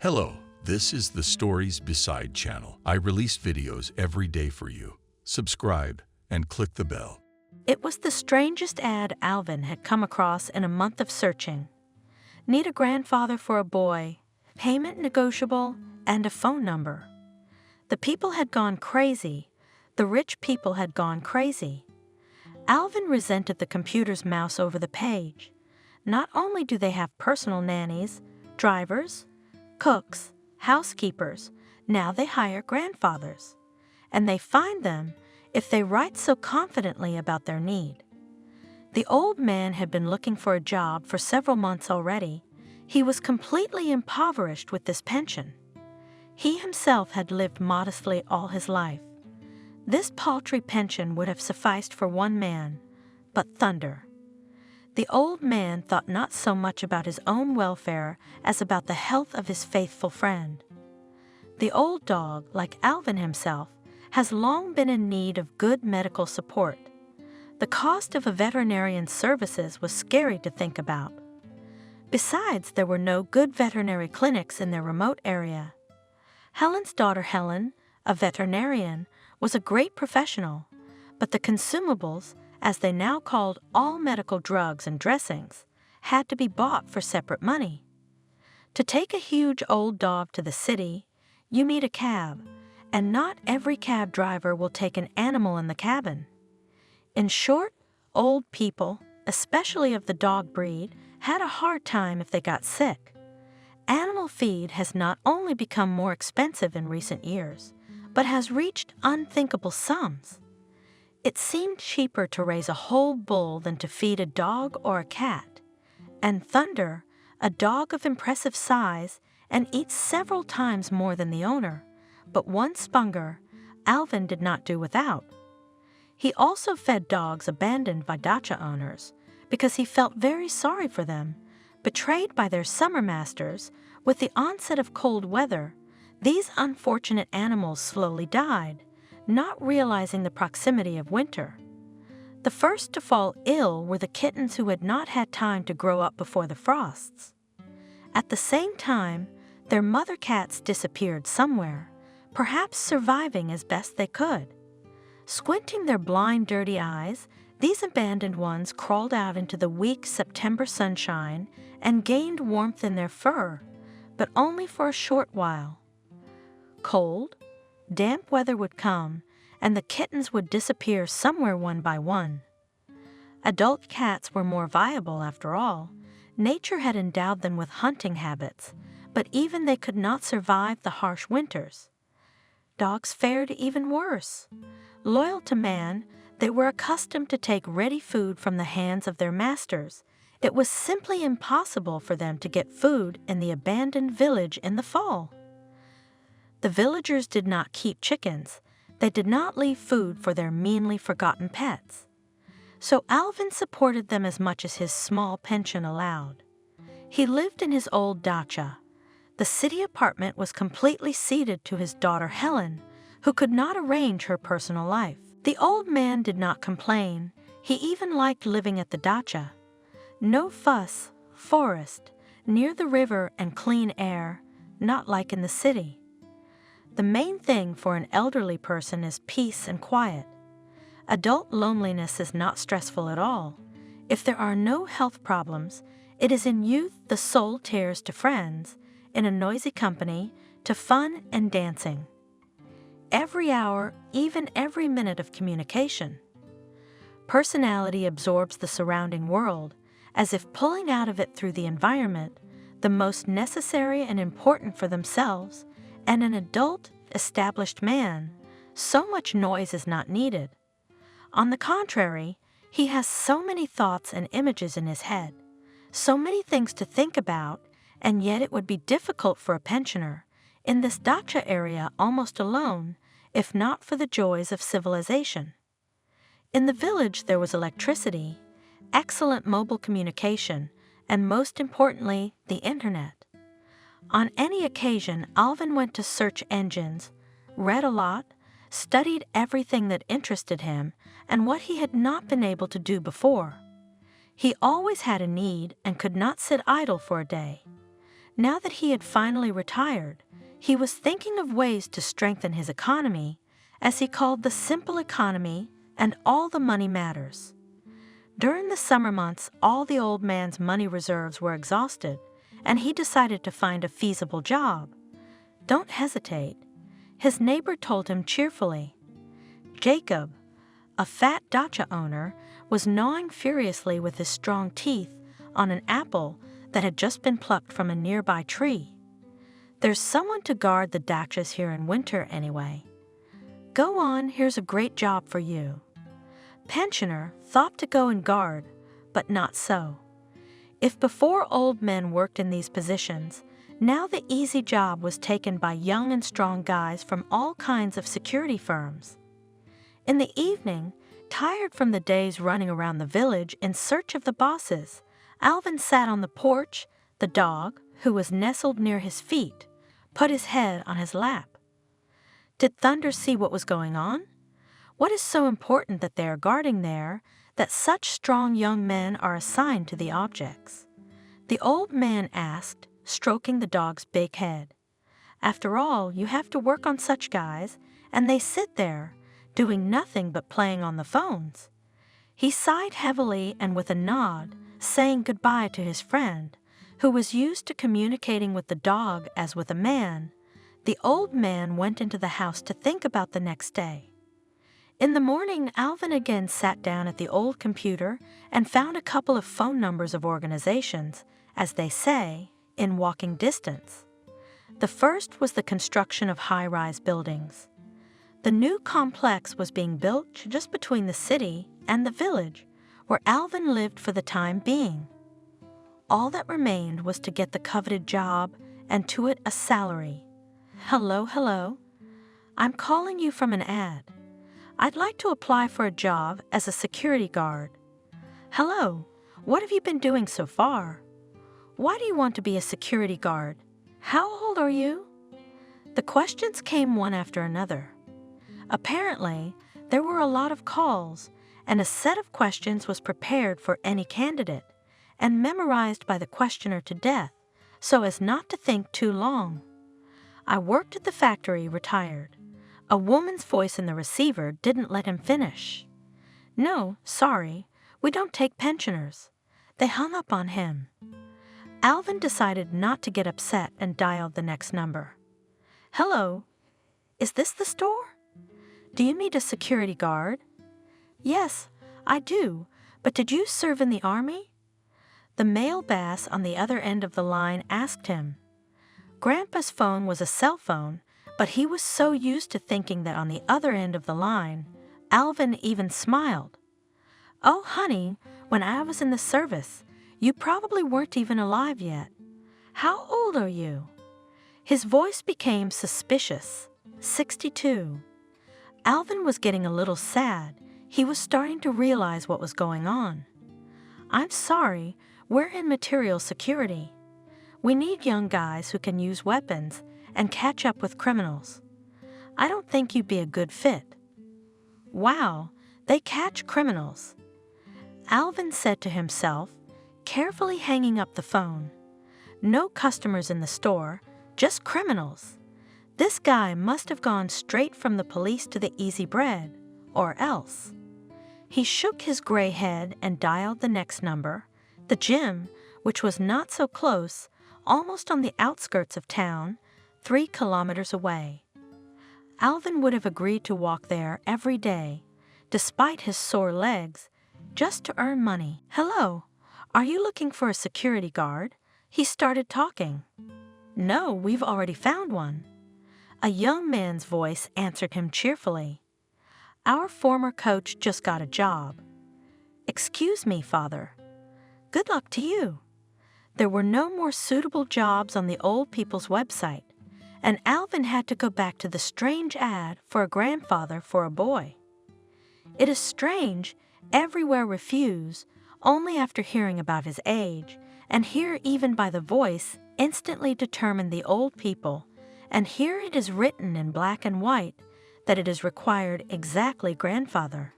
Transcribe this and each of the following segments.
Hello, this is the Stories Beside channel. I release videos every day for you. Subscribe and click the bell. It was the strangest ad Alvin had come across in a month of searching. Need a grandfather for a boy, payment negotiable, and a phone number. The people had gone crazy. The rich people had gone crazy. Alvin resented the computer's mouse over the page. Not only do they have personal nannies, drivers, cooks, housekeepers, now they hire grandfathers. And they find them if they write so confidently about their need. The old man had been looking for a job for several months already. He was completely impoverished with this pension. He himself had lived modestly all his life. This paltry pension would have sufficed for one man, but thunder. The old man thought not so much about his own welfare as about the health of his faithful friend. The old dog, like Alvin himself, has long been in need of good medical support. The cost of a veterinarian's services was scary to think about. Besides, there were no good veterinary clinics in their remote area. Helen's daughter Helen, a veterinarian, was a great professional, but the consumables, as they now called all medical drugs and dressings, had to be bought for separate money. To take a huge old dog to the city, you need a cab, and not every cab driver will take an animal in the cabin. In short, old people, especially of the dog breed, had a hard time if they got sick. Animal feed has not only become more expensive in recent years, but has reached unthinkable sums. It seemed cheaper to raise a whole bull than to feed a dog or a cat. And Thunder, a dog of impressive size and eats several times more than the owner, but one Spunger, Alvin did not do without. He also fed dogs abandoned by dacha owners because he felt very sorry for them. Betrayed by their summer masters, with the onset of cold weather, these unfortunate animals slowly died, not realizing the proximity of winter. The first to fall ill were the kittens who had not had time to grow up before the frosts. At the same time, their mother cats disappeared somewhere, perhaps surviving as best they could. Squinting their blind, dirty eyes, these abandoned ones crawled out into the weak September sunshine and gained warmth in their fur, but only for a short while. Cold, damp weather would come, and the kittens would disappear somewhere one by one. Adult cats were more viable after all. Nature had endowed them with hunting habits, but even they could not survive the harsh winters. Dogs fared even worse. Loyal to man, they were accustomed to take ready food from the hands of their masters. It was simply impossible for them to get food in the abandoned village in the fall. The villagers did not keep chickens. They did not leave food for their meanly forgotten pets. So Alvin supported them as much as his small pension allowed. He lived in his old dacha. The city apartment was completely ceded to his daughter Helen, who could not arrange her personal life. The old man did not complain. He even liked living at the dacha. No fuss, forest, near the river and clean air, not like in the city. The main thing for an elderly person is peace and quiet. Adult loneliness is not stressful at all. If there are no health problems, it is in youth the soul tears to friends, in a noisy company, to fun and dancing. Every hour, even every minute of communication. Personality absorbs the surrounding world, as if pulling out of it through the environment, the most necessary and important for themselves, and an adult, established man, so much noise is not needed. On the contrary, he has so many thoughts and images in his head, so many things to think about, and yet it would be difficult for a pensioner, in this dacha area almost alone, if not for the joys of civilization. In the village there was electricity, excellent mobile communication, and most importantly, the internet. On any occasion, Alvin went to search engines, read a lot, studied everything that interested him and what he had not been able to do before. He always had a need and could not sit idle for a day. Now that he had finally retired, he was thinking of ways to strengthen his economy, as he called the simple economy, and all the money matters. During the summer months, all the old man's money reserves were exhausted, and he decided to find a feasible job. Don't hesitate, his neighbor told him cheerfully. Jacob, a fat dacha owner, was gnawing furiously with his strong teeth on an apple that had just been plucked from a nearby tree. There's someone to guard the dachas here in winter anyway. Go on, here's a great job for you. Pensioner thought to go and guard, but not so. If before old men worked in these positions, now the easy job was taken by young and strong guys from all kinds of security firms. In the evening, tired from the days running around the village in search of the bosses, Alvin sat on the porch. The dog, who was nestled near his feet, put his head on his lap. Did Thunder see what was going on? What is so important that they are guarding there, that such strong young men are assigned to the objects? The old man asked, stroking the dog's big head. After all, you have to work on such guys, and they sit there, doing nothing but playing on the phones. He sighed heavily and with a nod, saying goodbye to his friend, who was used to communicating with the dog as with a man. The old man went into the house to think about the next day. In the morning, Alvin again sat down at the old computer and found a couple of phone numbers of organizations, as they say, in walking distance. The first was the construction of high-rise buildings. The new complex was being built just between the city and the village, where Alvin lived for the time being. All that remained was to get the coveted job and to it a salary. Hello. I'm calling you from an ad. I'd like to apply for a job as a security guard. Hello, what have you been doing so far? Why do you want to be a security guard? How old are you? The questions came one after another. Apparently, there were a lot of calls, and a set of questions was prepared for any candidate and memorized by the questioner to death so as not to think too long. I worked at the factory, retired. A woman's voice in the receiver didn't let him finish. No, sorry, we don't take pensioners. They hung up on him. Alvin decided not to get upset and dialed the next number. Hello, is this the store? Do you need a security guard? Yes, I do, but did you serve in the army? The male bass on the other end of the line asked him. Grandpa's phone was a cell phone, but he was so used to thinking that on the other end of the line, Alvin even smiled. Oh, honey, when I was in the service, you probably weren't even alive yet. How old are you? His voice became suspicious. 62. Alvin was getting a little sad. He was starting to realize what was going on. I'm sorry, we're in material security. We need young guys who can use weapons and catch up with criminals. I don't think you'd be a good fit. Wow, they catch criminals. Alvin said to himself, carefully hanging up the phone. No customers in the store, just criminals. This guy must have gone straight from the police to the easy bread, or else. He shook his gray head and dialed the next number, the gym, which was not so close, almost on the outskirts of town, 3 kilometers away. Alvin would have agreed to walk there every day, despite his sore legs, just to earn money. Hello, are you looking for a security guard? He started talking. No, we've already found one. A young man's voice answered him cheerfully. Our former coach just got a job. Excuse me, Father. Good luck to you. There were no more suitable jobs on the old people's website, and Alvin had to go back to the strange ad for a grandfather for a boy. It is strange, everywhere refuse, only after hearing about his age, and here even by the voice instantly determined the old people, and here it is written in black and white that it is required exactly grandfather.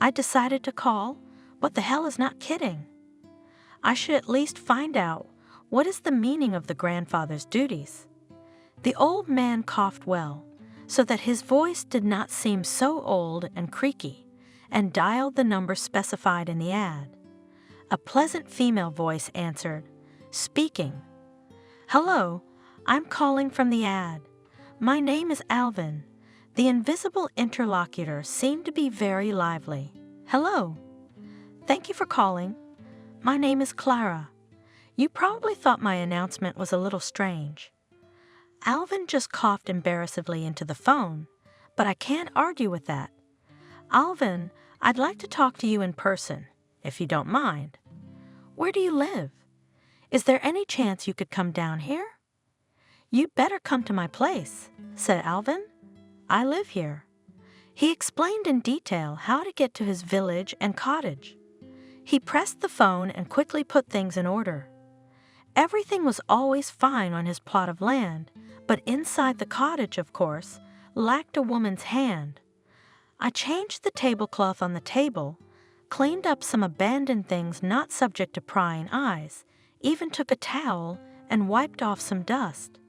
I decided to call. What the hell is not kidding? I should at least find out What is the meaning of the grandfather's duties? The old man coughed well, so that his voice did not seem so old and creaky, and dialed the number specified in the ad. A pleasant female voice answered, "Speaking." "Hello, I'm calling from the ad. My name is Alvin." The invisible interlocutor seemed to be very lively. "Hello. Thank you for calling. My name is Clara. You probably thought my announcement was a little strange." Alvin just coughed embarrassedly into the phone, but I can't argue with that. "Alvin, I'd like to talk to you in person, if you don't mind. Where do you live? Is there any chance you could come down here?" "You'd better come to my place," said Alvin. "I live here." He explained in detail how to get to his village and cottage. He pressed the phone and quickly put things in order. Everything was always fine on his plot of land, but inside the cottage, of course, lacked a woman's hand. I changed the tablecloth on the table, cleaned up some abandoned things not subject to prying eyes, even took a towel and wiped off some dust.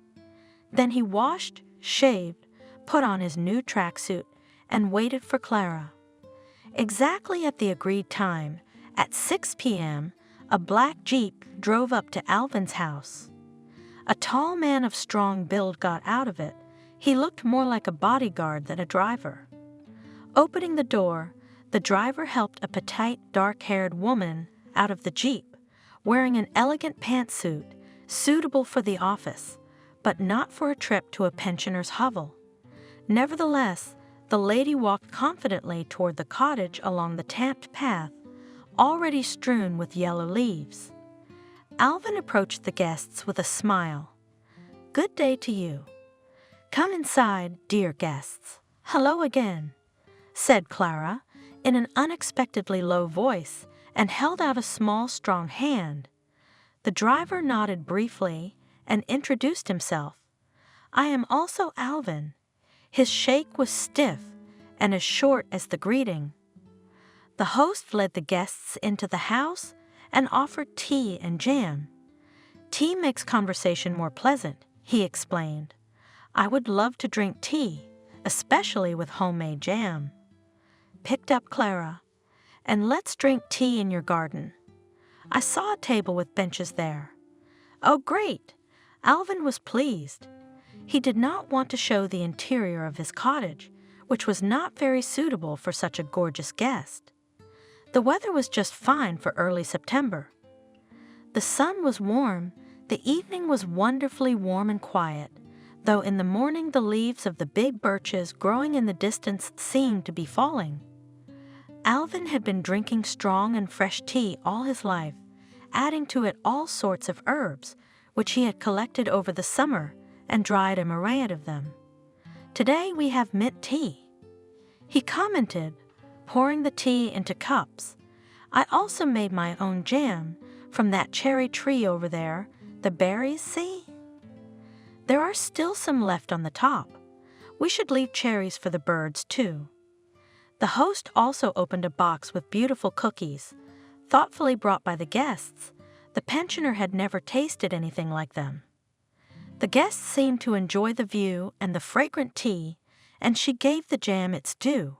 Then he washed, shaved, put on his new tracksuit, and waited for Clara. Exactly at the agreed time, at 6 p.m., a black Jeep drove up to Alvin's house. A tall man of strong build got out of it. He looked more like a bodyguard than a driver. Opening the door, the driver helped a petite, dark-haired woman out of the Jeep, wearing an elegant pantsuit suitable for the office, but not for a trip to a pensioner's hovel. Nevertheless, the lady walked confidently toward the cottage along the tamped path, already strewn with yellow leaves. Alvin approached the guests with a smile. "Good day to you. Come inside, dear guests." "Hello again," said Clara in an unexpectedly low voice and held out a small, strong hand. The driver nodded briefly and introduced himself. "I am also Alvin." His shake was stiff and as short as the greeting. The host led the guests into the house and offered tea and jam. "Tea makes conversation more pleasant," he explained. "I would love to drink tea, especially with homemade jam." Picked up Clara. "And let's drink tea in your garden. I saw a table with benches there." "Oh, great!" Alvin was pleased. He did not want to show the interior of his cottage, which was not very suitable for such a gorgeous guest. The weather was just fine for early September. The sun was warm, the evening was wonderfully warm and quiet, though in the morning the leaves of the big birches growing in the distance seemed to be falling. Alvin had been drinking strong and fresh tea all his life, adding to it all sorts of herbs, which he had collected over the summer and dried a myriad of them. "Today we have mint tea," he commented, pouring the tea into cups. "I also made my own jam from that cherry tree over there. The berries, see? There are still some left on the top. We should leave cherries for the birds, too." The host also opened a box with beautiful cookies, thoughtfully brought by the guests. The pensioner had never tasted anything like them. The guests seemed to enjoy the view and the fragrant tea, and she gave the jam its due.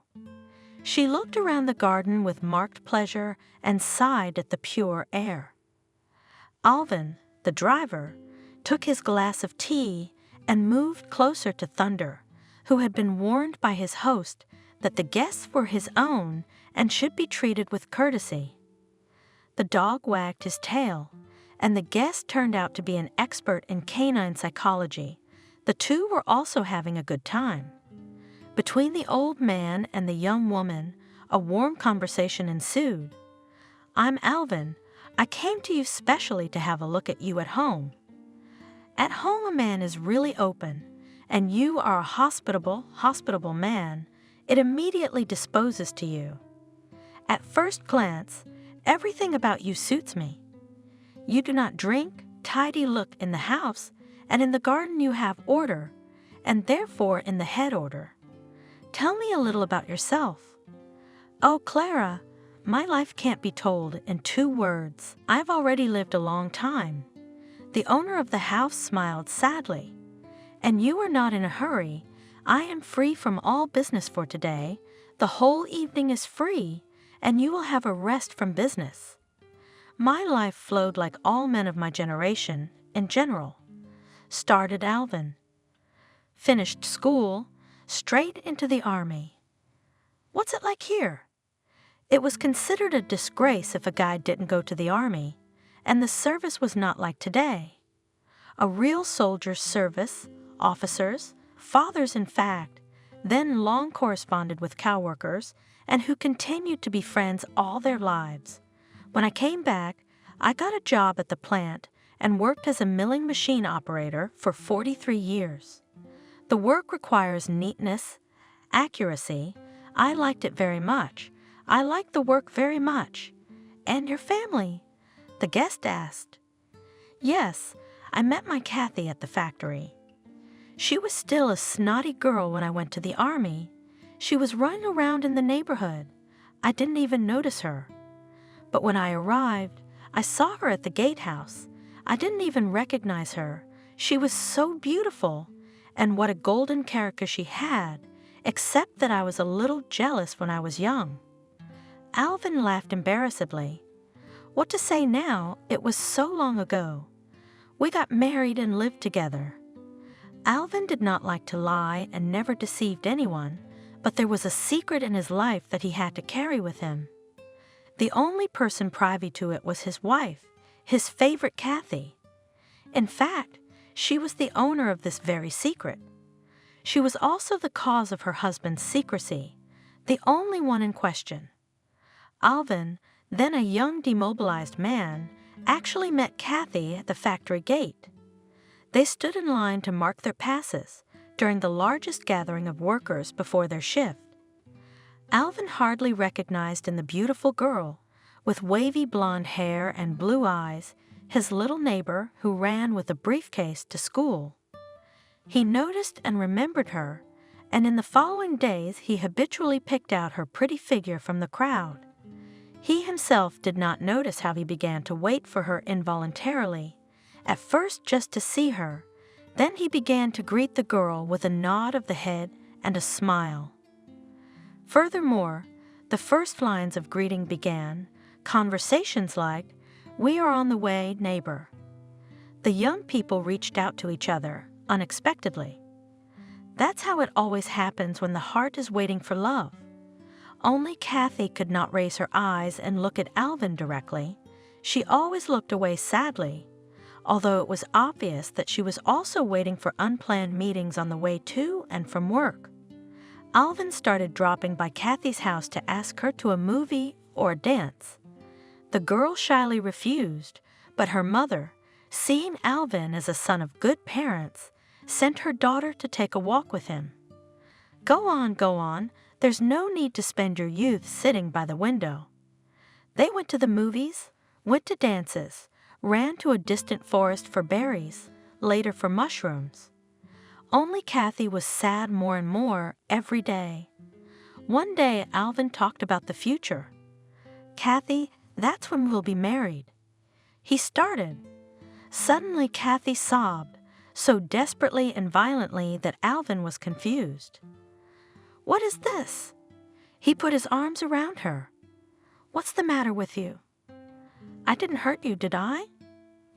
She looked around the garden with marked pleasure and sighed at the pure air. Alvin, the driver, took his glass of tea and moved closer to Thunder, who had been warned by his host that the guests were his own and should be treated with courtesy. The dog wagged his tail, and the guest turned out to be an expert in canine psychology. The two were also having a good time. Between the old man and the young woman, a warm conversation ensued. "I'm Alvin. I came to you specially to have a look at you at home." At home a man is really open, and you are a hospitable man. It immediately disposes to you. At first glance, everything about you suits me. You do not drink, tidy look in the house, and in the garden you have order, and therefore in the head order. Tell me a little about yourself." "Oh, Clara, my life can't be told in 2 words. I've already lived a long time. The owner of the house smiled sadly. "And you are not in a hurry. I am free from all business for today. The whole evening is free, and you will have a rest from business." My life flowed like all men of my generation, in general. Started Alvin. Finished school, straight into the army. What's it like here? It was considered a disgrace if a guy didn't go to the army, and the service was not like today. A real soldier's service, officers, fathers in fact, then long corresponded with cowworkers, and who continued to be friends all their lives. When I came back, I got a job at the plant and worked as a milling machine operator for 43 years. The work requires neatness, accuracy. I liked it very much. I liked the work very much. "And your family?" the guest asked. Yes, I met my Kathy at the factory. She was still a snotty girl when I went to the army. She was running around in the neighborhood. I didn't even notice her. But when I arrived, I saw her at the gatehouse. I didn't even recognize her. She was so beautiful, and what a golden character she had, except that I was a little jealous when I was young. Alvin laughed embarrassedly. What to say now? It was so long ago. We got married and lived together. Alvin did not like to lie and never deceived anyone, but there was a secret in his life that he had to carry with him. The only person privy to it was his wife, his favorite Kathy. In fact, she was the owner of this very secret. She was also the cause of her husband's secrecy, the only one in question. Alvin, then a young demobilized man, actually met Kathy at the factory gate. They stood in line to mark their passes during the largest gathering of workers before their shift. Alvin hardly recognized in the beautiful girl, with wavy blonde hair and blue eyes, his little neighbor who ran with a briefcase to school. He noticed and remembered her, and in the following days he habitually picked out her pretty figure from the crowd. He himself did not notice how he began to wait for her involuntarily, at first just to see her. Then he began to greet the girl with a nod of the head and a smile. Furthermore, the first lines of greeting began, conversations like, "We are on the way, neighbor." The young people reached out to each other, unexpectedly. That's how it always happens when the heart is waiting for love. Only Kathy could not raise her eyes and look at Alvin directly. She always looked away sadly, although it was obvious that she was also waiting for unplanned meetings on the way to and from work. Alvin started dropping by Kathy's house to ask her to a movie or a dance. The girl shyly refused, but her mother, seeing Alvin as a son of good parents, sent her daughter to take a walk with him. Go on, there's no need to spend your youth sitting by the window." They went to the movies, went to dances, ran to a distant forest for berries, later for mushrooms. Only Kathy was sad more and more every day. One day Alvin talked about the future. "Kathy, that's when we'll be married." He started. Suddenly Kathy sobbed, so desperately and violently that Alvin was confused. "What is this?" He put his arms around her. "What's the matter with you?" "I didn't hurt you, did I?"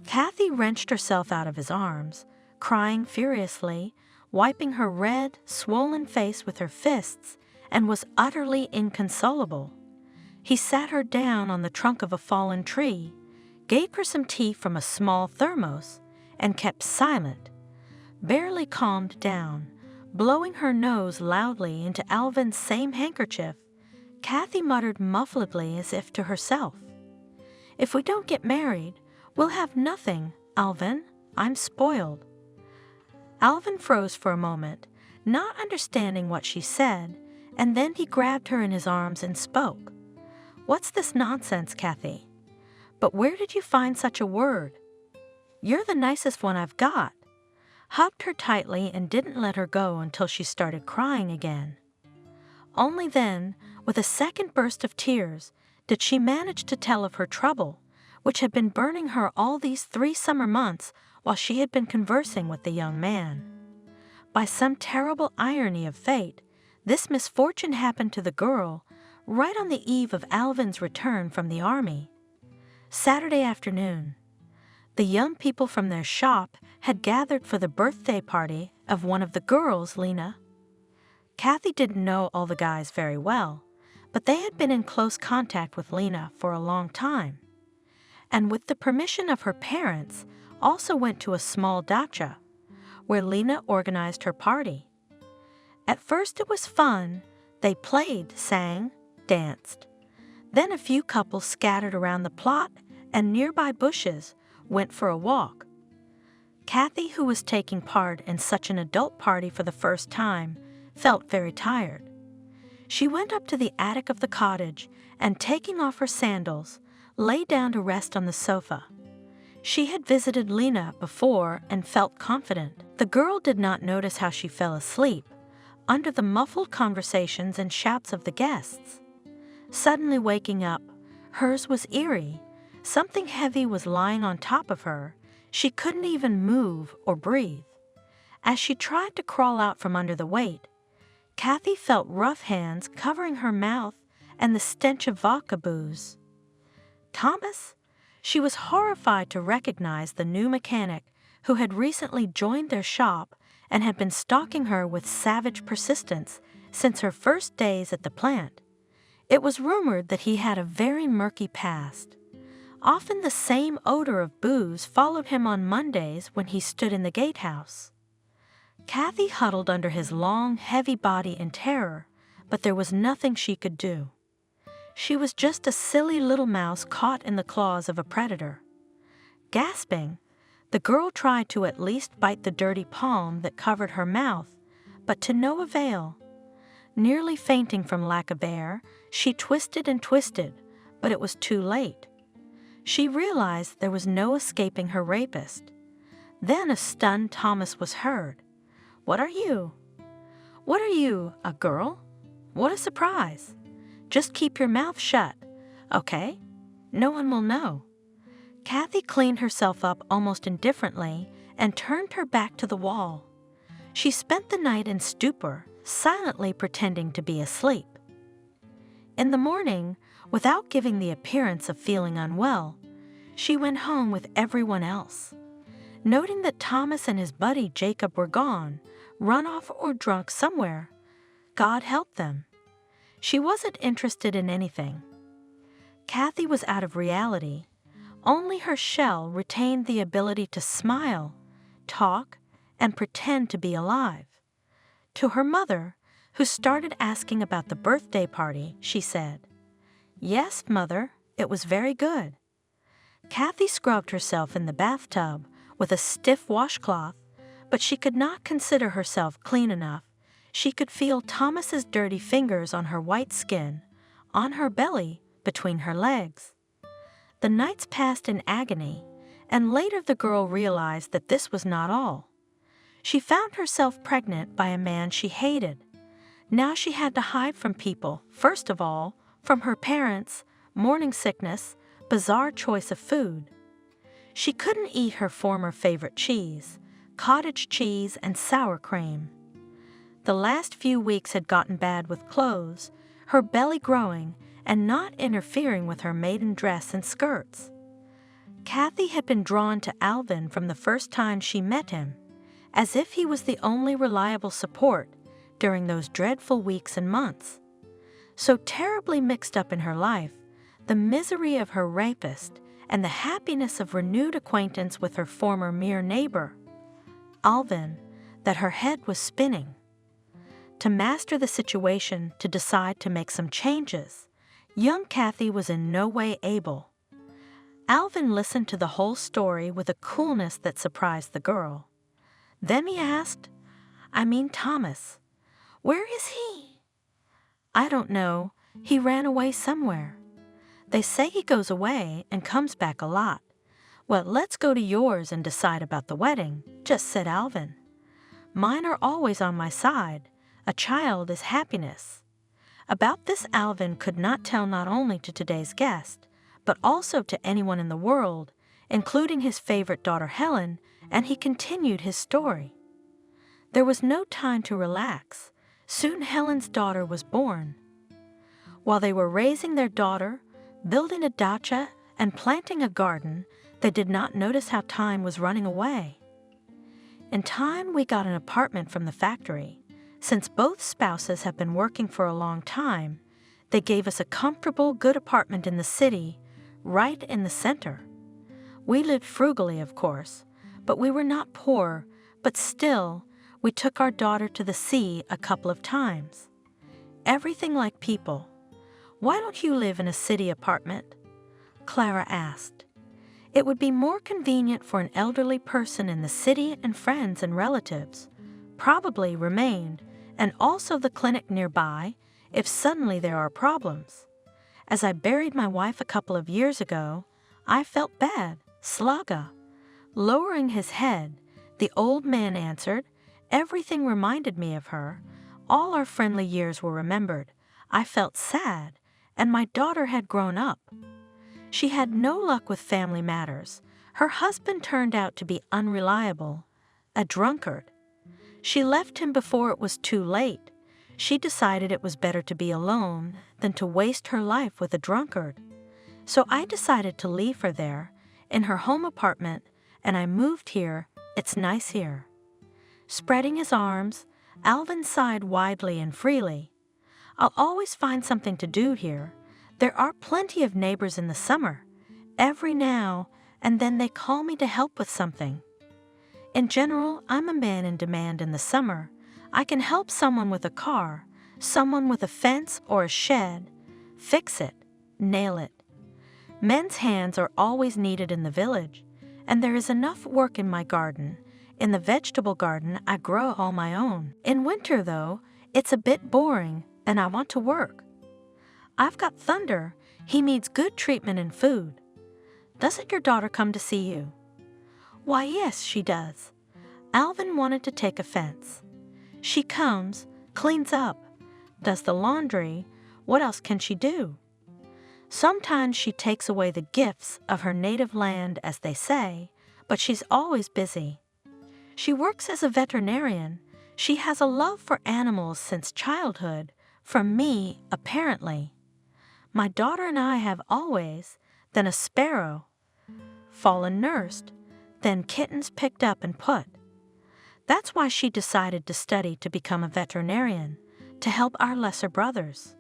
Kathy wrenched herself out of his arms, crying furiously, wiping her red, swollen face with her fists, and was utterly inconsolable. He sat her down on the trunk of a fallen tree, gave her some tea from a small thermos, and kept silent, barely calmed down, blowing her nose loudly into Alvin's same handkerchief. Kathy muttered muffledly as if to herself, "If we don't get married, we'll have nothing, Alvin. I'm spoiled." Alvin froze for a moment, not understanding what she said, and then he grabbed her in his arms and spoke. "What's this nonsense, Kathy? But where did you find such a word? You're the nicest one I've got." Hugged her tightly and didn't let her go until she started crying again. Only then, with a second burst of tears, did she manage to tell of her trouble, which had been burning her all these 3 summer months while she had been conversing with the young man. By some terrible irony of fate, this misfortune happened to the girl right on the eve of Alvin's return from the army. Saturday afternoon. The young people from their shop had gathered for the birthday party of one of the girls, Lena. Kathy didn't know all the guys very well, but they had been in close contact with Lena for a long time, and with the permission of her parents, also went to a small dacha, where Lena organized her party. At first it was fun. They played, sang, danced. Then a few couples scattered around the plot and nearby bushes went for a walk. Kathy, who was taking part in such an adult party for the first time, felt very tired. She went up to the attic of the cottage and, taking off her sandals, lay down to rest on the sofa. She had visited Lena before and felt confident. The girl did not notice how she fell asleep under the muffled conversations and shouts of the guests. Suddenly waking up, hers was eerie. Something heavy was lying on top of her. She couldn't even move or breathe. As she tried to crawl out from under the weight, Kathy felt rough hands covering her mouth and the stench of vodka booze. Thomas? She was horrified to recognize the new mechanic who had recently joined their shop and had been stalking her with savage persistence since her first days at the plant. It was rumored that he had a very murky past. Often the same odor of booze followed him on Mondays when he stood in the gatehouse. Kathy huddled under his long, heavy body in terror, but there was nothing she could do. She was just a silly little mouse caught in the claws of a predator. Gasping, the girl tried to at least bite the dirty palm that covered her mouth, but to no avail. Nearly fainting from lack of air, she twisted and twisted, but it was too late. She realized there was no escaping her rapist. Then a stunned Thomas was heard. "What are you? What are you, a girl? What a surprise. Just keep your mouth shut, okay? No one will know." Kathy cleaned herself up almost indifferently and turned her back to the wall. She spent the night in stupor, silently pretending to be asleep. In the morning, without giving the appearance of feeling unwell, she went home with everyone else. Noting that Thomas and his buddy Jacob were gone, run off or drunk somewhere, God help them. She wasn't interested in anything. Kathy was out of reality. Only her shell retained the ability to smile, talk, and pretend to be alive. To her mother, who started asking about the birthday party, she said, "Yes, Mother, it was very good." Kathy scrubbed herself in the bathtub with a stiff washcloth, but she could not consider herself clean enough. She could feel Thomas's dirty fingers on her white skin, on her belly, between her legs. The nights passed in agony, and later the girl realized that this was not all. She found herself pregnant by a man she hated. Now she had to hide from people, first of all, from her parents, morning sickness, bizarre choice of food. She couldn't eat her former favorite cheese, cottage cheese and sour cream. The last few weeks had gotten bad with clothes, her belly growing and not interfering with her maiden dress and skirts. Kathy had been drawn to Alvin from the first time she met him, as if he was the only reliable support during those dreadful weeks and months. So terribly mixed up in her life, the misery of her rapist and the happiness of renewed acquaintance with her former mere neighbor, Alvin, that her head was spinning. To master the situation, to decide to make some changes, young Kathy was in no way able. Alvin listened to the whole story with a coolness that surprised the girl. Then he asked, "I mean Thomas. Where is he?" "I don't know. He ran away somewhere. They say he goes away and comes back a lot." "Well, let's go to yours and decide about the wedding," just said Alvin. "Mine are always on my side. A child is happiness." About this Alvin could not tell not only to today's guest, but also to anyone in the world, including his favorite daughter Helen, and he continued his story. There was no time to relax. Soon Helen's daughter was born. While they were raising their daughter, building a dacha, and planting a garden, they did not notice how time was running away. In time, we got an apartment from the factory. Since both spouses have been working for a long time, they gave us a comfortable, good apartment in the city, right in the center. We lived frugally, of course, but we were not poor, but still, we took our daughter to the sea a couple of times. Everything like people. Why don't you live in a city apartment? Clara asked. It would be more convenient for an elderly person in the city, and friends and relatives probably remained, and also the clinic nearby if suddenly there are problems. As I buried my wife a couple of years ago, I felt bad, Slaga. Lowering his head, the old man answered, everything reminded me of her. All our friendly years were remembered. I felt sad, and my daughter had grown up. She had no luck with family matters. Her husband turned out to be unreliable, a drunkard. She left him before it was too late. She decided it was better to be alone than to waste her life with a drunkard. So I decided to leave her there, in her home apartment, and I moved here. It's nice here. Spreading his arms, Alvin sighed widely and freely. I'll always find something to do here. There are plenty of neighbors in the summer. Every now and then they call me to help with something. In general, I'm a man in demand in the summer. I can help someone with a car, someone with a fence or a shed. Fix it, nail it. Men's hands are always needed in the village, and there is enough work in my garden. In the vegetable garden, I grow all my own. In winter, though, it's a bit boring, and I want to work. I've got Thunder. He needs good treatment and food. Doesn't your daughter come to see you? Why, yes, she does. Alvin wanted to take offense. She comes, cleans up, does the laundry. What else can she do? Sometimes she takes away the gifts of her native land, as they say, but she's always busy. She works as a veterinarian. She has a love for animals since childhood, from me, apparently. My daughter and I have always, then a sparrow, fallen nursed, then kittens picked up and put. That's why she decided to study to become a veterinarian, to help our lesser brothers.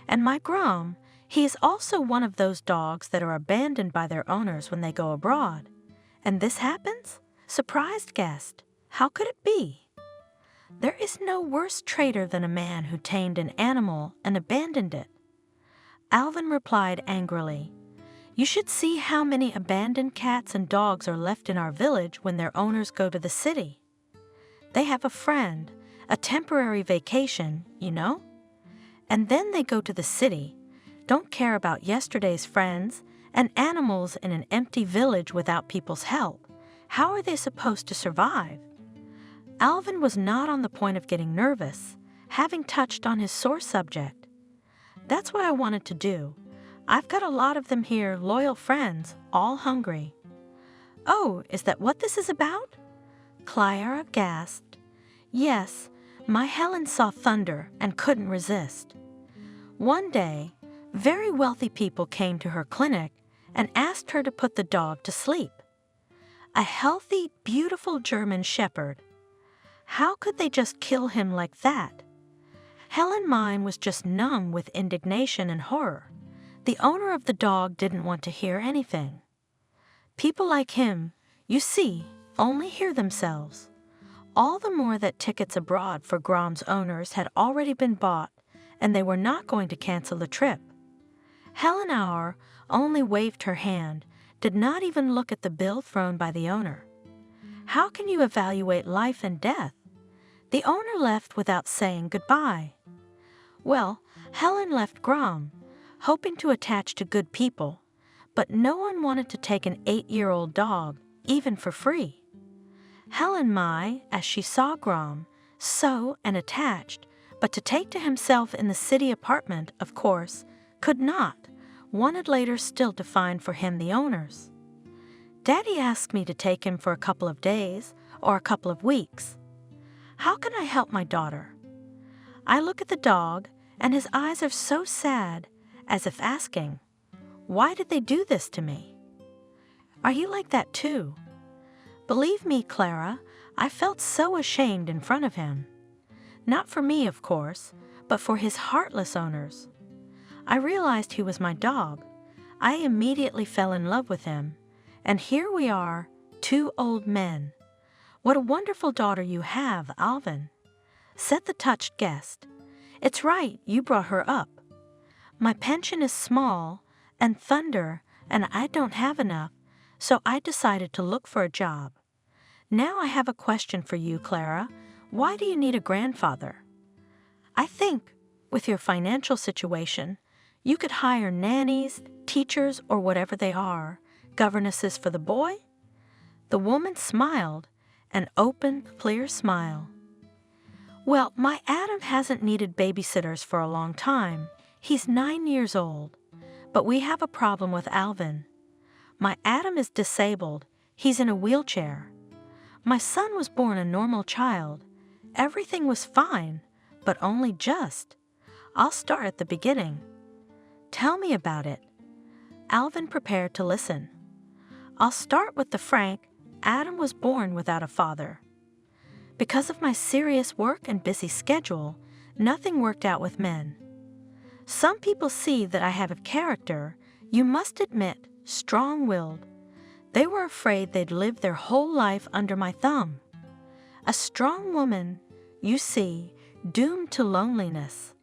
And my Grom, he is also one of those dogs that are abandoned by their owners when they go abroad. And this happens? Surprised guest. How could it be? There is no worse traitor than a man who tamed an animal and abandoned it. Alvin replied angrily, You should see how many abandoned cats and dogs are left in our village when their owners go to the city. They have a friend, a temporary vacation, you know? And then they go to the city, don't care about yesterday's friends, and animals in an empty village without people's help. How are they supposed to survive? Alvin was not on the point of getting nervous, having touched on his sore subject. That's what I wanted to do. I've got a lot of them here, loyal friends, all hungry. Oh, is that what this is about? Clara gasped. Yes, my Helen saw Thunder and couldn't resist. One day, very wealthy people came to her clinic and asked her to put the dog to sleep. A healthy, beautiful German shepherd. How could they just kill him like that? Helen Mine was just numb with indignation and horror. The owner of the dog didn't want to hear anything. People like him, you see, only hear themselves. All the more that tickets abroad for Grom's owners had already been bought, and they were not going to cancel the trip. Helen Auer only waved her hand, did not even look at the bill thrown by the owner. How can you evaluate life and death? The owner left without saying goodbye. Well, Helen left Grom, hoping to attach to good people, but no one wanted to take an 8-year-old dog, even for free. Helen Mai, as she saw Grom, so and attached, but to take to himself in the city apartment, of course, could not. wanted later still to find for him the owners. Daddy asked me to take him for a couple of days or a couple of weeks. How can I help my daughter? I look at the dog, and his eyes are so sad, as if asking, why did they do this to me? Are you like that too? Believe me, Clara, I felt so ashamed in front of him. Not for me, of course, but for his heartless owners. I realized he was my dog. I immediately fell in love with him, and here we are, 2 old men. What a wonderful daughter you have, Alvin, said the touched guest. It's right, you brought her up. My pension is small and thunder, and I don't have enough, so I decided to look for a job. Now I have a question for you, Clara. Why do you need a grandfather? I think, with your financial situation, you could hire nannies, teachers, or whatever they are, governesses for the boy? The woman smiled, an open, clear smile. Well, my Adam hasn't needed babysitters for a long time. He's 9 years old. But we have a problem with Alvin. My Adam is disabled. He's in a wheelchair. My son was born a normal child. Everything was fine, but only just. I'll start at the beginning. Tell me about it. Alvin prepared to listen. I'll start with the frank. Adam was born without a father. Because of my serious work and busy schedule, nothing worked out with men. Some people see that I have a character, you must admit, strong-willed. They were afraid they'd live their whole life under my thumb. A strong woman, you see, doomed to loneliness.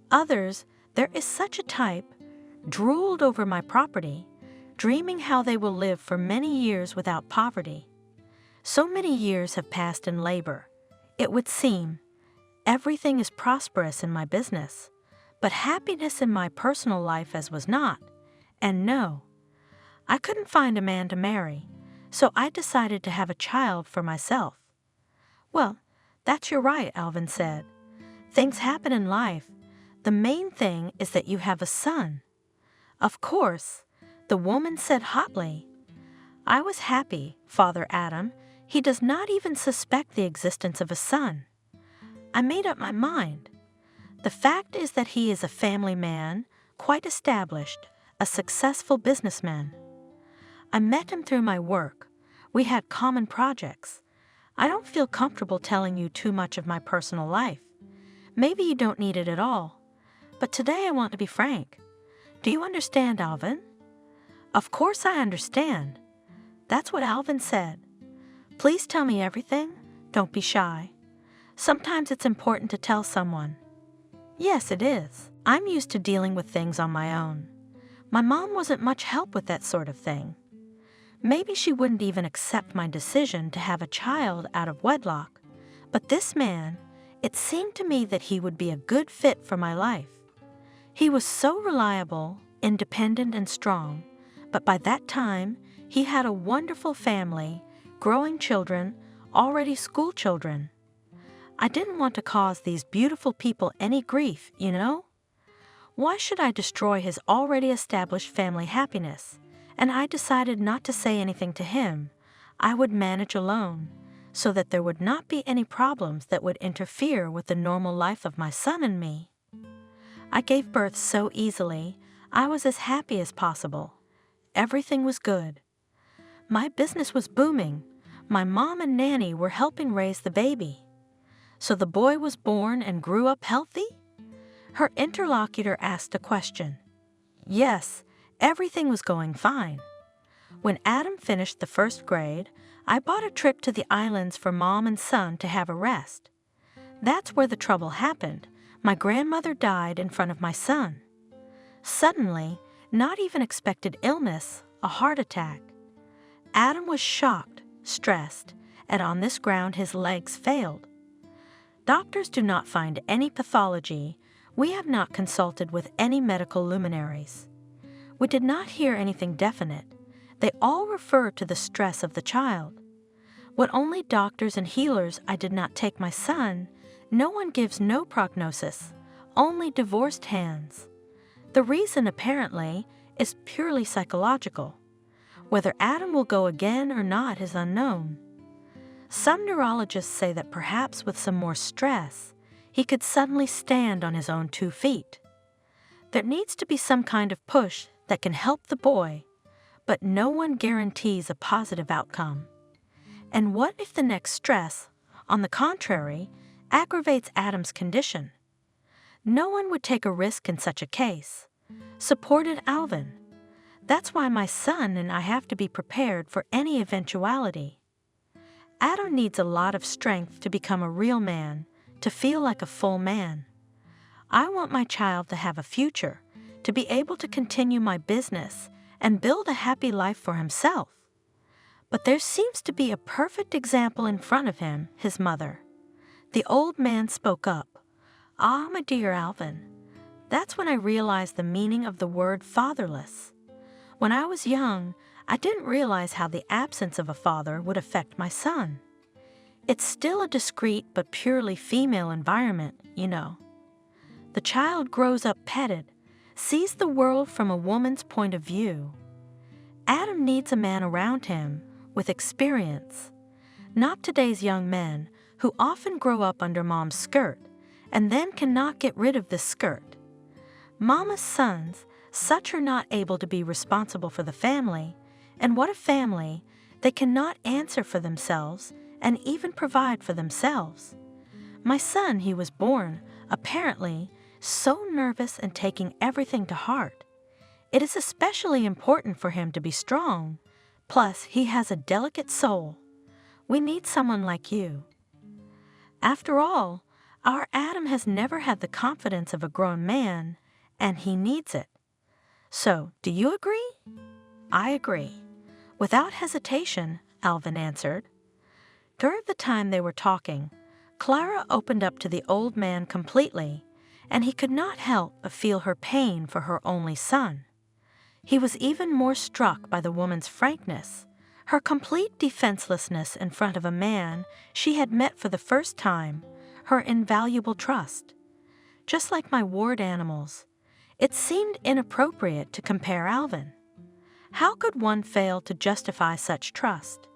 Others, there is such a type, drooled over my property, dreaming how they will live for many years without poverty. So many years have passed in labor. It would seem everything is prosperous in my business, but happiness in my personal life as was not. And no, I couldn't find a man to marry, so I decided to have a child for myself. Well, that's your right, Alvin said. Things happen in life. The main thing is that you have a son. Of course, the woman said hotly. I was happy, Father Adam. He does not even suspect the existence of a son. I made up my mind. The fact is that he is a family man, quite established, a successful businessman. I met him through my work. We had common projects. I don't feel comfortable telling you too much of my personal life. Maybe you don't need it at all. But today I want to be frank. Do you understand, Alvin? Of course I understand. That's what Alvin said. Please tell me everything. Don't be shy. Sometimes it's important to tell someone. Yes, it is. I'm used to dealing with things on my own. My mom wasn't much help with that sort of thing. Maybe she wouldn't even accept my decision to have a child out of wedlock. But this man, it seemed to me that he would be a good fit for my life. He was so reliable, independent, and strong, but by that time, he had a wonderful family, growing children, already school children. I didn't want to cause these beautiful people any grief, you know? Why should I destroy his already established family happiness? And I decided not to say anything to him. I would manage alone, so that there would not be any problems that would interfere with the normal life of my son and me. I gave birth so easily, I was as happy as possible. Everything was good. My business was booming. My mom and nanny were helping raise the baby. So the boy was born and grew up healthy? Her interlocutor asked a question. Yes, everything was going fine. When Adam finished the first grade, I bought a trip to the islands for Mom and son to have a rest. That's where the trouble happened. My grandmother died in front of my son. Suddenly, not even expected illness, a heart attack. Adam was shocked, stressed, and on this ground his legs failed. Doctors do not find any pathology. We have not consulted with any medical luminaries. We did not hear anything definite. They all refer to the stress of the child. What only doctors and healers I did not take my son, no one gives no prognosis, only divorced hands. The reason, apparently, is purely psychological. Whether Adam will go again or not is unknown. Some neurologists say that perhaps with some more stress, he could suddenly stand on his own 2 feet. There needs to be some kind of push that can help the boy, but no one guarantees a positive outcome. And what if the next stress, on the contrary, aggravates Adam's condition? No one would take a risk in such a case, supported Alvin. That's why my son and I have to be prepared for any eventuality. Adam needs a lot of strength to become a real man, to feel like a full man. I want my child to have a future, to be able to continue my business and build a happy life for himself. But there seems to be a perfect example in front of him, his mother. The old man spoke up. "Ah, my dear Alvin, that's when I realized the meaning of the word fatherless. When I was young, I didn't realize how the absence of a father would affect my son. It's still a discreet but purely female environment, you know. The child grows up petted, sees the world from a woman's point of view. Adam needs a man around him with experience, not today's young men who often grow up under mom's skirt and then cannot get rid of this skirt. Mama's sons, such are not able to be responsible for the family, and what a family, they cannot answer for themselves and even provide for themselves. My son, he was born, apparently, so nervous and taking everything to heart. It is especially important for him to be strong, plus he has a delicate soul. We need someone like you. After all, our Adam has never had the confidence of a grown man, and he needs it. So, do you agree?" "I agree." Without hesitation, Alvin answered. During the time they were talking, Clara opened up to the old man completely, and he could not help but feel her pain for her only son. He was even more struck by the woman's frankness, her complete defenselessness in front of a man she had met for the first time, her invaluable trust. Just like my ward animals, it seemed inappropriate to compare Alvin. How could one fail to justify such trust?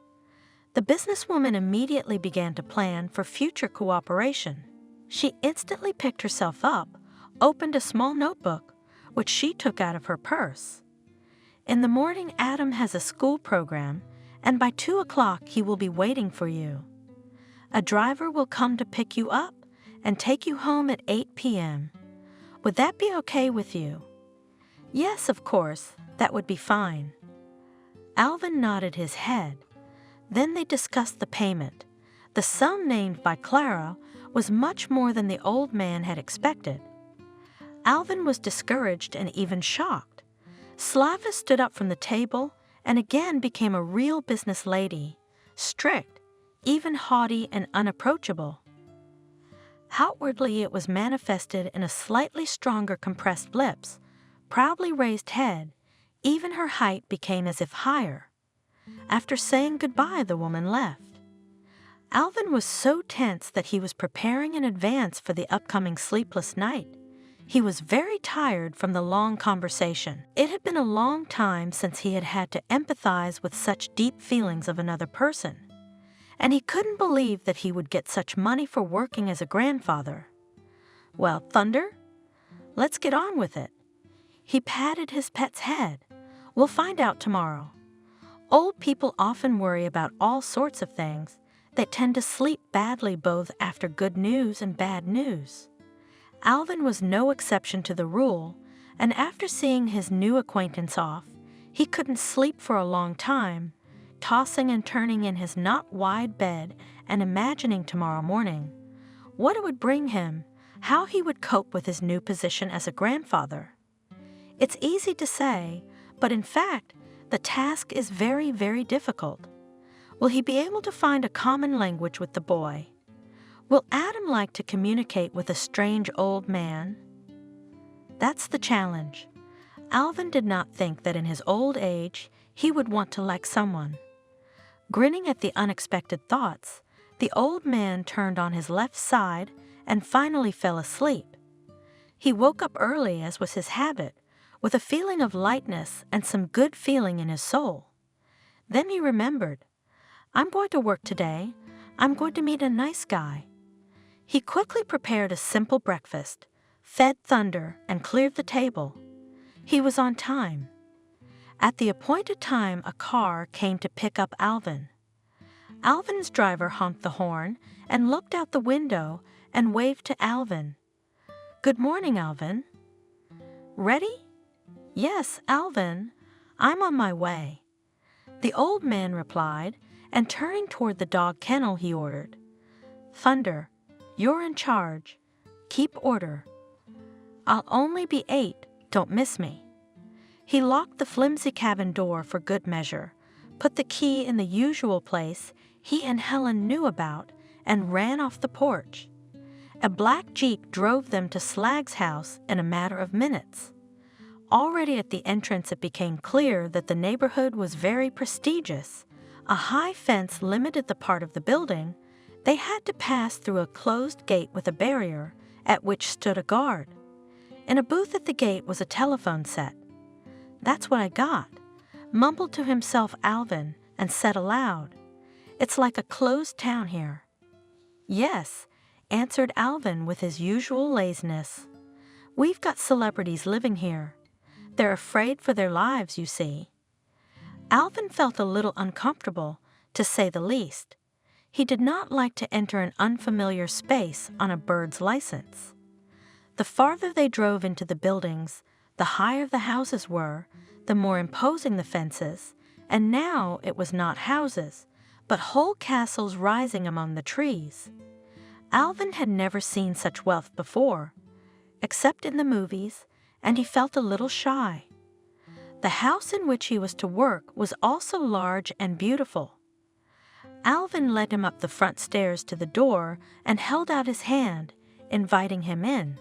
The businesswoman immediately began to plan for future cooperation. She instantly picked herself up, opened a small notebook, which she took out of her purse. "In the morning, Adam has a school program, and by 2 o'clock he will be waiting for you. A driver will come to pick you up and take you home at 8 p.m. Would that be okay with you?" "Yes, of course, that would be fine." Alvin nodded his head. Then they discussed the payment. The sum named by Clara was much more than the old man had expected. Alvin was discouraged and even shocked. Slava stood up from the table and again became a real business lady, strict, even haughty and unapproachable. Outwardly it was manifested in a slightly stronger compressed lips, proudly raised head, even her height became as if higher. After saying goodbye, the woman left. Alvin was so tense that he was preparing in advance for the upcoming sleepless night. He was very tired from the long conversation. It had been a long time since he had had to empathize with such deep feelings of another person, and he couldn't believe that he would get such money for working as a grandfather. "Well, Thunder, let's get on with it." He patted his pet's head. "We'll find out tomorrow. Old people often worry about all sorts of things. They tend to sleep badly both after good news and bad news." Alvin was no exception to the rule, and after seeing his new acquaintance off, he couldn't sleep for a long time, tossing and turning in his not wide bed and imagining tomorrow morning, what it would bring him, how he would cope with his new position as a grandfather. It's easy to say, but in fact, the task is very, very difficult. Will he be able to find a common language with the boy? Will Adam like to communicate with a strange old man? That's the challenge. Alvin did not think that in his old age he would want to like someone. Grinning at the unexpected thoughts, the old man turned on his left side and finally fell asleep. He woke up early, as was his habit, with a feeling of lightness and some good feeling in his soul. Then he remembered, I'm going to work today. I'm going to meet a nice guy. He quickly prepared a simple breakfast, fed Thunder, and cleared the table. He was on time. At the appointed time, a car came to pick up Alvin. Alvin's driver honked the horn and looked out the window and waved to Alvin. Good morning, Alvin. Ready? Yes, Alvin. I'm on my way. The old man replied, and turning toward the dog kennel, he ordered, Thunder, you're in charge. Keep order. I'll only be 8. Don't miss me. He locked the flimsy cabin door for good measure, put the key in the usual place he and Helen knew about, and ran off the porch. A black Jeep drove them to Slag's house in a matter of minutes. Already at the entrance, it became clear that the neighborhood was very prestigious. A high fence limited the part of the building. They had to pass through a closed gate with a barrier, at which stood a guard. In a booth at the gate was a telephone set. That's what I got, mumbled to himself Alvin, and said aloud, It's like a closed town here. Yes, answered Alvin with his usual laziness. We've got celebrities living here. They're afraid for their lives, you see. Alvin felt a little uncomfortable, to say the least. He did not like to enter an unfamiliar space on a bird's license. The farther they drove into the buildings, the higher the houses were, the more imposing the fences, and now it was not houses, but whole castles rising among the trees. Alvin had never seen such wealth before, except in the movies, and he felt a little shy. The house in which he was to work was also large and beautiful. Alvin led him up the front stairs to the door and held out his hand, inviting him in.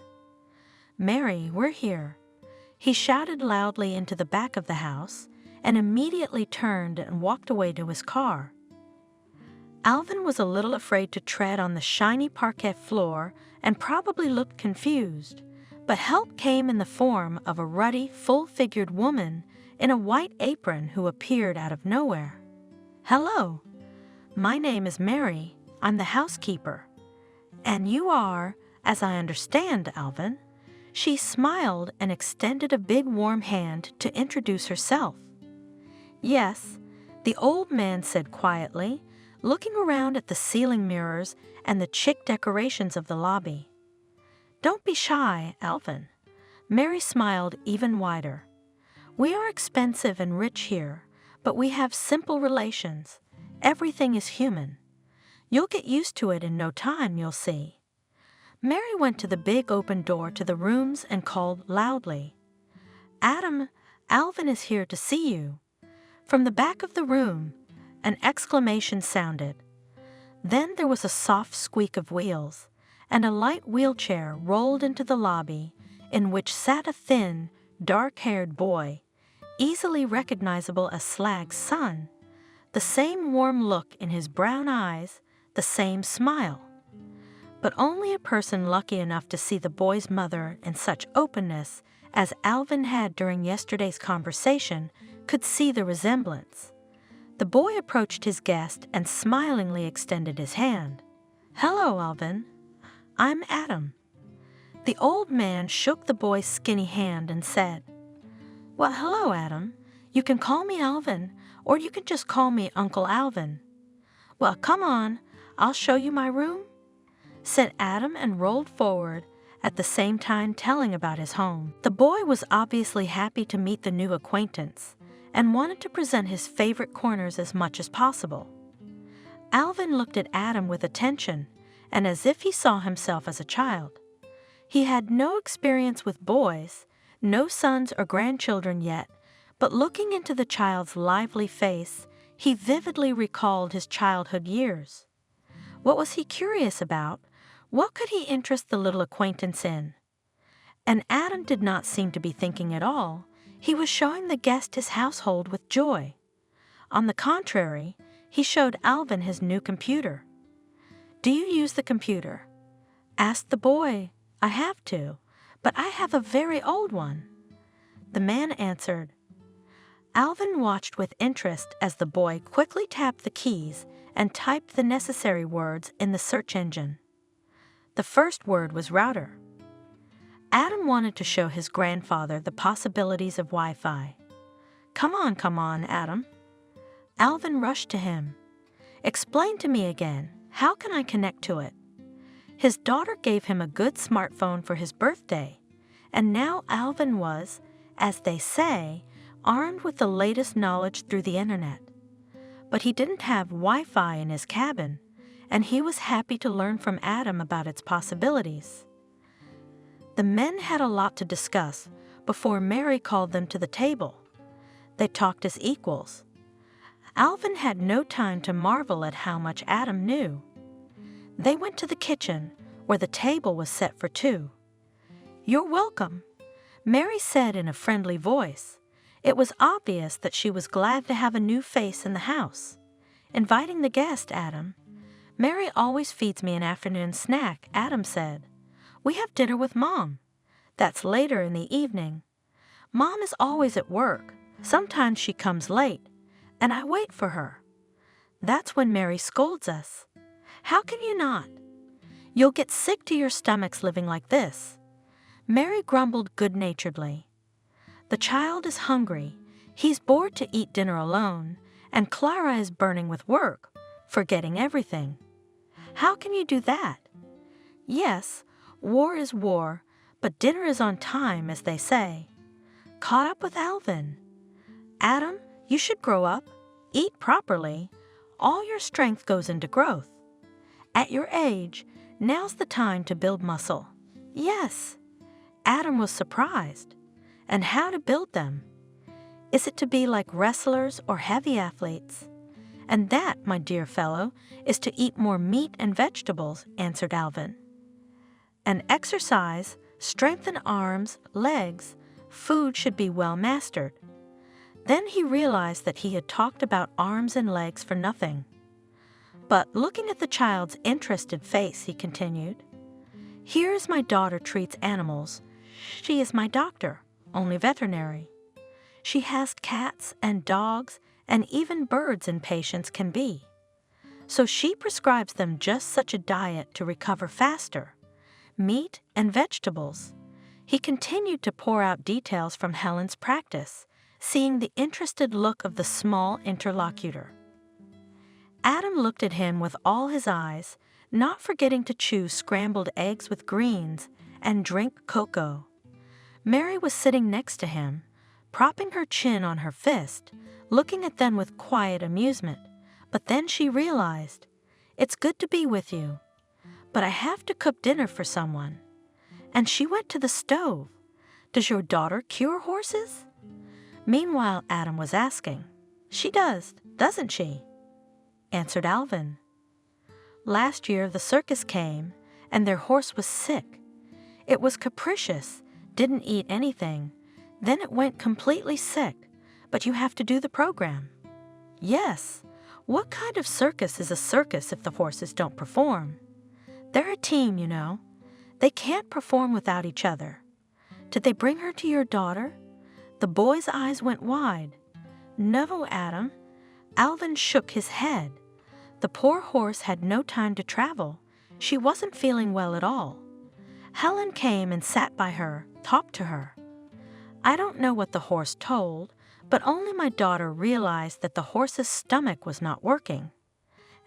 Mary, we're here. He shouted loudly into the back of the house and immediately turned and walked away to his car. Alvin was a little afraid to tread on the shiny parquet floor and probably looked confused, but help came in the form of a ruddy, full-figured woman in a white apron who appeared out of nowhere. Hello. My name is Mary. I'm the housekeeper. And you are, as I understand, Alvin. She smiled and extended a big warm hand to introduce herself. Yes, the old man said quietly, looking around at the ceiling mirrors and the chic decorations of the lobby. Don't be shy, Alvin. Mary smiled even wider. We are expensive and rich here, but we have simple relations. Everything is human. You'll get used to it in no time, you'll see. Mary went to the big open door to the rooms and called loudly, Adam, Alvin is here to see you. From the back of the room, an exclamation sounded. Then there was a soft squeak of wheels, and a light wheelchair rolled into the lobby, in which sat a thin, dark-haired boy, easily recognizable as Slag's son, the same warm look in his brown eyes, the same smile. But only a person lucky enough to see the boy's mother in such openness as Alvin had during yesterday's conversation could see the resemblance. The boy approached his guest and smilingly extended his hand. Hello, Alvin. I'm Adam. The old man shook the boy's skinny hand and said, Well, hello, Adam. You can call me Alvin, or you can just call me Uncle Alvin. Well, come on, I'll show you my room, said Adam and rolled forward, at the same time telling about his home. The boy was obviously happy to meet the new acquaintance and wanted to present his favorite corners as much as possible. Alvin looked at Adam with attention and as if he saw himself as a child. He had no experience with boys, no sons or grandchildren yet, but looking into the child's lively face, he vividly recalled his childhood years. What was he curious about? What could he interest the little acquaintance in? And Adam did not seem to be thinking at all. He was showing the guest his household with joy. On the contrary, he showed Alvin his new computer. Do you use the computer? Asked the boy. I have to, but I have a very old one. The man answered. Alvin watched with interest as the boy quickly tapped the keys and typed the necessary words in the search engine. The first word was router. Adam wanted to show his grandfather the possibilities of Wi-Fi. Come on, Adam. Alvin rushed to him. Explain to me again, how can I connect to it? His daughter gave him a good smartphone for his birthday, and now Alvin was, as they say, armed with the latest knowledge through the internet. But he didn't have Wi-Fi in his cabin, and he was happy to learn from Adam about its possibilities. The men had a lot to discuss before Mary called them to the table. They talked as equals. Alvin had no time to marvel at how much Adam knew. They went to the kitchen, where the table was set for two. You're welcome, Mary said in a friendly voice. It was obvious that she was glad to have a new face in the house. Inviting the guest, Adam. Mary always feeds me an afternoon snack, Adam said. We have dinner with Mom. That's later in the evening. Mom is always at work. Sometimes she comes late, and I wait for her. That's when Mary scolds us. How can you not? You'll get sick to your stomachs living like this. Mary grumbled good-naturedly. The child is hungry. He's bored to eat dinner alone, and Clara is burning with work, forgetting everything. How can you do that? Yes, war is war, but dinner is on time, as they say. Caught up with Alvin. Adam, you should grow up, eat properly. All your strength goes into growth. At your age, now's the time to build muscle. Yes. Adam was surprised. And how to build them? Is it to be like wrestlers or heavy athletes? And that, my dear fellow, is to eat more meat and vegetables, answered Alvin. And exercise, strengthen arms, legs, food should be well mastered. Then he realized that he had talked about arms and legs for nothing. But looking at the child's interested face, he continued, Here is my daughter treats animals. She is my doctor, only veterinary. She has cats and dogs and even birds in patients can be. So she prescribes them just such a diet to recover faster, meat and vegetables. He continued to pour out details from Helen's practice, seeing the interested look of the small interlocutor. Adam looked at him with all his eyes, not forgetting to chew scrambled eggs with greens and drink cocoa. Mary was sitting next to him, propping her chin on her fist, looking at them with quiet amusement. But then she realized, It's good to be with you, but I have to cook dinner for someone. And she went to the stove. Does your daughter cure horses? Meanwhile, Adam was asking, She does, doesn't she? Answered Alvin. Last year the circus came, and their horse was sick. It was capricious, didn't eat anything. Then it went completely sick, but you have to do the program. Yes, what kind of circus is a circus if the horses don't perform? They're a team, you know. They can't perform without each other. Did they bring her to your daughter? The boy's eyes went wide. No, Adam. Alvin shook his head. The poor horse had no time to travel. She wasn't feeling well at all. Helen came and sat by her, talked to her. I don't know what the horse told, but only my daughter realized that the horse's stomach was not working.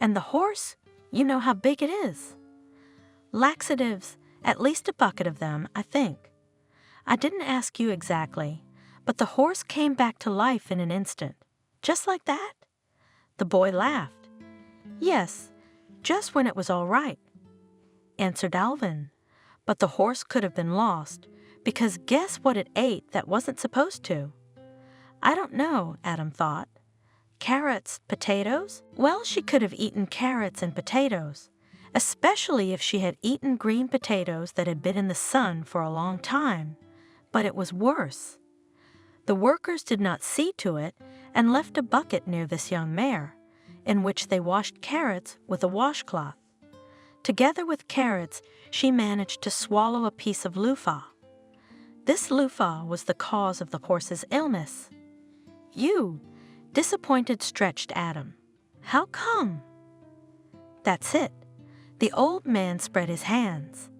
And the horse, you know how big it is. Laxatives, at least a bucket of them, I think. I didn't ask you exactly, but the horse came back to life in an instant. Just like that? The boy laughed. Yes, just when it was all right, answered Alvin. But the horse could have been lost, because guess what it ate that wasn't supposed to? I don't know, Adam thought. Carrots, potatoes? Well, she could have eaten carrots and potatoes, especially if she had eaten green potatoes that had been in the sun for a long time. But it was worse. The workers did not see to it and left a bucket near this young mare, in which they washed carrots with a washcloth. Together with carrots, she managed to swallow a piece of loofah. This loofah was the cause of the horse's illness. "You," disappointed stretched Adam. "How come?" That's it. The old man spread his hands.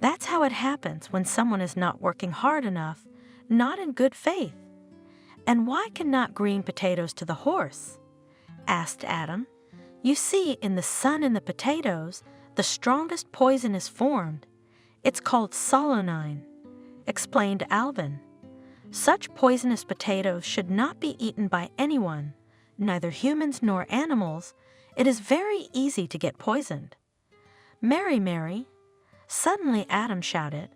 That's how it happens when someone is not working hard enough, not in good faith. "And why cannot green potatoes to the horse?" asked Adam. "You see, in the sun and the potatoes, the strongest poison is formed. It's called solanine," explained Alvin. "Such poisonous potatoes should not be eaten by anyone, neither humans nor animals. It is very easy to get poisoned." "Mary, Mary!" Suddenly Adam shouted.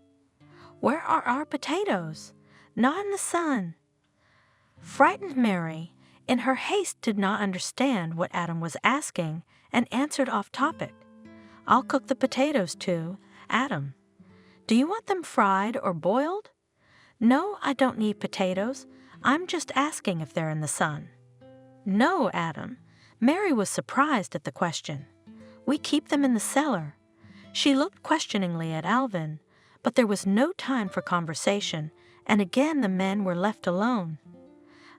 "Where are our potatoes? Not in the sun." Frightened Mary, in her haste, did not understand what Adam was asking and answered off topic. "I'll cook the potatoes too, Adam. Do you want them fried or boiled?" "No, I don't need potatoes. I'm just asking if they're in the sun." "No, Adam." Mary was surprised at the question. "We keep them in the cellar." She looked questioningly at Alvin, but there was no time for conversation, and again the men were left alone.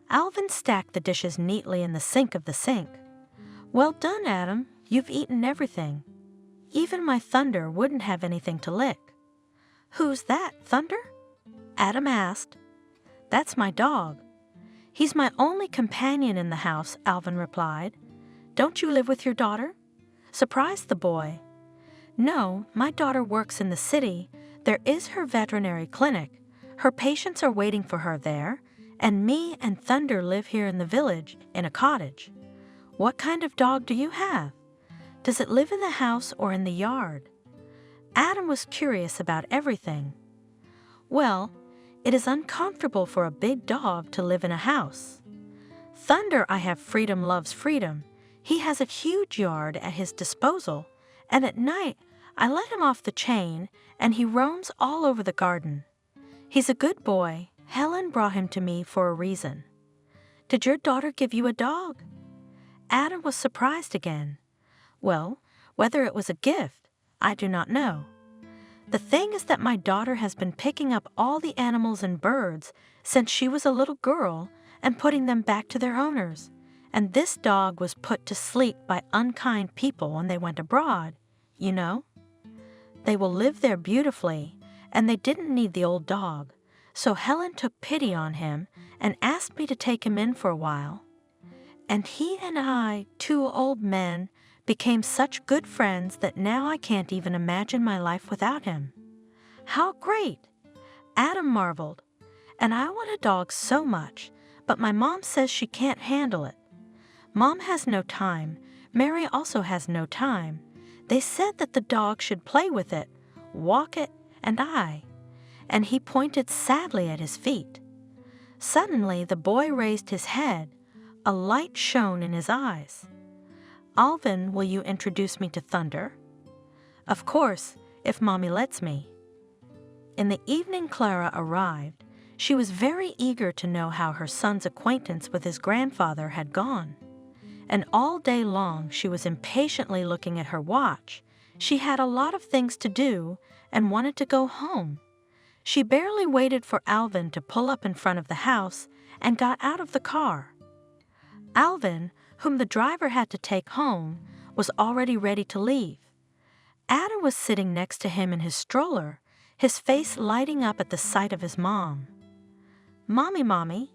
Alvin stacked the dishes neatly in the sink of the sink. "Well done, Adam. You've eaten everything. Even my Thunder wouldn't have anything to lick." "Who's that, Thunder?" Adam asked. "That's my dog. He's my only companion in the house," Alvin replied. "Don't you live with your daughter?" surprised the boy. "No, my daughter works in the city. There is her veterinary clinic. Her patients are waiting for her there, and me and Thunder live here in the village in a cottage." "What kind of dog do you have? Does it live in the house or in the yard?" Adam was curious about everything. "Well, it is uncomfortable for a big dog to live in a house. Thunder, I have Freedom loves freedom. He has a huge yard at his disposal, and at night I let him off the chain and he roams all over the garden. He's a good boy. Helen brought him to me for a reason." "Did your daughter give you a dog?" Adam was surprised again. "Well, whether it was a gift, I do not know. The thing is that my daughter has been picking up all the animals and birds since she was a little girl and putting them back to their owners, and this dog was put to sleep by unkind people when they went abroad, you know. They will live there beautifully, and they didn't need the old dog, so Helen took pity on him and asked me to take him in for a while. And he and I, two old men, became such good friends that now I can't even imagine my life without him." "How great!" Adam marveled. "And I want a dog so much, but my mom says she can't handle it." "Mom has no time. Mary also has no time. They said that the dog should play with it, walk it, and he pointed sadly at his feet. Suddenly the boy raised his head. A light shone in his eyes. "Alvin, will you introduce me to Thunder?" "Of course, if Mommy lets me." In the evening Clara arrived. She was very eager to know how her son's acquaintance with his grandfather had gone. And all day long she was impatiently looking at her watch. She had a lot of things to do and wanted to go home. She barely waited for Alvin to pull up in front of the house and got out of the car. Alvin, whom the driver had to take home, was already ready to leave. Adam was sitting next to him in his stroller, his face lighting up at the sight of his mom. Mommy,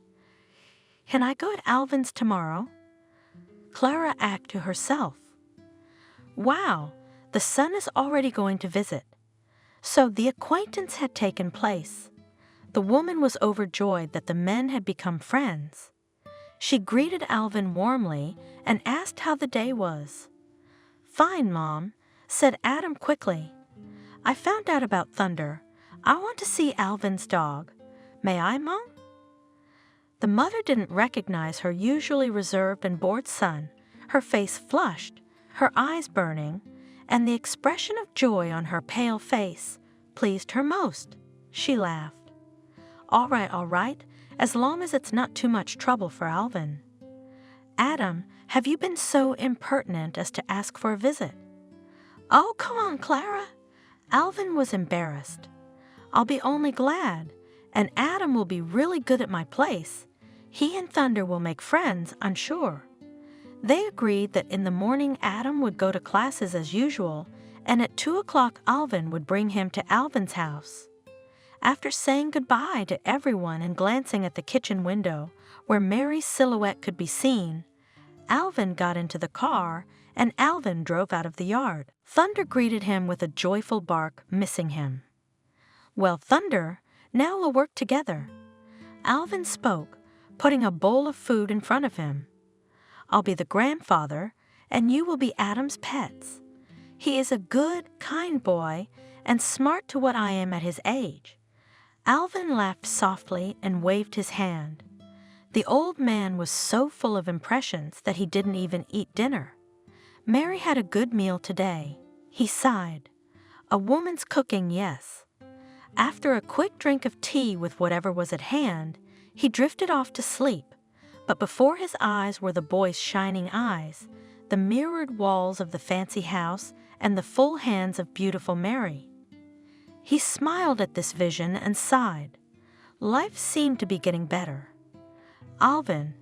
can I go to Alvin's tomorrow?" Clara asked to herself. Wow, the son is already going to visit. So the acquaintance had taken place. The woman was overjoyed that the men had become friends. She greeted Alvin warmly and asked how the day was. "Fine, Mom," said Adam quickly. "I found out about Thunder. I want to see Alvin's dog. May I, Mom?" The mother didn't recognize her usually reserved and bored son. Her face flushed, her eyes burning, and the expression of joy on her pale face pleased her most. She laughed. All right, as long as it's not too much trouble for Alvin." "Adam, have you been so impertinent as to ask for a visit?" "Oh, come on, Clara." Alvin was embarrassed. "I'll be only glad. and Adam will be really good at my place. He and Thunder will make friends, I'm sure." They agreed that in the morning Adam would go to classes as usual, and at 2 o'clock Alvin would bring him to Alvin's house. After saying goodbye to everyone and glancing at the kitchen window, where Mary's silhouette could be seen, Alvin got into the car and Alvin drove out of the yard. Thunder greeted him with a joyful bark, missing him. "Well, Thunder, now we'll work together." Alvin spoke, putting a bowl of food in front of him. "I'll be the grandfather, and you will be Adam's pets. He is a good, kind boy, and smart to what I am at his age." Alvin laughed softly and waved his hand. The old man was so full of impressions that he didn't even eat dinner. Mary had a good meal today. He sighed. A woman's cooking, yes. After a quick drink of tea with whatever was at hand, he drifted off to sleep, but before his eyes were the boy's shining eyes, the mirrored walls of the fancy house, and the full hands of beautiful Mary. He smiled at this vision and sighed. Life seemed to be getting better. Alvin,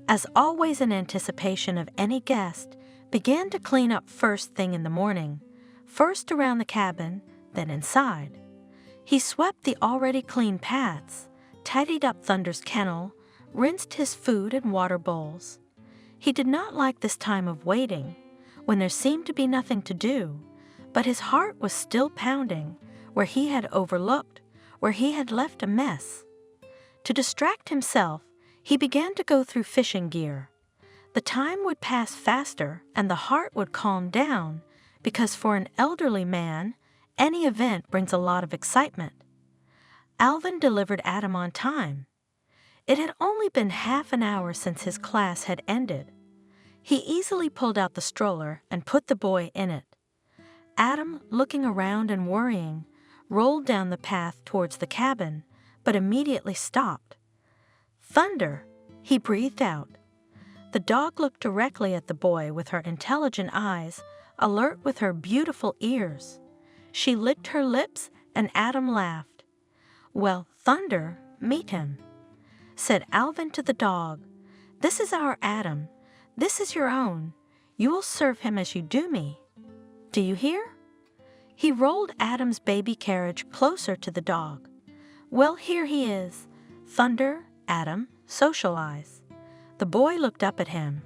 as always in anticipation of any guest, began to clean up first thing in the morning, first around the cabin, then inside. He swept the already clean paths, tidied up Thunder's kennel, rinsed his food and water bowls. He did not like this time of waiting, when there seemed to be nothing to do, but his heart was still pounding, where he had overlooked, where he had left a mess. To distract himself, he began to go through fishing gear. The time would pass faster and the heart would calm down, because for an elderly man, any event brings a lot of excitement. Alvin delivered Adam on time. It had only been half an hour since his class had ended. He easily pulled out the stroller and put the boy in it. Adam, looking around and worrying, rolled down the path towards the cabin, but immediately stopped. "Thunder," he breathed out. The dog looked directly at the boy with her intelligent eyes, alert with her beautiful ears. She licked her lips and Adam laughed. "Well, Thunder, meet him," said Alvin to the dog. "This is our Adam. This is your own. You will serve him as you do me. Do you hear?" He rolled Adam's baby carriage closer to the dog. "Well, here he is. Thunder, Adam, socialize." The boy looked up at him.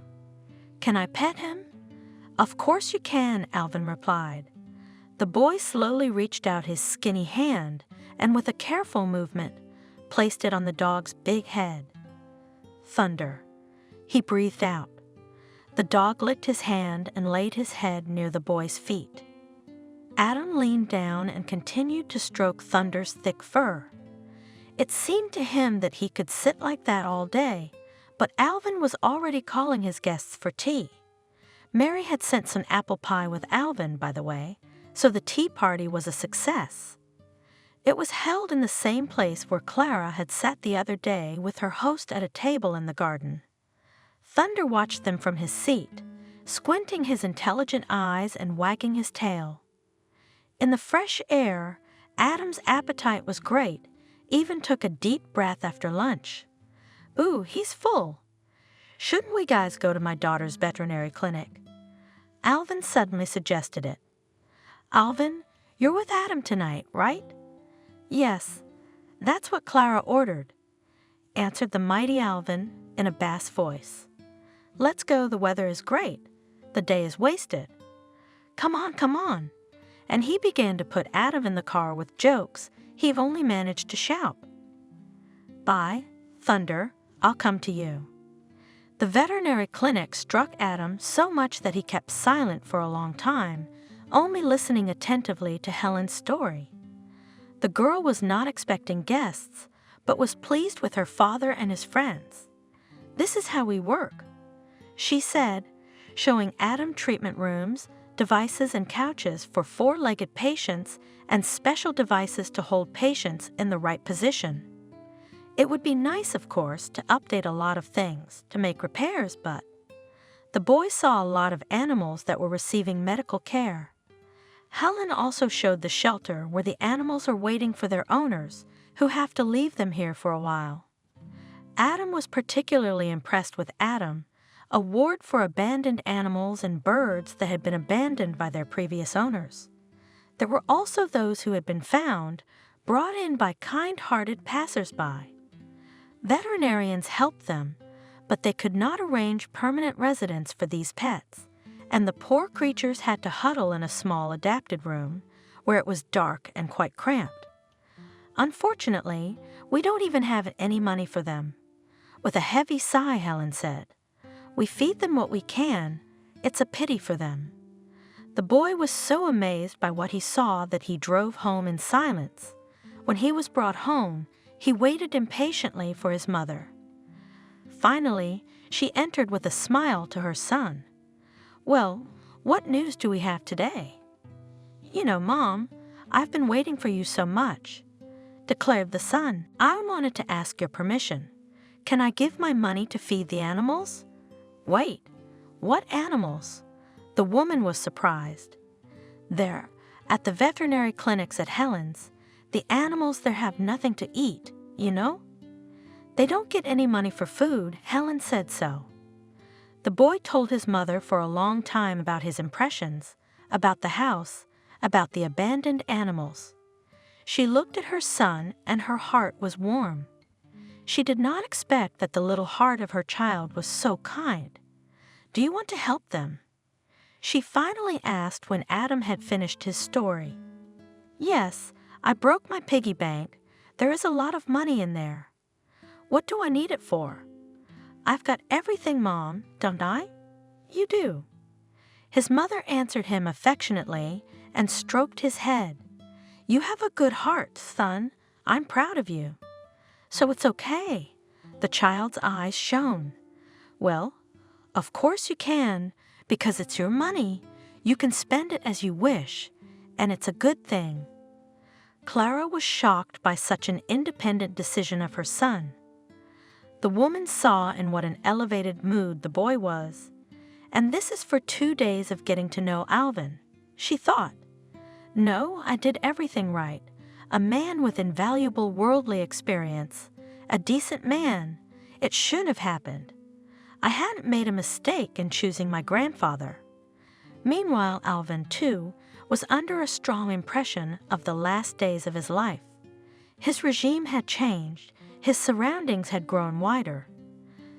"Can I pet him?" "Of course you can," Alvin replied. The boy slowly reached out his skinny hand and with a careful movement, placed it on the dog's big head. "Thunder," he breathed out. The dog licked his hand and laid his head near the boy's feet. Adam leaned down and continued to stroke Thunder's thick fur. It seemed to him that he could sit like that all day, but Alvin was already calling his guests for tea. Mary had sent some apple pie with Alvin, by the way, so the tea party was a success. It was held in the same place where Clara had sat the other day with her host at a table in the garden. Thunder watched them from his seat, squinting his intelligent eyes and wagging his tail. In the fresh air, Adam's appetite was great, even took a deep breath after lunch. "Ooh, he's full. Shouldn't we guys go to my daughter's veterinary clinic?" Alvin suddenly suggested it. "Alvin, you're with Adam tonight, right?" "Yes, that's what Clara ordered," answered the mighty Alvin in a bass voice. "Let's go, the weather is great. The day is wasted. Come on, come on." And he began to put Adam in the car with jokes he only managed to shout. "Bye, Thunder, I'll come to you." The veterinary clinic struck Adam so much that he kept silent for a long time, only listening attentively to Helen's story. The girl was not expecting guests, but was pleased with her father and his friends. "This is how we work," she said, showing Adam treatment rooms, devices and couches for four-legged patients, and special devices to hold patients in the right position. It would be nice, of course, to update a lot of things, to make repairs, but the boy saw a lot of animals that were receiving medical care. Helen also showed the shelter where the animals are waiting for their owners, who have to leave them here for a while. Adam was particularly impressed with Adam, a ward for abandoned animals and birds that had been abandoned by their previous owners. There were also those who had been found, brought in by kind-hearted passers-by. Veterinarians helped them, but they could not arrange permanent residence for these pets, and the poor creatures had to huddle in a small adapted room where it was dark and quite cramped. Unfortunately, we don't even have any money for them. With a heavy sigh, Helen said, "We feed them what we can. It's a pity for them." The boy was so amazed by what he saw that he drove home in silence. When he was brought home, he waited impatiently for his mother. Finally, she entered with a smile to her son. "Well, what news do we have today?" "You know, Mom, I've been waiting for you so much," declared the son. "I wanted to ask your permission. Can I give my money to feed the animals?" "Wait, what animals?" The woman was surprised. "There, at the veterinary clinics at Helen's, the animals there have nothing to eat, you know? They don't get any money for food. Helen said so." The boy told his mother for a long time about his impressions, about the house, about the abandoned animals. She looked at her son and her heart was warm. She did not expect that the little heart of her child was so kind. "Do you want to help them?" She finally asked when Adam had finished his story. "Yes, I broke my piggy bank. There is a lot of money in there." "What do I need it for?" "I've got everything, Mom, don't I?" "You do." His mother answered him affectionately and stroked his head. "You have a good heart, son. I'm proud of you." "So it's okay." The child's eyes shone. "Well, of course you can, because it's your money. You can spend it as you wish, and it's a good thing." Clara was shocked by such an independent decision of her son. The woman saw in what an elevated mood the boy was. "And this is for 2 days of getting to know Alvin," she thought. "No, I did everything right. A man with invaluable worldly experience. A decent man. It should have happened. I hadn't made a mistake in choosing my grandfather." Meanwhile, Alvin, too, was under a strong impression of the last days of his life. His regime had changed. His surroundings had grown wider.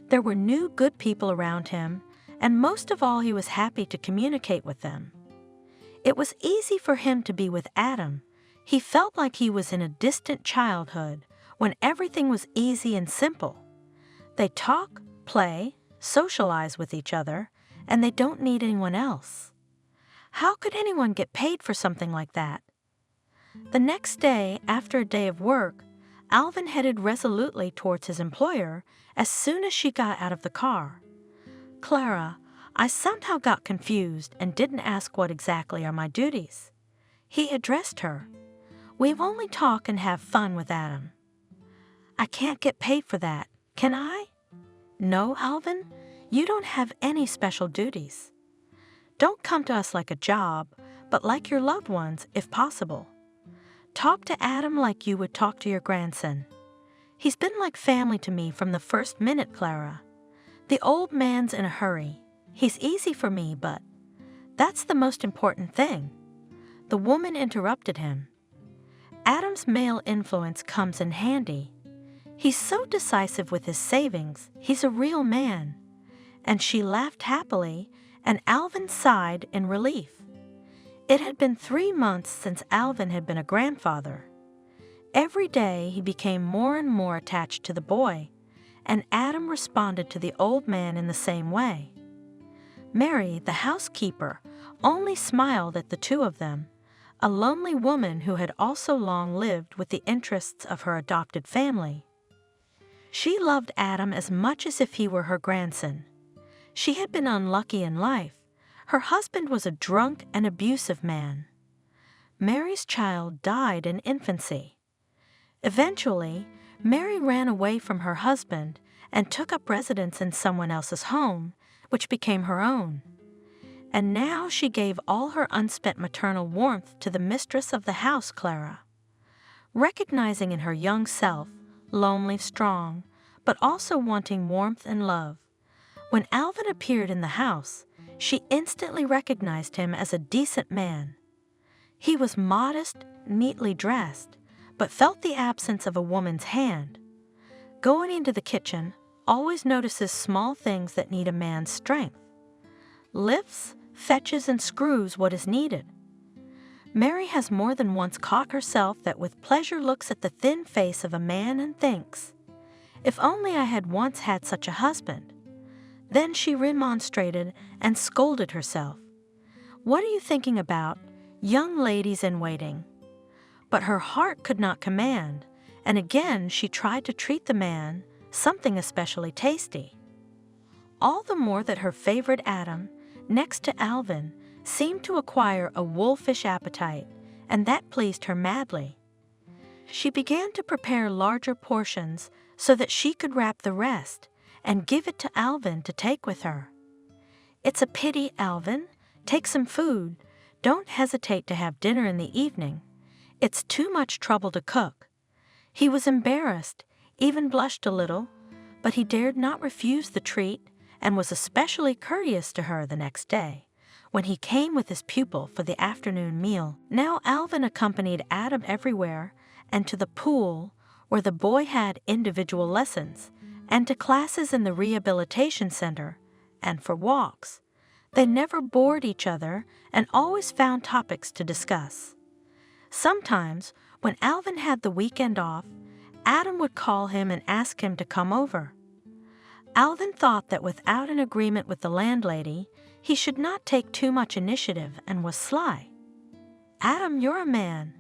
There were new good people around him, and most of all he was happy to communicate with them. It was easy for him to be with Adam. He felt like he was in a distant childhood when everything was easy and simple. They talk, play, socialize with each other, and they don't need anyone else. How could anyone get paid for something like that? The next day, after a day of work, Alvin headed resolutely towards his employer as soon as she got out of the car. "Clara, I somehow got confused and didn't ask what exactly are my duties." He addressed her. "We've only talk and have fun with Adam." "I can't get paid for that, can I?" "No, Alvin, you don't have any special duties. Don't come to us like a job, but like your loved ones, if possible. Talk to Adam like you would talk to your grandson. He's been like family to me from the first minute, Clara. The old man's in a hurry. He's easy for me, but that's the most important thing." The woman interrupted him. "Adam's male influence comes in handy. He's so decisive with his savings. He's a real man." And she laughed happily, and Alvin sighed in relief. It had been 3 months since Alvin had been a grandfather. Every day he became more and more attached to the boy, and Adam responded to the old man in the same way. Mary, the housekeeper, only smiled at the two of them, a lonely woman who had also long lived with the interests of her adopted family. She loved Adam as much as if he were her grandson. She had been unlucky in life. Her husband was a drunk and abusive man. Mary's child died in infancy. Eventually, Mary ran away from her husband and took up residence in someone else's home, which became her own. and now she gave all her unspent maternal warmth to the mistress of the house, Clara. Recognizing in her young self, lonely, strong, but also wanting warmth and love, when Alvin appeared in the house, she instantly recognized him as a decent man. He was modest, neatly dressed, but felt the absence of a woman's hand. Going into the kitchen, always notices small things that need a man's strength. Lifts, fetches, and screws what is needed. Mary has more than once caught herself that with pleasure looks at the thin face of a man and thinks, "If only I had once had such a husband." Then she remonstrated and scolded herself. "What are you thinking about, young ladies in waiting?" But her heart could not command, and again she tried to treat the man something especially tasty. All the more that her favorite Adam, next to Alvin, seemed to acquire a wolfish appetite, and that pleased her madly. She began to prepare larger portions so that she could wrap the rest and give it to Alvin to take with her. "It's a pity, Alvin. Take some food. Don't hesitate to have dinner in the evening. It's too much trouble to cook." He was embarrassed, even blushed a little, but he dared not refuse the treat and was especially courteous to her the next day, when he came with his pupil for the afternoon meal. Now Alvin accompanied Adam everywhere, and to the pool, where the boy had individual lessons, and to classes in the rehabilitation center, and for walks. They never bored each other and always found topics to discuss. Sometimes, when Alvin had the weekend off, Adam would call him and ask him to come over. Alvin thought that without an agreement with the landlady, he should not take too much initiative and was sly. "Adam, you're a man.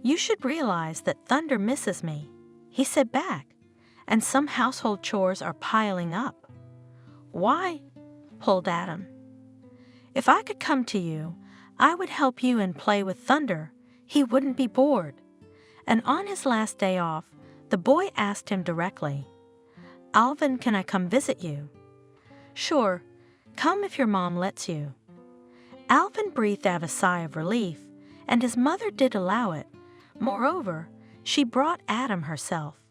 You should realize that Thunder misses me," he said back, "and some household chores are piling up." "Why?" pulled Adam. "If I could come to you, I would help you and play with Thunder. He wouldn't be bored." And on his last day off, the boy asked him directly, "Alvin, can I come visit you?" "Sure, come if your mom lets you." Alvin breathed out a sigh of relief, and his mother did allow it. Moreover, she brought Adam herself,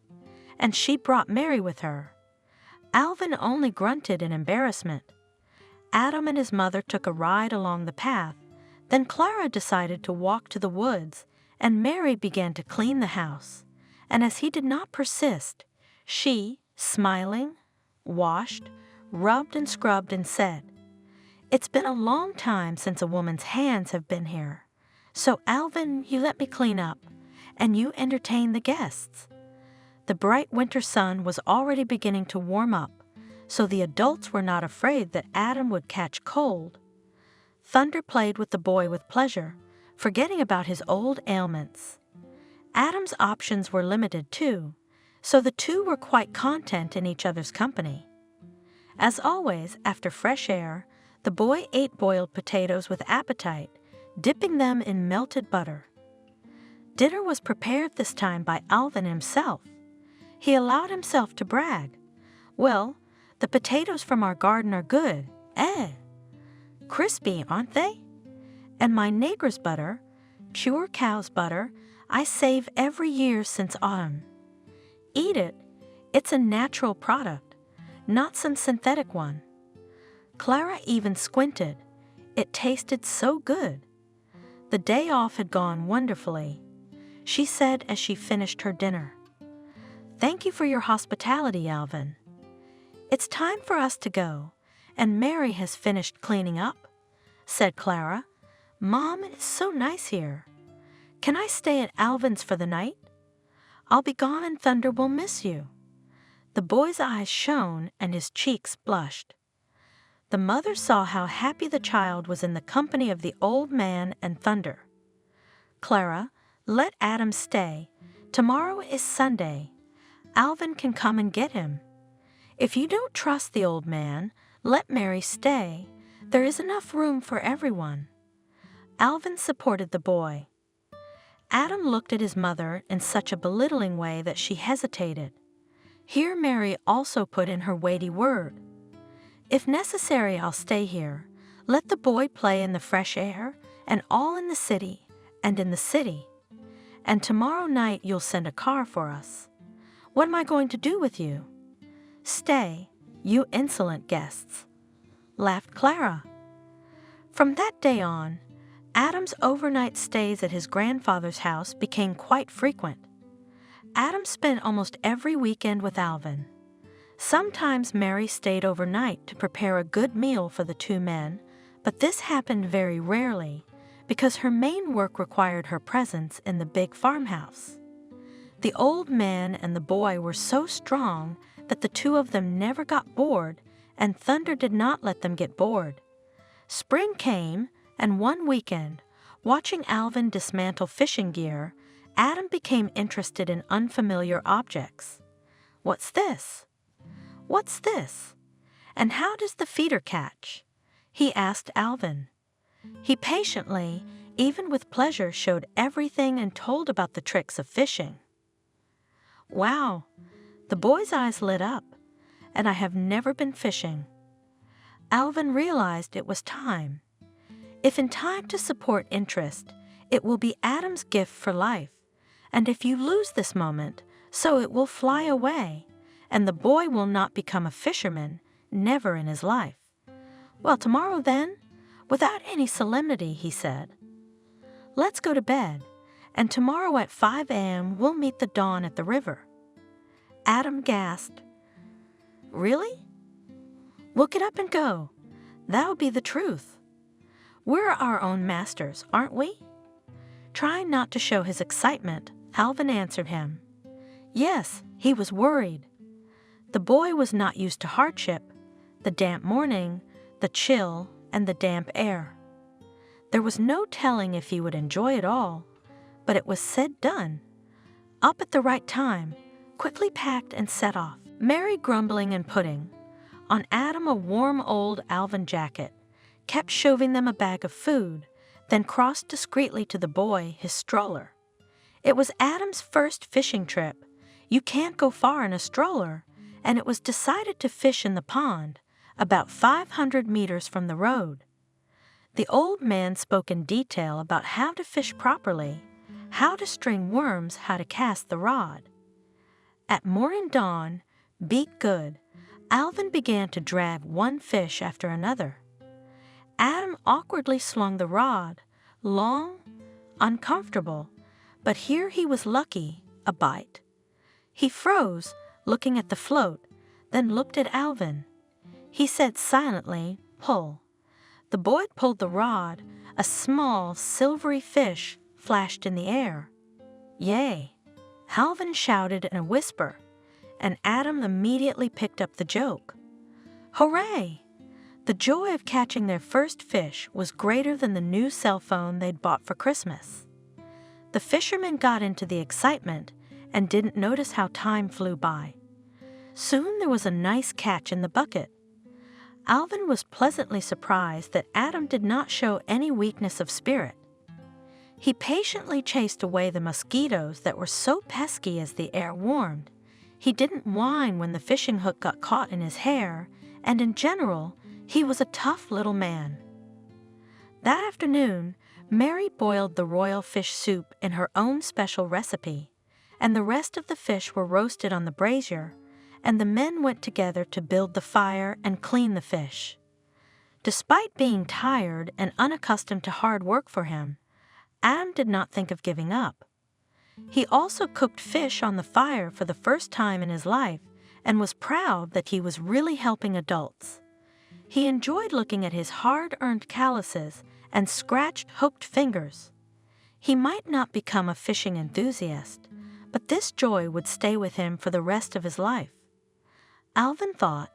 and she brought Mary with her. Alvin only grunted in embarrassment. Adam and his mother took a ride along the path. Then Clara decided to walk to the woods, and Mary began to clean the house. And as he did not persist, she, smiling, washed, rubbed and scrubbed and said, "It's been a long time since a woman's hands have been here. So Alvin, you let me clean up, and you entertain the guests." The bright winter sun was already beginning to warm up, so the adults were not afraid that Adam would catch cold. Thunder played with the boy with pleasure, forgetting about his old ailments. Adam's options were limited too, so the two were quite content in each other's company. As always, after fresh air, the boy ate boiled potatoes with appetite, dipping them in melted butter. Dinner was prepared this time by Alvin himself. He allowed himself to brag. "Well, the potatoes from our garden are good, eh? Crispy, aren't they? And my neger's butter, pure cow's butter, I save every year since autumn. Eat it. It's a natural product, not some synthetic one." Clara even squinted. It tasted so good. The day off had gone wonderfully. She said as she finished her dinner, "Thank you for your hospitality, Alvin. It's time for us to go, and Mary has finished cleaning up," said Clara. "Mom, it's so nice here. Can I stay at Alvin's for the night? I'll be gone and Thunder will miss you." The boy's eyes shone and his cheeks blushed. The mother saw how happy the child was in the company of the old man and Thunder. "Clara, let Adam stay. Tomorrow is Sunday. Alvin can come and get him. If you don't trust the old man, let Mary stay. There is enough room for everyone." Alvin supported the boy. Adam looked at his mother in such a belittling way that she hesitated. Here Mary also put in her weighty word. "If necessary, I'll stay here. Let the boy play in the fresh air, and all in the city, and in the city. And tomorrow night you'll send a car for us. What am I going to do with you?" "Stay, you insolent guests," laughed Clara. From that day on, Adam's overnight stays at his grandfather's house became quite frequent. Adam spent almost every weekend with Alvin. Sometimes Mary stayed overnight to prepare a good meal for the two men, but this happened very rarely because her main work required her presence in the big farmhouse. The old man and the boy were so strong that the two of them never got bored, and thunder did not let them get bored. Spring came, and one weekend, watching Alvin dismantle fishing gear, Adam became interested in unfamiliar objects. "What's this? What's this? And how does the feeder catch?" he asked Alvin. He patiently, even with pleasure, showed everything and told about the tricks of fishing. "Wow," the boy's eyes lit up, "and I have never been fishing." Alvin realized it was time. If in time to support interest, it will be Adam's gift for life, and if you lose this moment, so it will fly away, and the boy will not become a fisherman, never in his life. "Well, tomorrow then, without any solemnity," he said. "Let's go to bed, and tomorrow at 5 a.m. we'll meet the dawn at the river." Adam gasped. "Really? We'll get up and go. That'll be the truth. We're our own masters, aren't we?" Trying not to show his excitement, Alvin answered him. Yes, he was worried. The boy was not used to hardship, the damp morning, the chill, and the damp air. There was no telling if he would enjoy it all, but it was said done. Up at the right time, quickly packed and set off. Mary grumbling and putting on Adam a warm old Alvin jacket, kept shoving them a bag of food, then crossed discreetly to the boy his stroller. It was Adam's first fishing trip. You can't go far in a stroller, and it was decided to fish in the pond, about 500 meters from the road. The old man spoke in detail about how to fish properly, how to string worms, how to cast the rod. At morning dawn, beat good, Alvin began to drag one fish after another. Adam awkwardly slung the rod, long, uncomfortable, but here he was lucky, a bite. He froze, looking at the float, then looked at Alvin. He said silently, "Pull." The boy pulled the rod. A small, silvery fish flashed in the air. "Yay!" Alvin shouted in a whisper, and Adam immediately picked up the joke. Hooray! The joy of catching their first fish was greater than the new cell phone they'd bought for Christmas. The fishermen got into the excitement and didn't notice how time flew by. Soon there was a nice catch in the bucket. Alvin was pleasantly surprised that Adam did not show any weakness of spirit. He patiently chased away the mosquitoes that were so pesky as the air warmed. He didn't whine when the fishing hook got caught in his hair, and in general, he was a tough little man. That afternoon, Mary boiled the royal fish soup in her own special recipe, and the rest of the fish were roasted on the brazier, and the men went together to build the fire and clean the fish. Despite being tired and unaccustomed to hard work for him, Adam did not think of giving up. He also cooked fish on the fire for the first time in his life and was proud that he was really helping adults. He enjoyed looking at his hard-earned calluses and scratched, hooked fingers. He might not become a fishing enthusiast, but this joy would stay with him for the rest of his life. Alvin thought,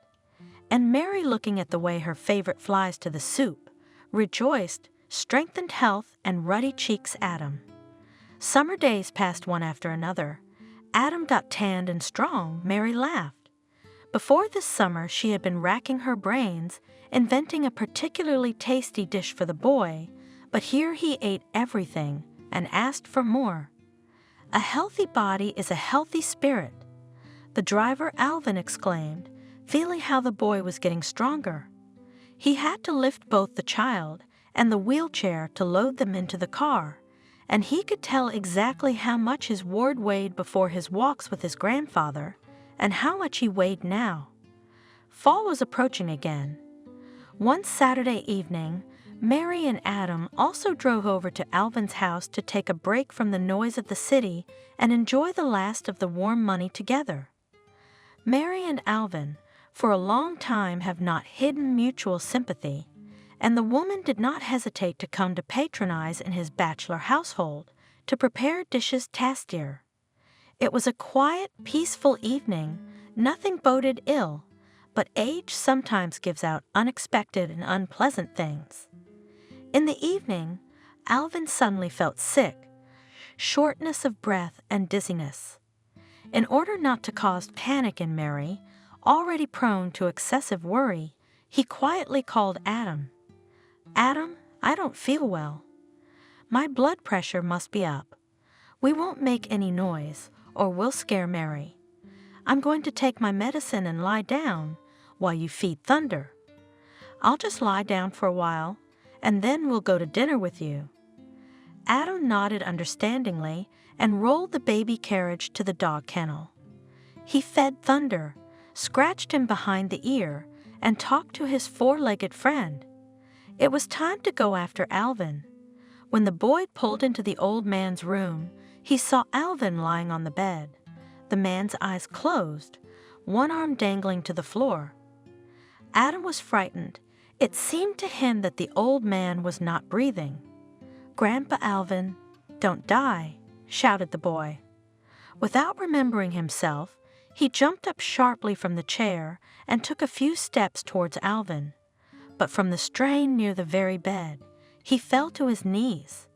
and Mary, looking at the way her favorite flies to the soup, rejoiced, strengthened health and ruddy cheeks Adam. Summer days passed one after another. Adam got tanned and strong. Mary laughed. Before this summer, she had been racking her brains, inventing a particularly tasty dish for the boy, but here he ate everything and asked for more. A healthy body is a healthy spirit. The driver Alvin exclaimed, feeling how the boy was getting stronger. He had to lift both the child and the wheelchair to load them into the car, and he could tell exactly how much his ward weighed before his walks with his grandfather and how much he weighed now. Fall was approaching again. One Saturday evening, Mary and Adam also drove over to Alvin's house to take a break from the noise of the city and enjoy the last of the warm money together. Mary and Alvin, for a long time, have not hidden mutual sympathy, and the woman did not hesitate to come to patronize in his bachelor household to prepare dishes tastier. It was a quiet, peaceful evening. Nothing boded ill, but age sometimes gives out unexpected and unpleasant things. In the evening, Alvin suddenly felt sick, shortness of breath and dizziness. In order not to cause panic in Mary, already prone to excessive worry, he quietly called Adam. "Adam, I don't feel well. My blood pressure must be up. We won't make any noise, or we'll scare Mary. I'm going to take my medicine and lie down while you feed Thunder. I'll just lie down for a while, and then we'll go to dinner with you." Adam nodded understandingly and rolled the baby carriage to the dog kennel. He fed Thunder, scratched him behind the ear, and talked to his four-legged friend. It was time to go after Alvin. When the boy pulled into the old man's room, he saw Alvin lying on the bed, the man's eyes closed, one arm dangling to the floor. Adam was frightened. It seemed to him that the old man was not breathing. "Grandpa Alvin, don't die," shouted the boy. Without remembering himself, he jumped up sharply from the chair and took a few steps towards Alvin. But from the strain near the very bed, he fell to his knees.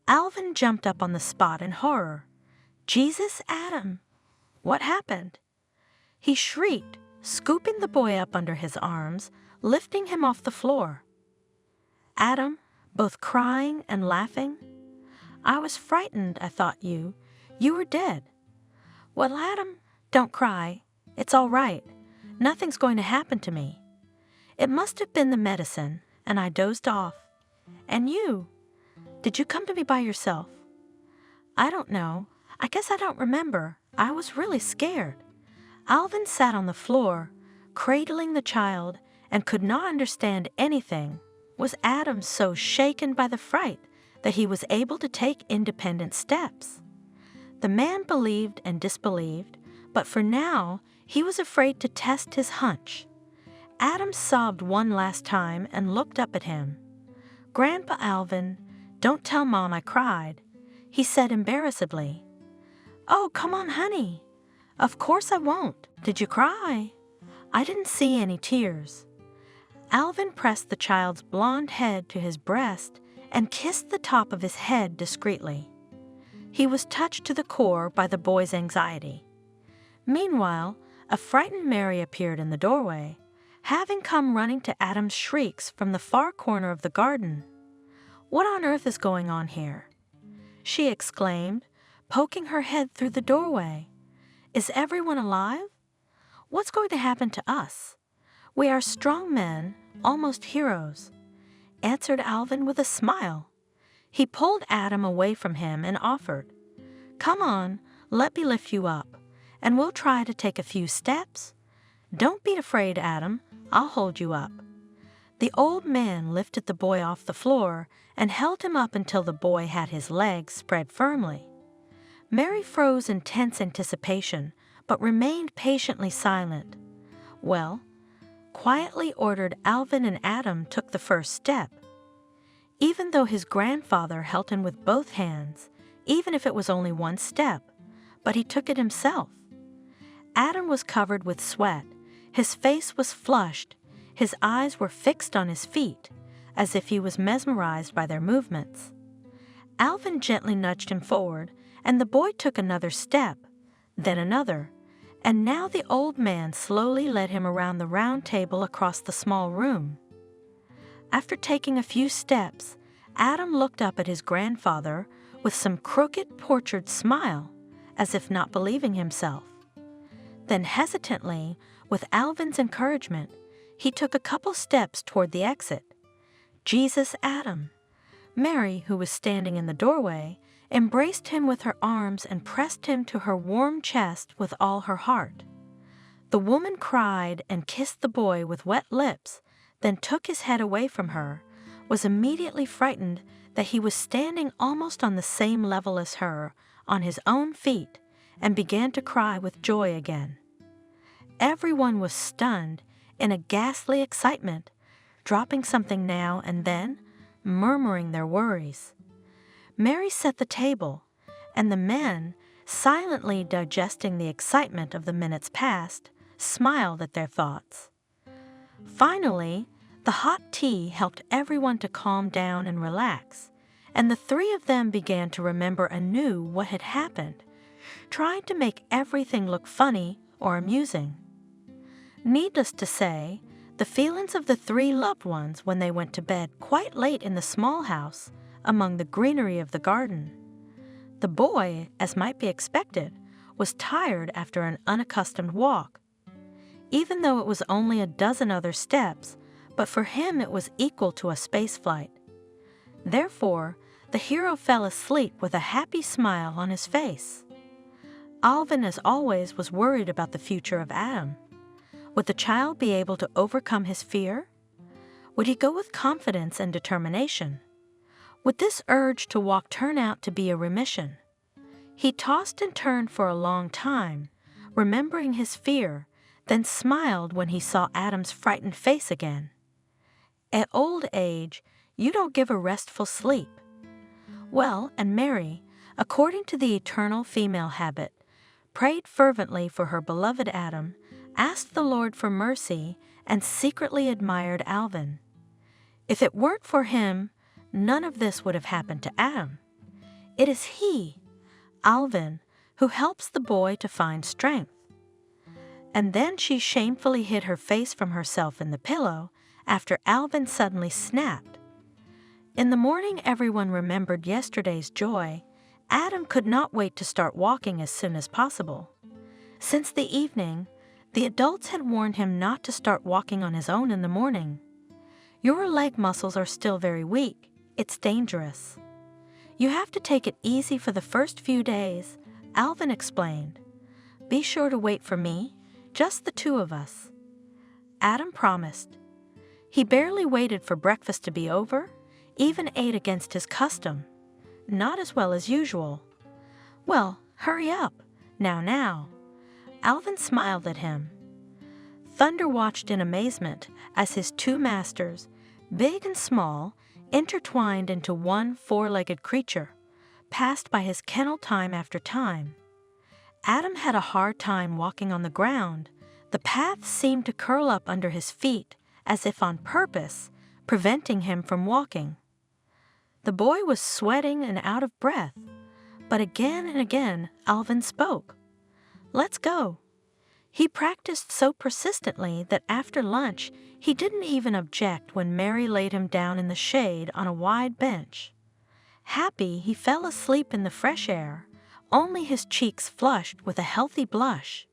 Alvin jumped up on the spot in horror. "Jesus, Adam! What happened?" He shrieked, scooping the boy up under his arms, lifting him off the floor. Adam, both crying and laughing. "I was frightened. I thought you were dead." "Well, Adam, don't cry. It's all right. Nothing's going to happen to me. It must have been the medicine, and I dozed off. And you? Did you come to me by yourself?" "I don't know. I guess I don't remember. I was really scared." Alvin sat on the floor, cradling the child, and could not understand anything. Was Adam so shaken by the fright that he was able to take independent steps? The man believed and disbelieved, but for now he was afraid to test his hunch. Adam sobbed one last time and looked up at him. "Grandpa Alvin, don't tell Mom I cried," he said embarrassedly. "Oh, come on, honey. Of course I won't. Did you cry?" "I didn't see any tears." Alvin pressed the child's blonde head to his breast and kissed the top of his head discreetly. He was touched to the core by the boy's anxiety. Meanwhile, a frightened Mary appeared in the doorway, having come running to Adam's shrieks from the far corner of the garden. "What on earth is going on here?" she exclaimed, poking her head through the doorway. "Is everyone alive? What's going to happen to us? We are strong men, almost heroes," answered Alvin with a smile. He pulled Adam away from him and offered, "Come on, let me lift you up, and we'll try to take a few steps. Don't be afraid, Adam. I'll hold you up." The old man lifted the boy off the floor and held him up until the boy had his legs spread firmly. Mary froze in tense anticipation, but remained patiently silent. "Well," quietly ordered Alvin, and Adam took the first step. Even though his grandfather held him with both hands, even if it was only one step, but he took it himself. Adam was covered with sweat, his face was flushed, his eyes were fixed on his feet, as if he was mesmerized by their movements. Alvin gently nudged him forward, and the boy took another step, then another, and now the old man slowly led him around the round table across the small room. After taking a few steps, Adam looked up at his grandfather with some crooked, tortured smile, as if not believing himself. Then hesitantly, with Alvin's encouragement, He took a couple steps toward the exit. Jesus, Adam. Mary, who was standing in the doorway, embraced him with her arms and pressed him to her warm chest with all her heart. The woman cried and kissed the boy with wet lips, then took his head away from her, was immediately frightened that he was standing almost on the same level as her, on his own feet, and began to cry with joy again. Everyone was stunned, in a ghastly excitement, dropping something now and then, murmuring their worries. Mary set the table, and the men, silently digesting the excitement of the minutes past, smiled at their thoughts. Finally, the hot tea helped everyone to calm down and relax, and the three of them began to remember anew what had happened, trying to make everything look funny or amusing. Needless to say, the feelings of the three loved ones when they went to bed quite late in the small house among the greenery of the garden. The boy, as might be expected, was tired after an unaccustomed walk. Even though it was only a dozen other steps, but for him it was equal to a space flight. Therefore, the hero fell asleep with a happy smile on his face. Alvin, as always, was worried about the future of Adam. Would the child be able to overcome his fear? Would he go with confidence and determination? Would this urge to walk turn out to be a remission? He tossed and turned for a long time, remembering his fear, then smiled when he saw Adam's frightened face again. At old age, you don't give a restful sleep. Well, and Mary, according to the eternal female habit, prayed fervently for her beloved Adam, asked the Lord for mercy, and secretly admired Alvin. If it weren't for him, none of this would have happened to Adam. It is he, Alvin, who helps the boy to find strength. And then she shamefully hid her face from herself in the pillow after Alvin suddenly snapped. In the morning everyone remembered yesterday's joy. Adam could not wait to start walking as soon as possible. Since the evening, the adults had warned him not to start walking on his own in the morning. Your leg muscles are still very weak. It's dangerous. You have to take it easy for the first few days, Alvin explained. Be sure to wait for me, just the two of us. Adam promised. He barely waited for breakfast to be over, even ate against his custom. Not as well as usual. Well, hurry up. Now. Alvin smiled at him. Thunder watched in amazement as his two masters, big and small, intertwined into one four-legged creature, passed by his kennel time after time. Adam had a hard time walking on the ground. The path seemed to curl up under his feet, as if on purpose, preventing him from walking. The boy was sweating and out of breath, but again and again Alvin spoke. Let's go. He practiced so persistently that after lunch he didn't even object when Mary laid him down in the shade on a wide bench. Happy, he fell asleep in the fresh air, only his cheeks flushed with a healthy blush,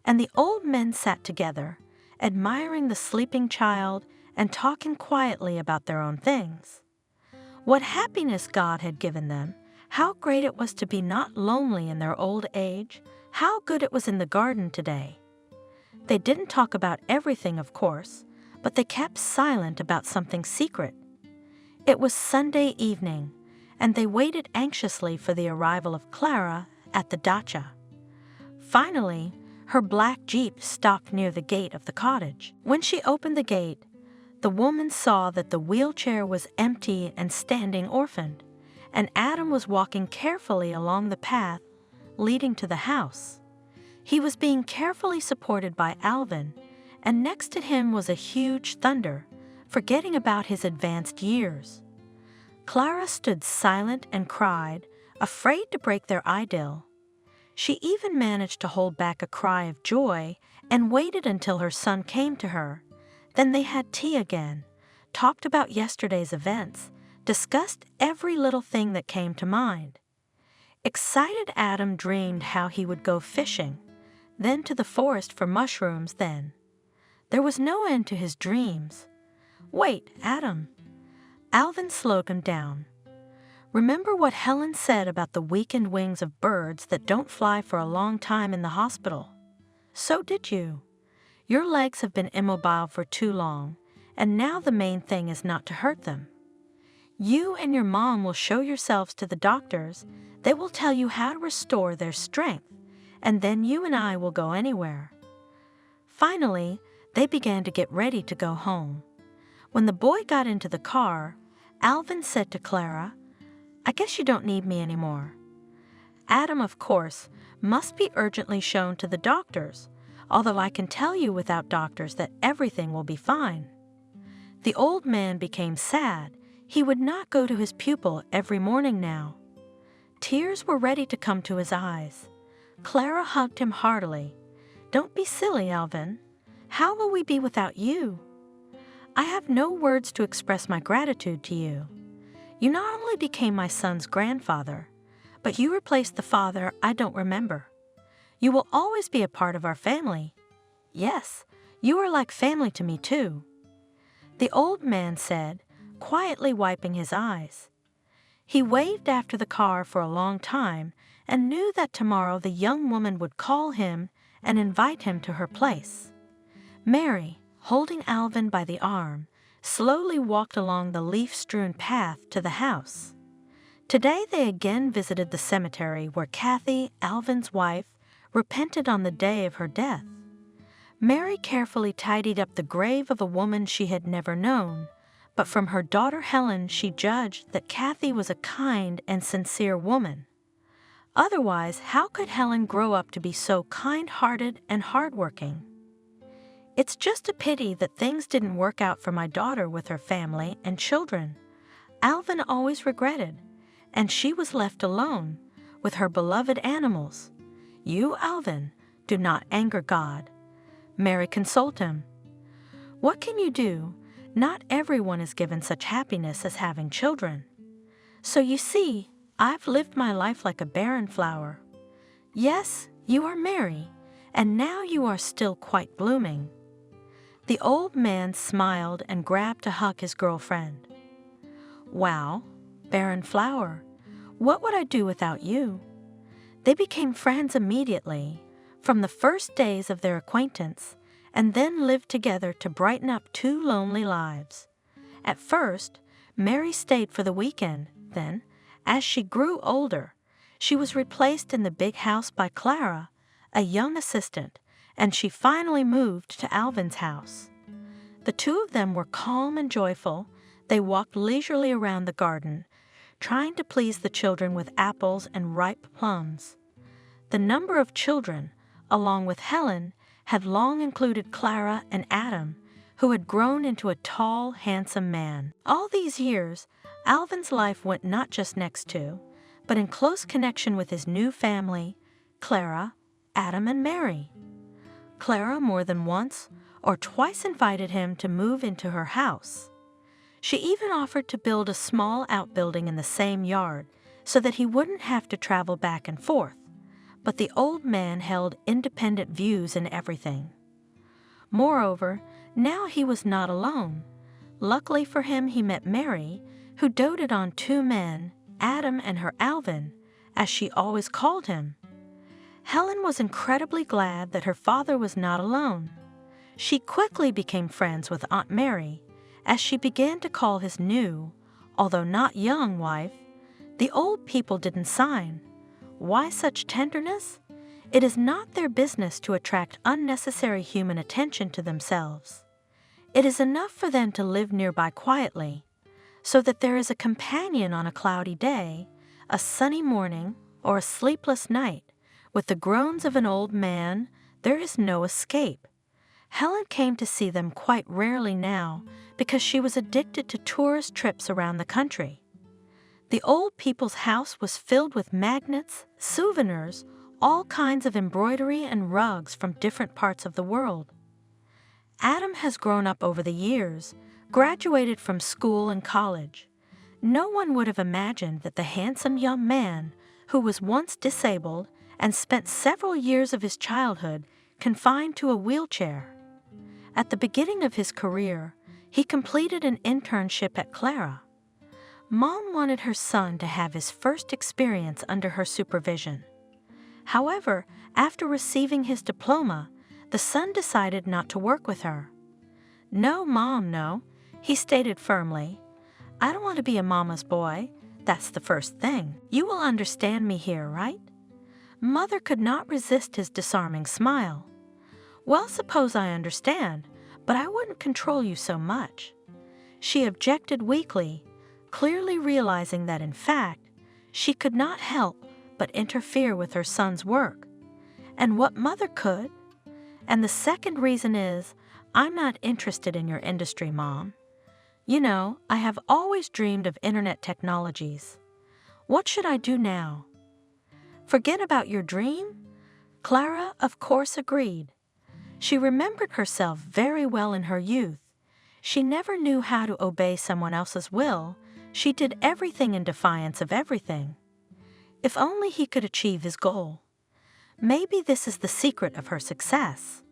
and the old men sat together, admiring the sleeping child and talking quietly about their own things. What happiness God had given them, how great it was to be not lonely in their old age, how good it was in the garden today. They didn't talk about everything, of course, but they kept silent about something secret. It was Sunday evening, and they waited anxiously for the arrival of Clara at the dacha. Finally, her black Jeep stopped near the gate of the cottage. When she opened the gate, the woman saw that the wheelchair was empty and standing orphaned, and Adam was walking carefully along the path leading to the house. He was being carefully supported by Alvin, and next to him was a huge Thunder, forgetting about his advanced years. Clara stood silent and cried, afraid to break their idyll. She even managed to hold back a cry of joy and waited until her son came to her. Then they had tea again, talked about yesterday's events, discussed every little thing that came to mind. Excited Adam dreamed how he would go fishing, then to the forest for mushrooms then. There was no end to his dreams. "Wait, Adam." Alvin slowed him down. "Remember what Helen said about the weakened wings of birds that don't fly for a long time in the hospital? So did you. Your legs have been immobile for too long, and now the main thing is not to hurt them. You and your mom will show yourselves to the doctors. They will tell you how to restore their strength, and then you and I will go anywhere." Finally, they began to get ready to go home. When the boy got into the car, Alvin said to Clara, "I guess you don't need me anymore." Adam, of course, must be urgently shown to the doctors, although I can tell you without doctors that everything will be fine. The old man became sad. He would not go to his pupil every morning now. Tears were ready to come to his eyes. Clara hugged him heartily. "Don't be silly, Alvin. How will we be without you? I have no words to express my gratitude to you. You not only became my son's grandfather, but you replaced the father I don't remember. You will always be a part of our family. Yes, you are like family to me too." The old man said, quietly wiping his eyes. He waved after the car for a long time and knew that tomorrow the young woman would call him and invite him to her place. Mary, holding Alvin by the arm, slowly walked along the leaf-strewn path to the house. Today they again visited the cemetery where Kathy, Alvin's wife, repented on the day of her death. Mary carefully tidied up the grave of a woman she had never known, but from her daughter Helen she judged that Kathy was a kind and sincere woman. Otherwise, how could Helen grow up to be so kind-hearted and hardworking? "It's just a pity that things didn't work out for my daughter with her family and children," Alvin always regretted, and she was left alone with her beloved animals. "You, Alvin, do not anger God." Mary consoled him. "What can you do? Not everyone is given such happiness as having children. So you see, I've lived my life like a barren flower. Yes, you are Mary, and now you are still quite blooming." The old man smiled and grabbed to hug his girlfriend. "Wow, barren flower, what would I do without you?" They became friends immediately, from the first days of their acquaintance, and then lived together to brighten up two lonely lives. At first, Mary stayed for the weekend. Then, as she grew older, she was replaced in the big house by Clara, a young assistant, and she finally moved to Alvin's house. The two of them were calm and joyful. They walked leisurely around the garden, trying to please the children with apples and ripe plums. The number of children, along with Helen, had long included Clara and Adam, who had grown into a tall, handsome man. All these years, Alvin's life went not just next to, but in close connection with his new family, Clara, Adam, and Mary. Clara more than once or twice invited him to move into her house. She even offered to build a small outbuilding in the same yard so that he wouldn't have to travel back and forth. But the old man held independent views in everything. Moreover, now he was not alone. Luckily for him, he met Mary, who doted on two men, Adam and her Alvin, as she always called him. Helen was incredibly glad that her father was not alone. She quickly became friends with Aunt Mary, as she began to call his new, although not young, wife. The old people didn't sign. Why such tenderness? It is not their business to attract unnecessary human attention to themselves. It is enough for them to live nearby quietly, so that there is a companion on a cloudy day, a sunny morning, or a sleepless night. With the groans of an old man, there is no escape. Helen came to see them quite rarely now because she was addicted to tourist trips around the country. The old people's house was filled with magnets, souvenirs, all kinds of embroidery and rugs from different parts of the world. Adam has grown up over the years, graduated from school and college. No one would have imagined that the handsome young man, who was once disabled and spent several years of his childhood confined to a wheelchair. At the beginning of his career, he completed an internship at Clara. Mom wanted her son to have his first experience under her supervision. However, after receiving his diploma, the son decided not to work with her. "No, Mom, no," he stated firmly. "I don't want to be a mama's boy. That's the first thing. You will understand me here, right?" Mother could not resist his disarming smile. "Well, suppose I understand, but I wouldn't control you so much." She objected weakly, clearly realizing that in fact, she could not help but interfere with her son's work. And what Mother could? "And the second reason is, I'm not interested in your industry, Mom. You know, I have always dreamed of internet technologies. What should I do now?" "Forget about your dream?" Clara, of course, agreed. She remembered herself very well in her youth. She never knew how to obey someone else's will. She did everything in defiance of everything. If only he could achieve his goal. Maybe this is the secret of her success.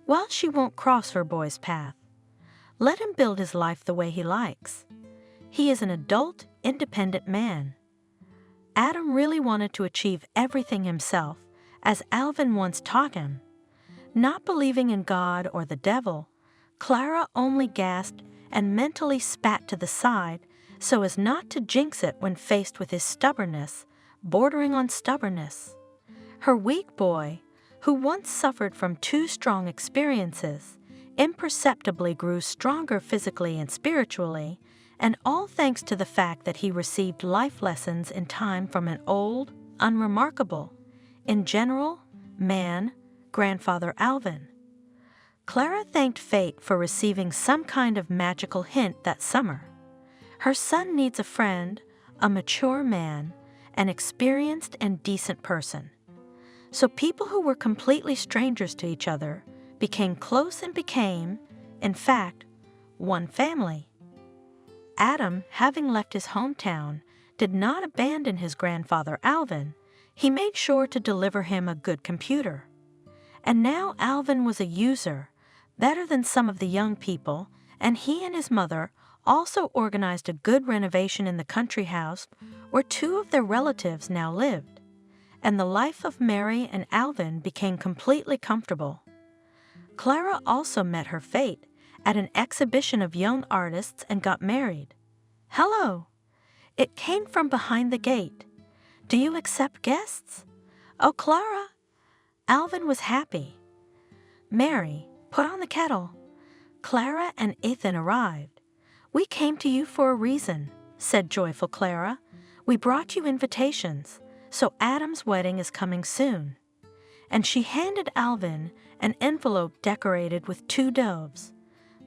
Well, she won't cross her boy's path. Let him build his life the way he likes. He is an adult, independent man. Adam really wanted to achieve everything himself, as Alvin once taught him. Not believing in God or the devil, Clara only gasped and mentally spat to the side so as not to jinx it when faced with his stubbornness, bordering on stubbornness. Her weak boy, who once suffered from 2 strong experiences, imperceptibly grew stronger physically and spiritually, and all thanks to the fact that he received life lessons in time from an old, unremarkable, in general, man, grandfather Alvin. Clara thanked fate for receiving some kind of magical hint that summer. Her son needs a friend, a mature man, an experienced and decent person. So people who were completely strangers to each other became close and became, in fact, one family. Adam, having left his hometown, did not abandon his grandfather Alvin. He made sure to deliver him a good computer. And now Alvin was a user, better than some of the young people, and he and his mother also organized a good renovation in the country house where 2 of their relatives now lived, and the life of Mary and Alvin became completely comfortable. Clara also met her fate at an exhibition of young artists and got married. "Hello!" It came from behind the gate. "Do you accept guests?" "Oh, Clara!" Alvin was happy. "Mary, put on the kettle." Clara and Ethan arrived. "We came to you for a reason," said joyful Clara. "We brought you invitations, so Adam's wedding is coming soon." And she handed Alvin an envelope decorated with 2 doves.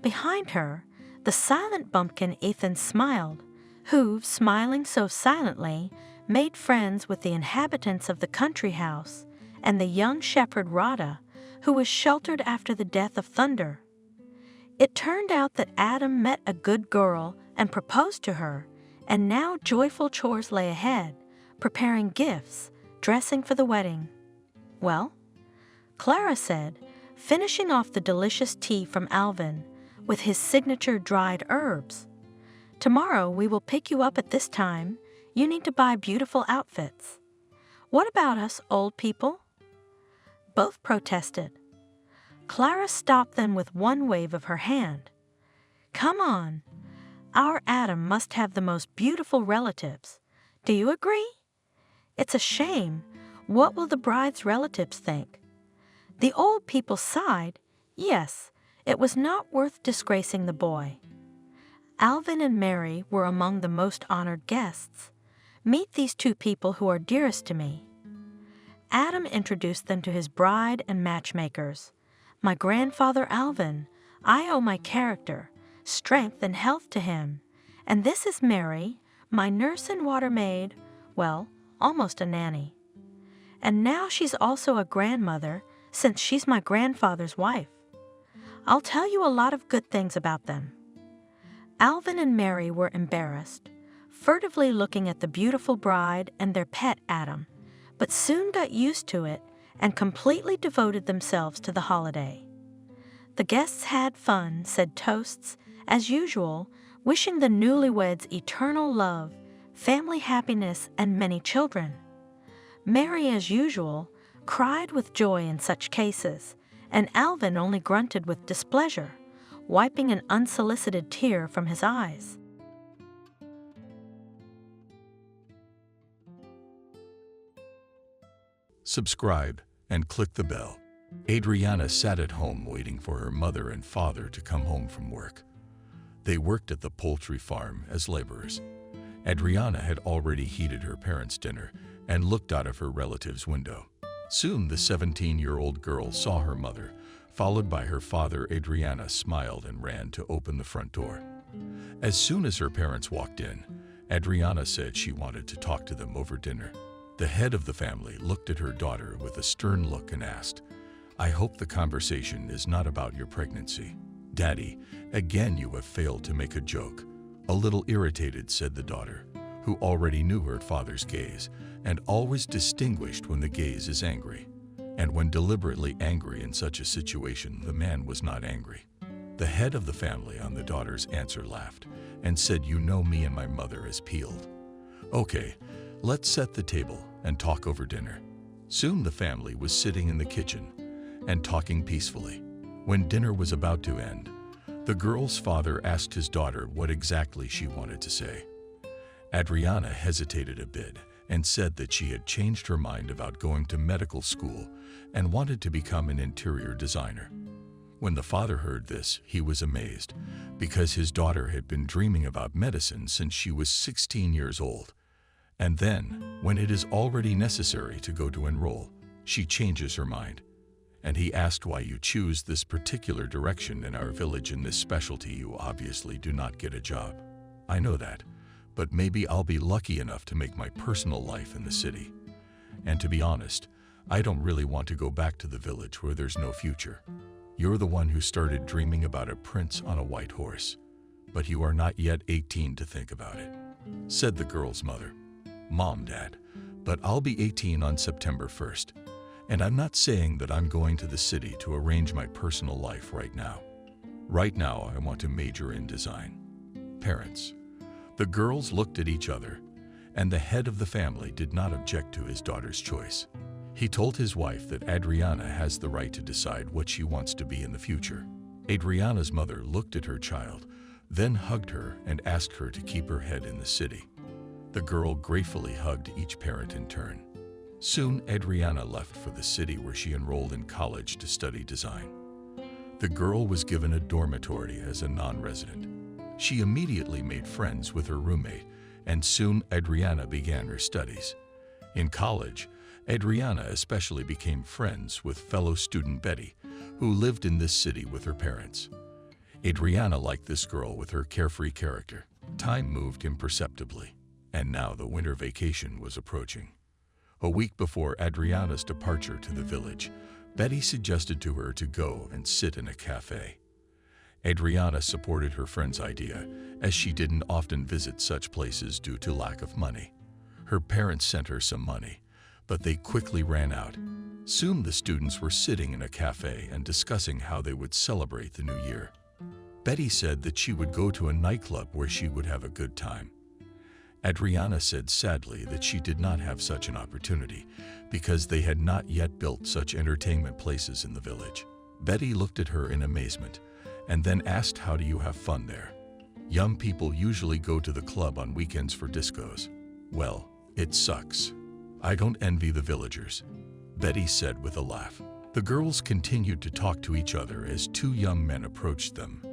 Behind her, the silent bumpkin Ethan smiled, who, smiling so silently, made friends with the inhabitants of the country house and the young shepherd Rada, who was sheltered after the death of Thunder. It turned out that Adam met a good girl and proposed to her, and now joyful chores lay ahead, preparing gifts, dressing for the wedding. "Well?" Clara said, finishing off the delicious tea from Alvin with his signature dried herbs. "Tomorrow we will pick you up at this time. You need to buy beautiful outfits." "What about us, old people?" Both protested. Clara stopped them with one wave of her hand. "Come on. Our Adam must have the most beautiful relatives. Do you agree? It's a shame. What will the bride's relatives think?" The old people sighed. Yes, it was not worth disgracing the boy. Alvin and Mary were among the most honored guests. "Meet these 2 people who are dearest to me." Adam introduced them to his bride and matchmakers. "My grandfather Alvin. I owe my character, strength, and health to him. And this is Mary, my nurse and water maid, well, almost a nanny. And now she's also a grandmother, since she's my grandfather's wife. I'll tell you a lot of good things about them." Alvin and Mary were embarrassed, furtively looking at the beautiful bride and their pet Adam, but soon got used to it and completely devoted themselves to the holiday. The guests had fun, said toasts, as usual, wishing the newlyweds eternal love, family happiness, and many children. Mary, as usual, cried with joy in such cases, and Alvin only grunted with displeasure, wiping an unsolicited tear from his eyes. Subscribe and click the bell. Adriana sat at home waiting for her mother and father to come home from work. They worked at the poultry farm as laborers. Adriana had already heated her parents' dinner and looked out of her relative's window. Soon the 17-year-old girl saw her mother, followed by her father. Adriana smiled and ran to open the front door. As soon as her parents walked in, Adriana said she wanted to talk to them over dinner. The head of the family looked at her daughter with a stern look and asked, "I hope the conversation is not about your pregnancy." "Daddy, again you have failed to make a joke." A little irritated, said the daughter, who already knew her father's gaze and always distinguished when the gaze is angry. And when deliberately angry in such a situation, the man was not angry. The head of the family on the daughter's answer laughed and said, "You know me and my mother is peeled. Okay, let's set the table and talk over dinner." Soon the family was sitting in the kitchen and talking peacefully. When dinner was about to end, the girl's father asked his daughter what exactly she wanted to say. Adriana hesitated a bit and said that she had changed her mind about going to medical school and wanted to become an interior designer. When the father heard this, he was amazed, because his daughter had been dreaming about medicine since she was 16 years old. And then, when it is already necessary to go to enroll, she changes her mind. And he asked why you choose this particular direction in our village in this specialty. You obviously do not get a job. I know that, but maybe I'll be lucky enough to make my personal life in the city. And to be honest, I don't really want to go back to the village where there's no future. You're the one who started dreaming about a prince on a white horse, but you are not yet 18 to think about it, said the girl's mother. Mom, Dad, but I'll be 18 on September 1st. And I'm not saying that I'm going to the city to arrange my personal life right now. Right now, I want to major in design. Parents. The girls looked at each other, and the head of the family did not object to his daughter's choice. He told his wife that Adriana has the right to decide what she wants to be in the future. Adriana's mother looked at her child, then hugged her and asked her to keep her head in the city. The girl gratefully hugged each parent in turn. Soon, Adriana left for the city where she enrolled in college to study design. The girl was given a dormitory as a non-resident. She immediately made friends with her roommate, and soon Adriana began her studies. In college, Adriana especially became friends with fellow student Betty, who lived in this city with her parents. Adriana liked this girl with her carefree character. Time moved imperceptibly, and now the winter vacation was approaching. A week before Adriana's departure to the village, Betty suggested to her to go and sit in a cafe. Adriana supported her friend's idea, as she didn't often visit such places due to lack of money. Her parents sent her some money, but they quickly ran out. Soon the students were sitting in a cafe and discussing how they would celebrate the new year. Betty said that she would go to a nightclub where she would have a good time. Adriana said sadly that she did not have such an opportunity because they had not yet built such entertainment places in the village. Betty looked at her in amazement and then asked, "How do you have fun there?" "Young people usually go to the club on weekends for discos." "Well, it sucks. I don't envy the villagers," Betty said with a laugh. The girls continued to talk to each other as two young men approached them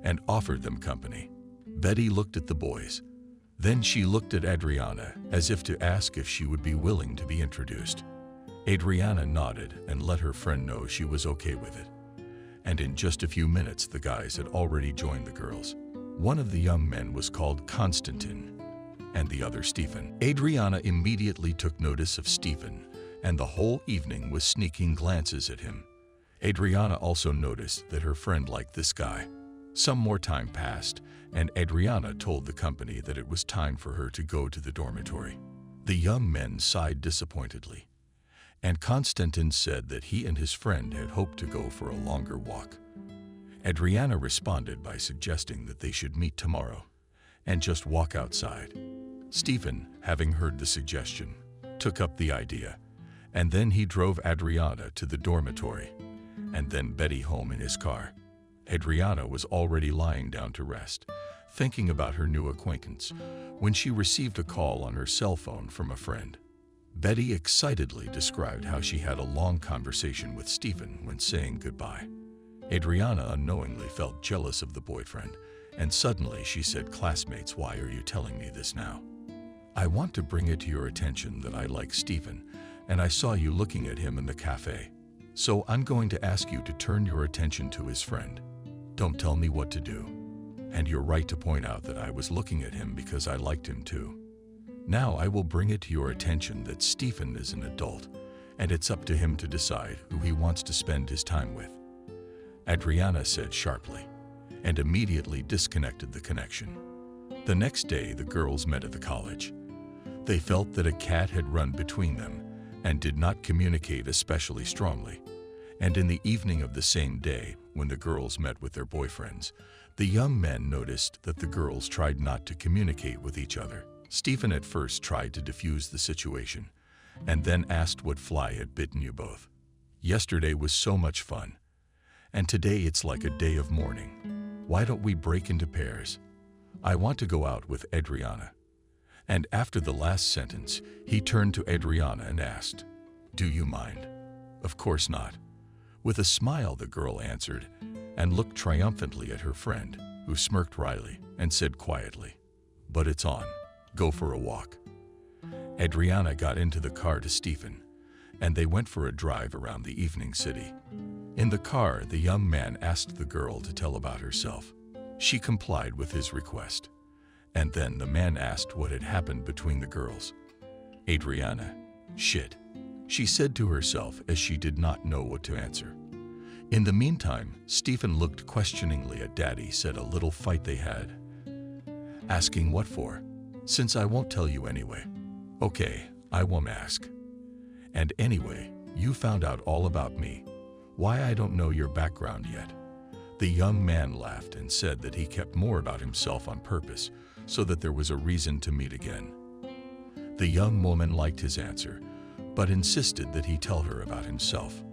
and offered them company. Betty looked at the boys. Then she looked at Adriana as if to ask if she would be willing to be introduced. Adriana nodded and let her friend know she was okay with it. And in just a few minutes, the guys had already joined the girls. One of the young men was called Konstantin, and the other Stephen. Adriana immediately took notice of Stephen, and the whole evening was sneaking glances at him. Adriana also noticed that her friend liked this guy. Some more time passed, and Adriana told the company that it was time for her to go to the dormitory. The young men sighed disappointedly, and Konstantin said that he and his friend had hoped to go for a longer walk. Adriana responded by suggesting that they should meet tomorrow and just walk outside. Stephen, having heard the suggestion, took up the idea, and then he drove Adriana to the dormitory and then Betty home in his car. Adriana was already lying down to rest, thinking about her new acquaintance, when she received a call on her cell phone from a friend. Betty excitedly described how she had a long conversation with Stephen when saying goodbye. Adriana unknowingly felt jealous of the boyfriend, and suddenly she said, "Classmates, why are you telling me this now? I want to bring it to your attention that I like Stephen, and I saw you looking at him in the cafe. So I'm going to ask you to turn your attention to his friend. Don't tell me what to do. And you're right to point out that I was looking at him because I liked him too. Now I will bring it to your attention that Stephen is an adult, and it's up to him to decide who he wants to spend his time with," Adriana said sharply, and immediately disconnected the connection. The next day, the girls met at the college. They felt that a cat had run between them and did not communicate especially strongly. And in the evening of the same day, when the girls met with their boyfriends, the young men noticed that the girls tried not to communicate with each other. Stephen at first tried to defuse the situation, and then asked what fly had bitten you both. "Yesterday was so much fun, and today it's like a day of mourning. Why don't we break into pairs? I want to go out with Adriana." And after the last sentence, he turned to Adriana and asked, "Do you mind?" "Of course not." With a smile, the girl answered, and looked triumphantly at her friend, who smirked wryly and said quietly, "But it's on. Go for a walk." Adriana got into the car to Stephen, and they went for a drive around the evening city. In the car, the young man asked the girl to tell about herself. She complied with his request, and then the man asked what had happened between the girls. Adriana, "Shit," she said to herself as she did not know what to answer. In the meantime, Stephen looked questioningly at Daddy, said a little fight they had. Asking what for? Since I won't tell you anyway. Okay, I won't ask. And anyway, you found out all about me. Why I don't know your background yet. The young man laughed and said that he kept more about himself on purpose, so that there was a reason to meet again. The young woman liked his answer, but insisted that he tell her about himself.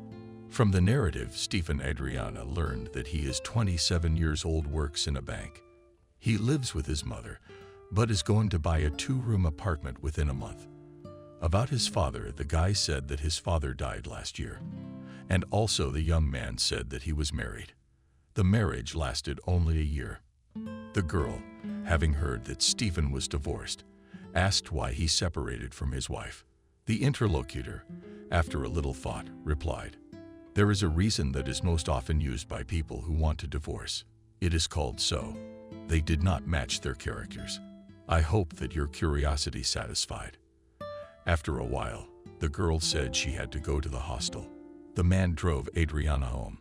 From the narrative, Stephen Adriana learned that he is 27 years old, works in a bank. He lives with his mother, but is going to buy a 2-room apartment within a month. About his father, the guy said that his father died last year, and also the young man said that he was married. The marriage lasted only a year. The girl, having heard that Stephen was divorced, asked why he separated from his wife. The interlocutor, after a little thought, replied, "There is a reason that is most often used by people who want to divorce. It is called so. They did not match their characters. I hope that your curiosity satisfied." After a while, the girl said she had to go to the hostel. The man drove Adriana home,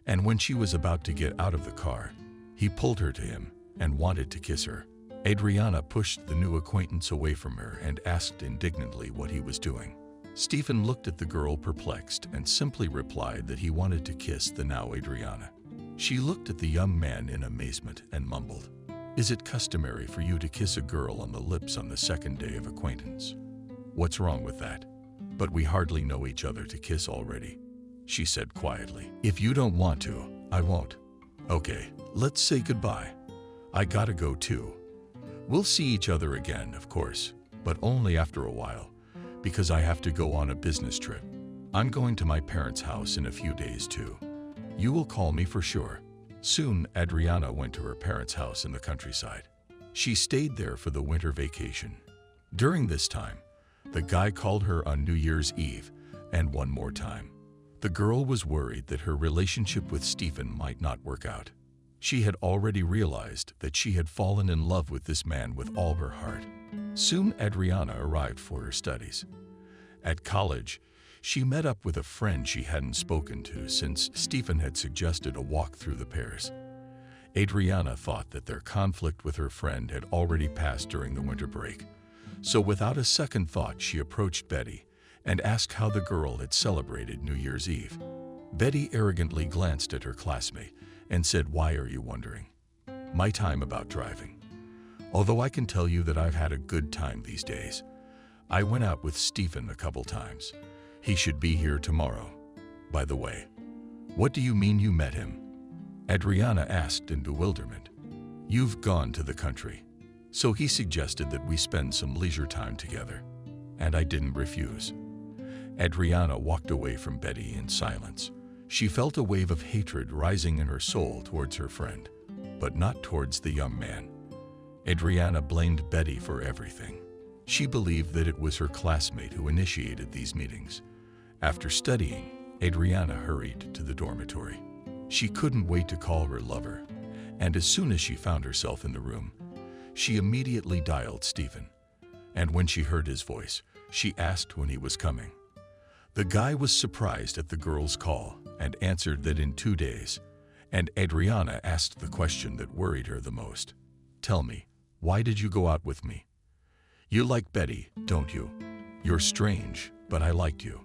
and when she was about to get out of the car, he pulled her to him and wanted to kiss her. Adriana pushed the new acquaintance away from her and asked indignantly what he was doing. Stephen looked at the girl perplexed and simply replied that he wanted to kiss the now Adriana. She looked at the young man in amazement and mumbled, "Is it customary for you to kiss a girl on the lips on the second day of acquaintance? What's wrong with that? But we hardly know each other to kiss already," she said quietly. "If you don't want to, I won't. Okay, let's say goodbye. I gotta go too. We'll see each other again, of course, but only after a while, because I have to go on a business trip. I'm going to my parents' house in a few days too. You will call me for sure." Soon, Adriana went to her parents' house in the countryside. She stayed there for the winter vacation. During this time, the guy called her on New Year's Eve, and one more time. The girl was worried that her relationship with Stephen might not work out. She had already realized that she had fallen in love with this man with all her heart. Soon Adriana arrived for her studies. At college, she met up with a friend she hadn't spoken to since Stephen had suggested a walk through the pairs. Adriana thought that their conflict with her friend had already passed during the winter break. So without a second thought, she approached Betty and asked how the girl had celebrated New Year's Eve. Betty arrogantly glanced at her classmate and said, "Why are you wondering? My time about driving. Although I can tell you that I've had a good time these days. I went out with Stephen a couple times. He should be here tomorrow. By the way, what do you mean you met him?" Adriana asked in bewilderment. "You've gone to the country. So he suggested that we spend some leisure time together, and I didn't refuse." Adriana walked away from Betty in silence. She felt a wave of hatred rising in her soul towards her friend, but not towards the young man. Adriana blamed Betty for everything. She believed that it was her classmate who initiated these meetings. After studying, Adriana hurried to the dormitory. She couldn't wait to call her lover, and as soon as she found herself in the room, she immediately dialed Stephen. And when she heard his voice, she asked when he was coming. The guy was surprised at the girl's call and answered that in 2 days, and Adriana asked the question that worried her the most. "Tell me, why did you go out with me? You like Betty, don't you? You're strange, but I liked you.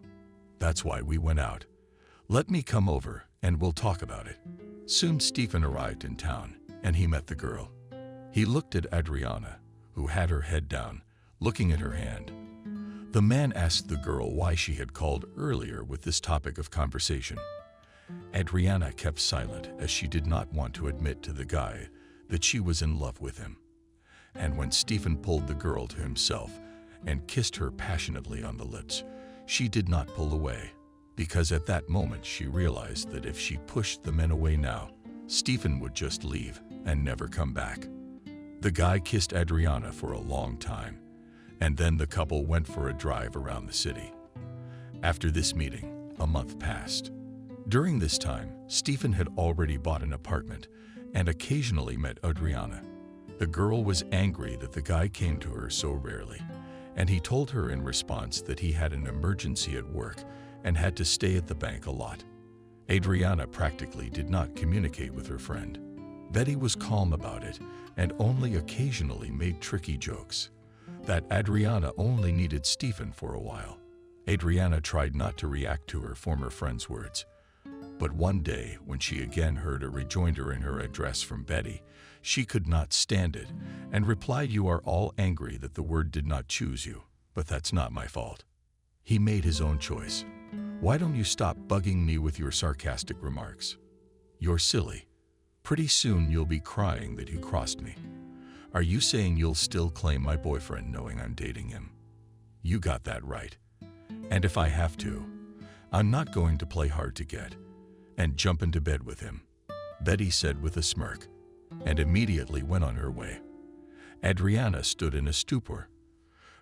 That's why we went out. Let me come over and we'll talk about it." Soon Stephen arrived in town and he met the girl. He looked at Adriana, who had her head down, looking at her hand. The man asked the girl why she had called earlier with this topic of conversation. Adriana kept silent as she did not want to admit to the guy that she was in love with him. And when Stephen pulled the girl to himself and kissed her passionately on the lips, she did not pull away, because at that moment she realized that if she pushed the men away now, Stephen would just leave and never come back. The guy kissed Adriana for a long time, and then the couple went for a drive around the city. After this meeting, a month passed. During this time, Stephen had already bought an apartment and occasionally met Adriana. The girl was angry that the guy came to her so rarely, and he told her in response that he had an emergency at work and had to stay at the bank a lot. Adriana practically did not communicate with her friend. Betty was calm about it and only occasionally made tricky jokes. That Adriana only needed Stephen for a while. Adriana tried not to react to her former friend's words. But one day, when she again heard a rejoinder in her address from Betty, she could not stand it and replied, "You are all angry that the word did not choose you, but that's not my fault. He made his own choice. Why don't you stop bugging me with your sarcastic remarks? You're silly. Pretty soon you'll be crying that you crossed me. Are you saying you'll still claim my boyfriend knowing I'm dating him? You got that right. And if I have to, I'm not going to play hard to get and jump into bed with him," Betty said with a smirk, and immediately went on her way. Adriana stood in a stupor.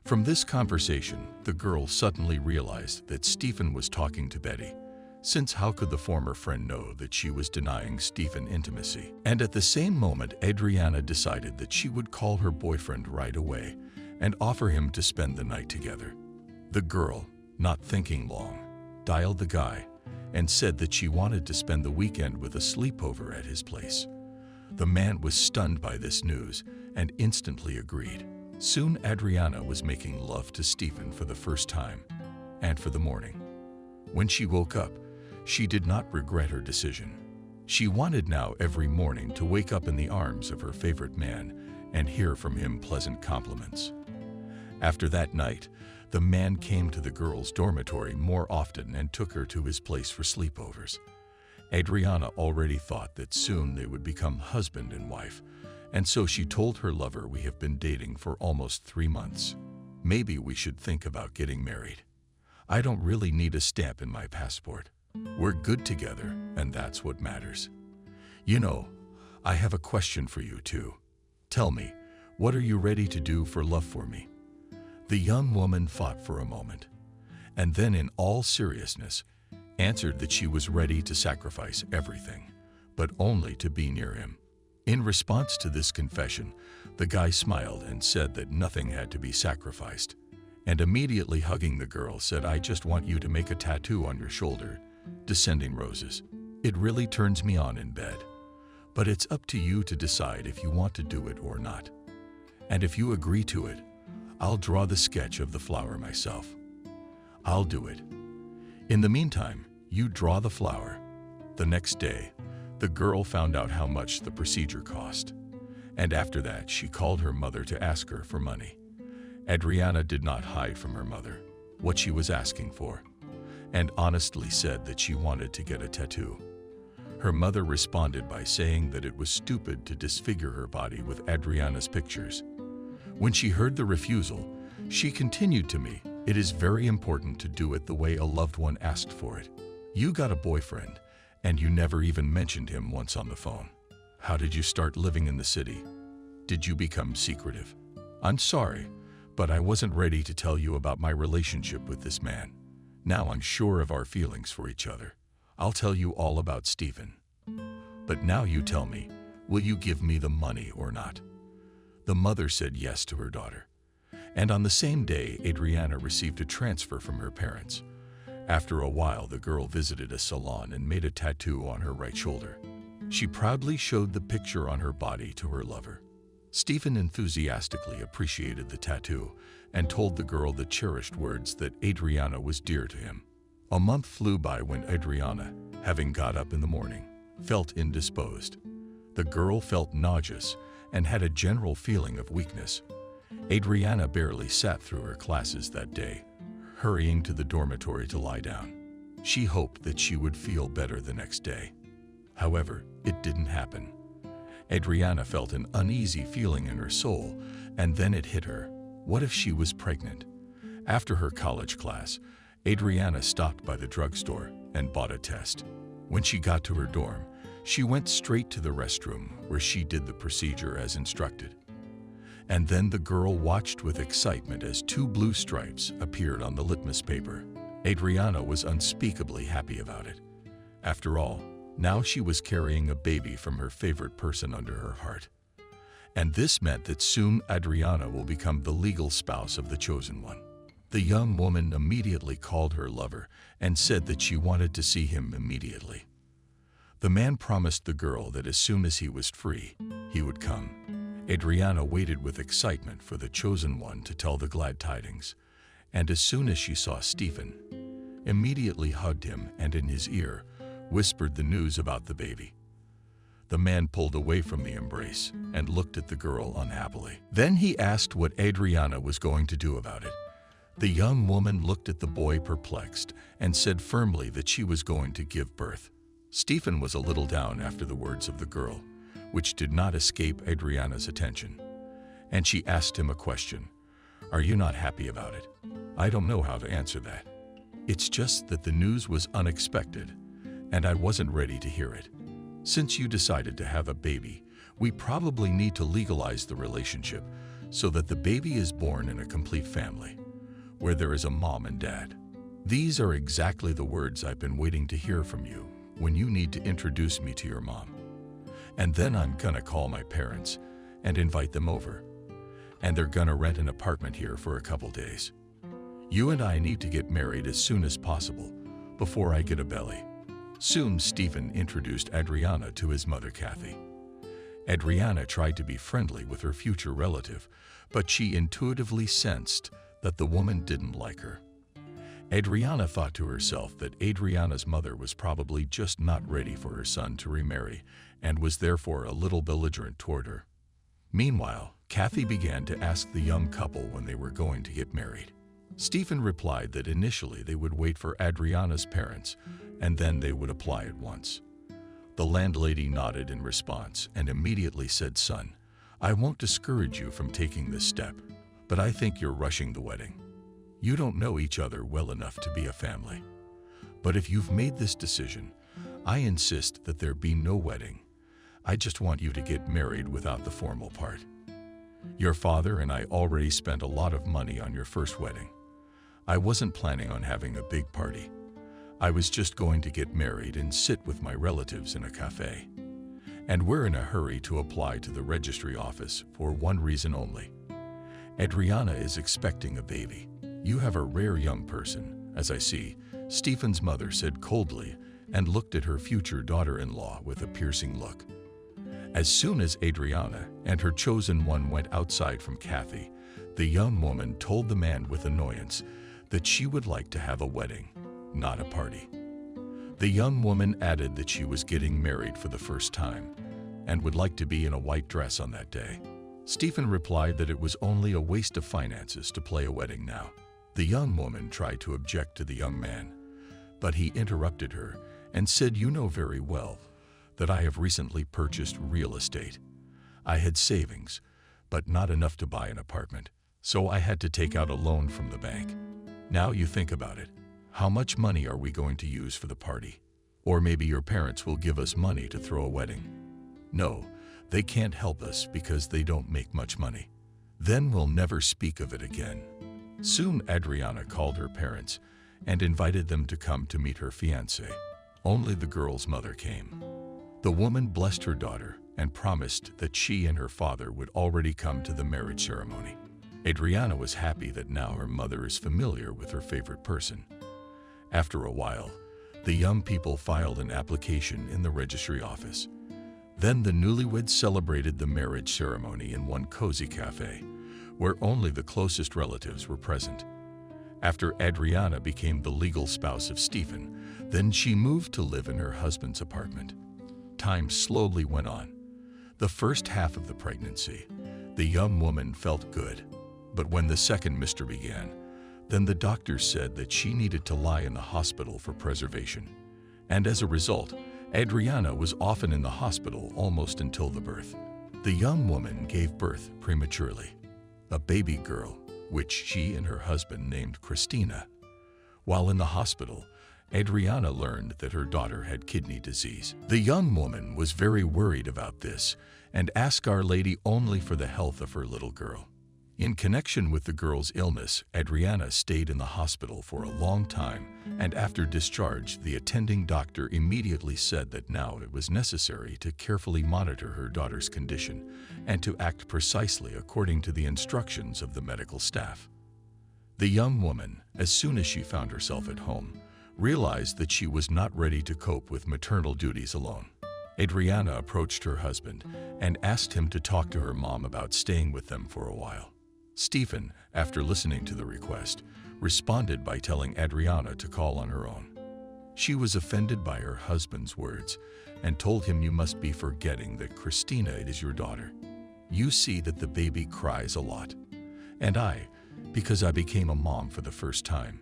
From this conversation, the girl suddenly realized that Stephen was talking to Betty, since how could the former friend know that she was denying Stephen intimacy? And at the same moment, Adriana decided that she would call her boyfriend right away and offer him to spend the night together. The girl, not thinking long, dialed the guy and said that she wanted to spend the weekend with a sleepover at his place. The man was stunned by this news and instantly agreed. Soon Adriana was making love to Stephen for the first time, and for the morning. When she woke up, she did not regret her decision. She wanted now every morning to wake up in the arms of her favorite man and hear from him pleasant compliments. After that night, the man came to the girl's dormitory more often and took her to his place for sleepovers. Adriana already thought that soon they would become husband and wife, and so she told her lover, "We have been dating for almost 3 months. Maybe we should think about getting married. I don't really need a stamp in my passport. We're good together, and that's what matters. You know, I have a question for you too. Tell me, what are you ready to do for love for me?" The young woman thought for a moment, and then in all seriousness answered that she was ready to sacrifice everything, but only to be near him. In response to this confession, the guy smiled and said that nothing had to be sacrificed, and immediately hugging the girl said, "I just want you to make a tattoo on your shoulder, descending roses. It really turns me on in bed, but it's up to you to decide if you want to do it or not. And if you agree to it, I'll draw the sketch of the flower myself. I'll do it. In the meantime, you draw the flower." The next day, The girl found out how much the procedure cost, and after that she called her mother to ask her for money. Adriana did not hide from her mother what she was asking for, and honestly said that she wanted to get a tattoo. Her mother responded by saying that it was stupid to disfigure her body with Adriana's pictures. When she heard the refusal, she continued to me, "It is very important to do it the way a loved one asked for it. You got a boyfriend, and you never even mentioned him once on the phone. How did you start living in the city? Did you become secretive? I'm sorry, but I wasn't ready to tell you about my relationship with this man. Now I'm sure of our feelings for each other. I'll tell you all about Stephen. But now you tell me, will you give me the money or not?" The mother said yes to her daughter. And on the same day, Adriana received a transfer from her parents. After a while, the girl visited a salon and made a tattoo on her right shoulder. She proudly showed the picture on her body to her lover. Stephen enthusiastically appreciated the tattoo and told the girl the cherished words that Adriana was dear to him. A month flew by when Adriana, having got up in the morning, felt indisposed. The girl felt nauseous and had a general feeling of weakness. Adriana barely sat through her classes that day, hurrying to the dormitory to lie down. She hoped that she would feel better the next day. However, it didn't happen. Adriana felt an uneasy feeling in her soul, and then it hit her. What if she was pregnant? After her college class, Adriana stopped by the drugstore and bought a test. When she got to her dorm, she went straight to the restroom where she did the procedure as instructed. And then the girl watched with excitement as 2 blue stripes appeared on the litmus paper. Adriana was unspeakably happy about it. After all, now she was carrying a baby from her favorite person under her heart. And this meant that soon Adriana will become the legal spouse of the chosen one. The young woman immediately called her lover and said that she wanted to see him immediately. The man promised the girl that as soon as he was free, he would come. Adriana waited with excitement for the chosen one to tell the glad tidings, and as soon as she saw Stephen, immediately hugged him and in his ear whispered the news about the baby. The man pulled away from the embrace and looked at the girl unhappily. Then he asked what Adriana was going to do about it. The young woman looked at the boy perplexed and said firmly that she was going to give birth. Stephen was a little down after the words of the girl, which did not escape Adriana's attention. And she asked him a question. "Are you not happy about it?" "I don't know how to answer that. It's just that the news was unexpected, and I wasn't ready to hear it. Since you decided to have a baby, we probably need to legalize the relationship so that the baby is born in a complete family, where there is a mom and dad. These are exactly the words I've been waiting to hear from you when you need to introduce me to your mom. And then I'm gonna call my parents and invite them over. And they're gonna rent an apartment here for a couple days. You and I need to get married as soon as possible, before I get a belly." Soon Stephen introduced Adriana to his mother Kathy. Adriana tried to be friendly with her future relative, but she intuitively sensed that the woman didn't like her. Adriana thought to herself that Adriana's mother was probably just not ready for her son to remarry and was therefore a little belligerent toward her. Meanwhile, Kathy began to ask the young couple when they were going to get married. Stephen replied that initially they would wait for Adriana's parents and then they would apply at once. The landlady nodded in response and immediately said, "Son, I won't discourage you from taking this step, but I think you're rushing the wedding. You don't know each other well enough to be a family. But if you've made this decision, I insist that there be no wedding. I just want you to get married without the formal part. Your father and I already spent a lot of money on your first wedding. I wasn't planning on having a big party. I was just going to get married and sit with my relatives in a cafe. And we're in a hurry to apply to the registry office for one reason only. Adriana is expecting a baby. You have a rare young person, as I see," Stephen's mother said coldly and looked at her future daughter-in-law with a piercing look. As soon as Adriana and her chosen one went outside from Kathy, the young woman told the man with annoyance that she would like to have a wedding, not a party. The young woman added that she was getting married for the first time and would like to be in a white dress on that day. Stephen replied that it was only a waste of finances to play a wedding now. The young woman tried to object to the young man, but he interrupted her and said, "You know very well that I have recently purchased real estate. I had savings, but not enough to buy an apartment, so I had to take out a loan from the bank. Now you think about it. How much money are we going to use for the party? Or maybe your parents will give us money to throw a wedding. No, they can't help us because they don't make much money. Then we'll never speak of it again." Soon Adriana called her parents and invited them to come to meet her fiancé. Only the girl's mother came. The woman blessed her daughter and promised that she and her father would already come to the marriage ceremony. Adriana was happy that now her mother is familiar with her favorite person. After a while, the young people filed an application in the registry office. Then the newlyweds celebrated the marriage ceremony in one cozy cafe, where only the closest relatives were present. After Adriana became the legal spouse of Stephen, then she moved to live in her husband's apartment. Time slowly went on. The first half of the pregnancy, the young woman felt good. But when the second mister began, then the doctor said that she needed to lie in the hospital for preservation. And as a result, Adriana was often in the hospital almost until the birth. The young woman gave birth prematurely, a baby girl, which she and her husband named Christina. While in the hospital, Adriana learned that her daughter had kidney disease. The young woman was very worried about this and asked Our Lady only for the health of her little girl. In connection with the girl's illness, Adriana stayed in the hospital for a long time, and after discharge, the attending doctor immediately said that now it was necessary to carefully monitor her daughter's condition and to act precisely according to the instructions of the medical staff. The young woman, as soon as she found herself at home, realized that she was not ready to cope with maternal duties alone. Adriana approached her husband and asked him to talk to her mom about staying with them for a while. Stephen, after listening to the request, responded by telling Adriana to call on her own. She was offended by her husband's words and told him, "You must be forgetting that Christina is your daughter. You see that the baby cries a lot. And I, because I became a mom for the first time,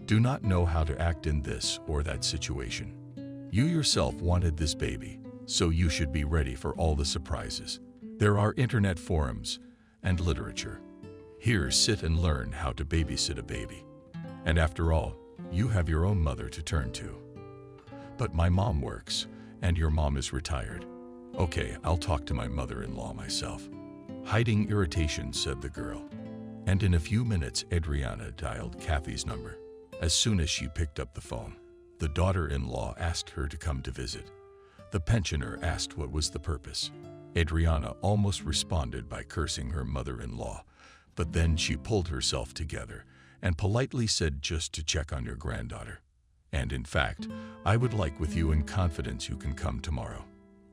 do not know how to act in this or that situation. You yourself wanted this baby, so you should be ready for all the surprises. There are internet forums and literature. Here, sit and learn how to babysit a baby. And after all, you have your own mother to turn to. But my mom works, and your mom is retired. Okay, I'll talk to my mother-in-law myself." Hiding irritation, said the girl. And in a few minutes, Adriana dialed Kathy's number. As soon as she picked up the phone, the daughter-in-law asked her to come to visit. The pensioner asked what was the purpose. Adriana almost responded by cursing her mother-in-law, but then she pulled herself together and politely said, "Just to check on your granddaughter. And in fact, I would like with you in confidence you can come tomorrow."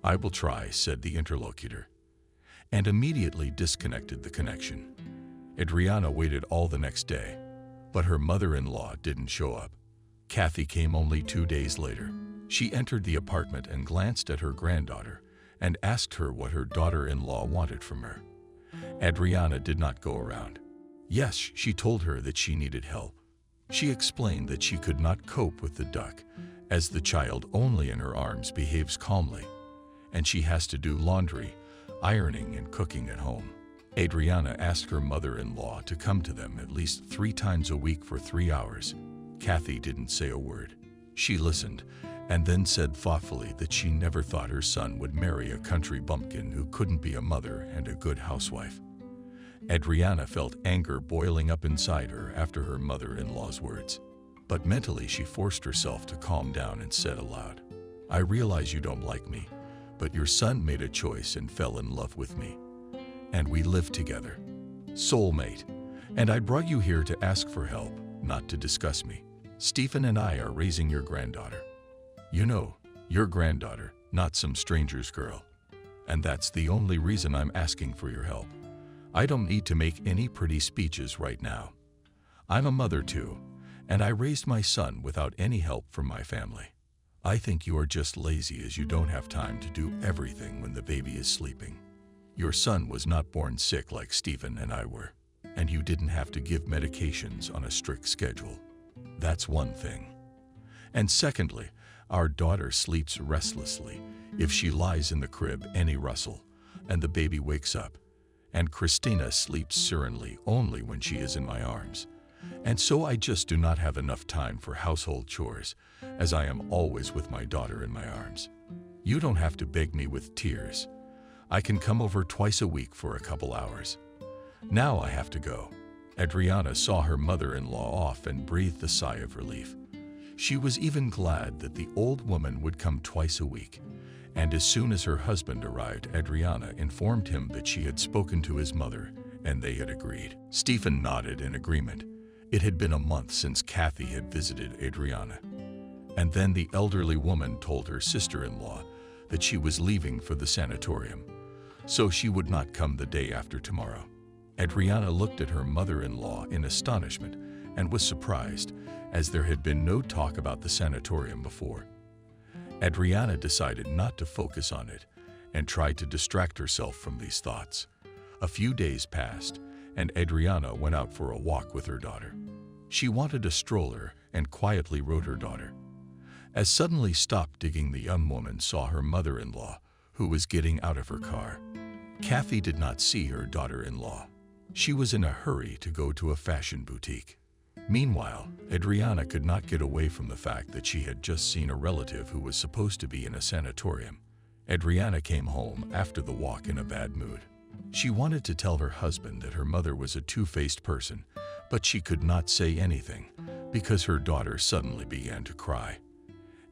"I will try," said the interlocutor, and immediately disconnected the connection. Adriana waited all the next day, but her mother-in-law didn't show up. Kathy came only 2 days later. She entered the apartment and glanced at her granddaughter and asked her what her daughter-in-law wanted from her. Adriana did not go around. Yes, she told her that she needed help. She explained that she could not cope with the duck, as the child only in her arms behaves calmly, and she has to do laundry, ironing, and cooking at home. Adriana asked her mother-in-law to come to them at least 3 times a week for 3 hours. Kathy didn't say a word. She listened and then said thoughtfully that she never thought her son would marry a country bumpkin who couldn't be a mother and a good housewife. Adriana felt anger boiling up inside her after her mother-in-law's words. But mentally she forced herself to calm down and said aloud, "I realize you don't like me, but your son made a choice and fell in love with me. And we live together. Soulmate. And I brought you here to ask for help, not to discuss me. Stephen and I are raising your granddaughter. You know, your granddaughter, not some stranger's girl. And that's the only reason I'm asking for your help. I don't need to make any pretty speeches right now. I'm a mother too, and I raised my son without any help from my family. I think you are just lazy as you don't have time to do everything when the baby is sleeping. Your son was not born sick like Stephen and I were, and you didn't have to give medications on a strict schedule. That's one thing. And secondly, our daughter sleeps restlessly if she lies in the crib any rustle, and the baby wakes up. And Christina sleeps serenely only when she is in my arms. And so I just do not have enough time for household chores, as I am always with my daughter in my arms. You don't have to beg me with tears. I can come over twice a week for a couple hours. Now I have to go. Adriana saw her mother-in-law off and breathed a sigh of relief. She was even glad that the old woman would come twice a week. And as soon as her husband arrived, Adriana informed him that she had spoken to his mother, and they had agreed. Stephen nodded in agreement. It had been a month since Kathy had visited Adriana. And then the elderly woman told her sister-in-law that she was leaving for the sanatorium, so she would not come the day after tomorrow. Adriana looked at her mother-in-law in astonishment and was surprised, as there had been no talk about the sanatorium before. Adriana decided not to focus on it and tried to distract herself from these thoughts. A few days passed, and Adriana went out for a walk with her daughter. She wanted a stroller and quietly rode her daughter. As suddenly stopped digging, the young woman saw her mother-in-law, who was getting out of her car. Kathy did not see her daughter-in-law. She was in a hurry to go to a fashion boutique. Meanwhile, Adriana could not get away from the fact that she had just seen a relative who was supposed to be in a sanatorium. Adriana came home after the walk in a bad mood. She wanted to tell her husband that her mother was a two-faced person, but she could not say anything because her daughter suddenly began to cry.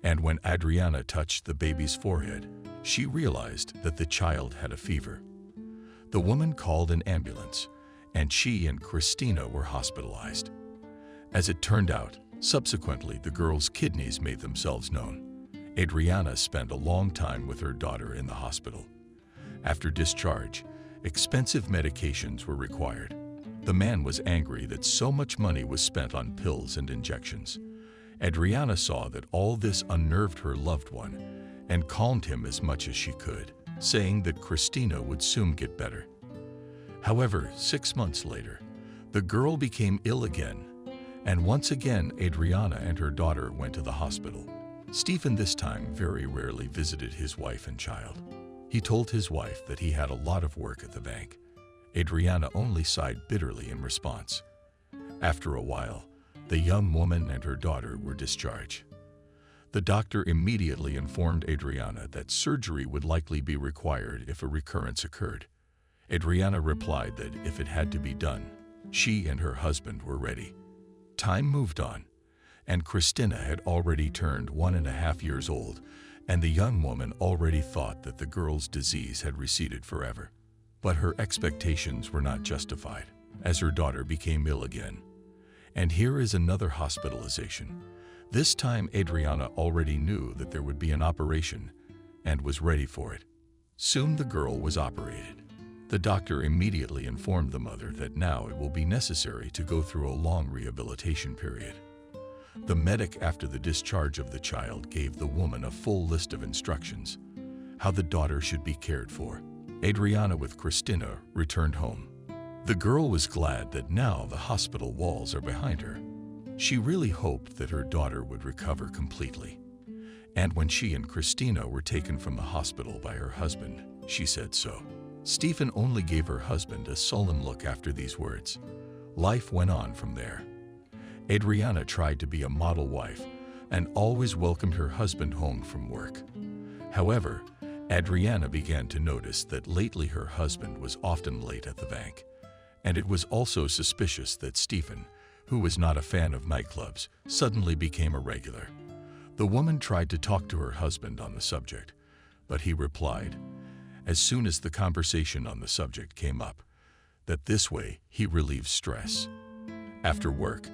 And when Adriana touched the baby's forehead, she realized that the child had a fever. The woman called an ambulance, and she and Christina were hospitalized. As it turned out, subsequently the girl's kidneys made themselves known. Adriana spent a long time with her daughter in the hospital. After discharge, expensive medications were required. The man was angry that so much money was spent on pills and injections. Adriana saw that all this unnerved her loved one and calmed him as much as she could, saying that Christina would soon get better. However, 6 months later, the girl became ill again, and once again Adriana and her daughter went to the hospital. Stephen this time very rarely visited his wife and child. He told his wife that he had a lot of work at the bank. Adriana only sighed bitterly in response. After a while, the young woman and her daughter were discharged. The doctor immediately informed Adriana that surgery would likely be required if a recurrence occurred. Adriana replied that if it had to be done, she and her husband were ready. Time moved on, and Christina had already turned 1.5 years old, and the young woman already thought that the girl's disease had receded forever. But her expectations were not justified, as her daughter became ill again. And here is another hospitalization. This time Adriana already knew that there would be an operation and was ready for it. Soon the girl was operated. The doctor immediately informed the mother that now it will be necessary to go through a long rehabilitation period. The medic, after the discharge of the child, gave the woman a full list of instructions, how the daughter should be cared for. Adriana with Christina returned home. The girl was glad that now the hospital walls are behind her. She really hoped that her daughter would recover completely. And when she and Christina were taken from the hospital by her husband, she said so. Stephen only gave her husband a solemn look after these words. Life went on from there. Adriana tried to be a model wife and always welcomed her husband home from work. However, Adriana began to notice that lately her husband was often late at the bank, and it was also suspicious that Stephen, who was not a fan of nightclubs, suddenly became a regular. The woman tried to talk to her husband on the subject, but he replied, as soon as the conversation on the subject came up, that this way he relieves stress after work.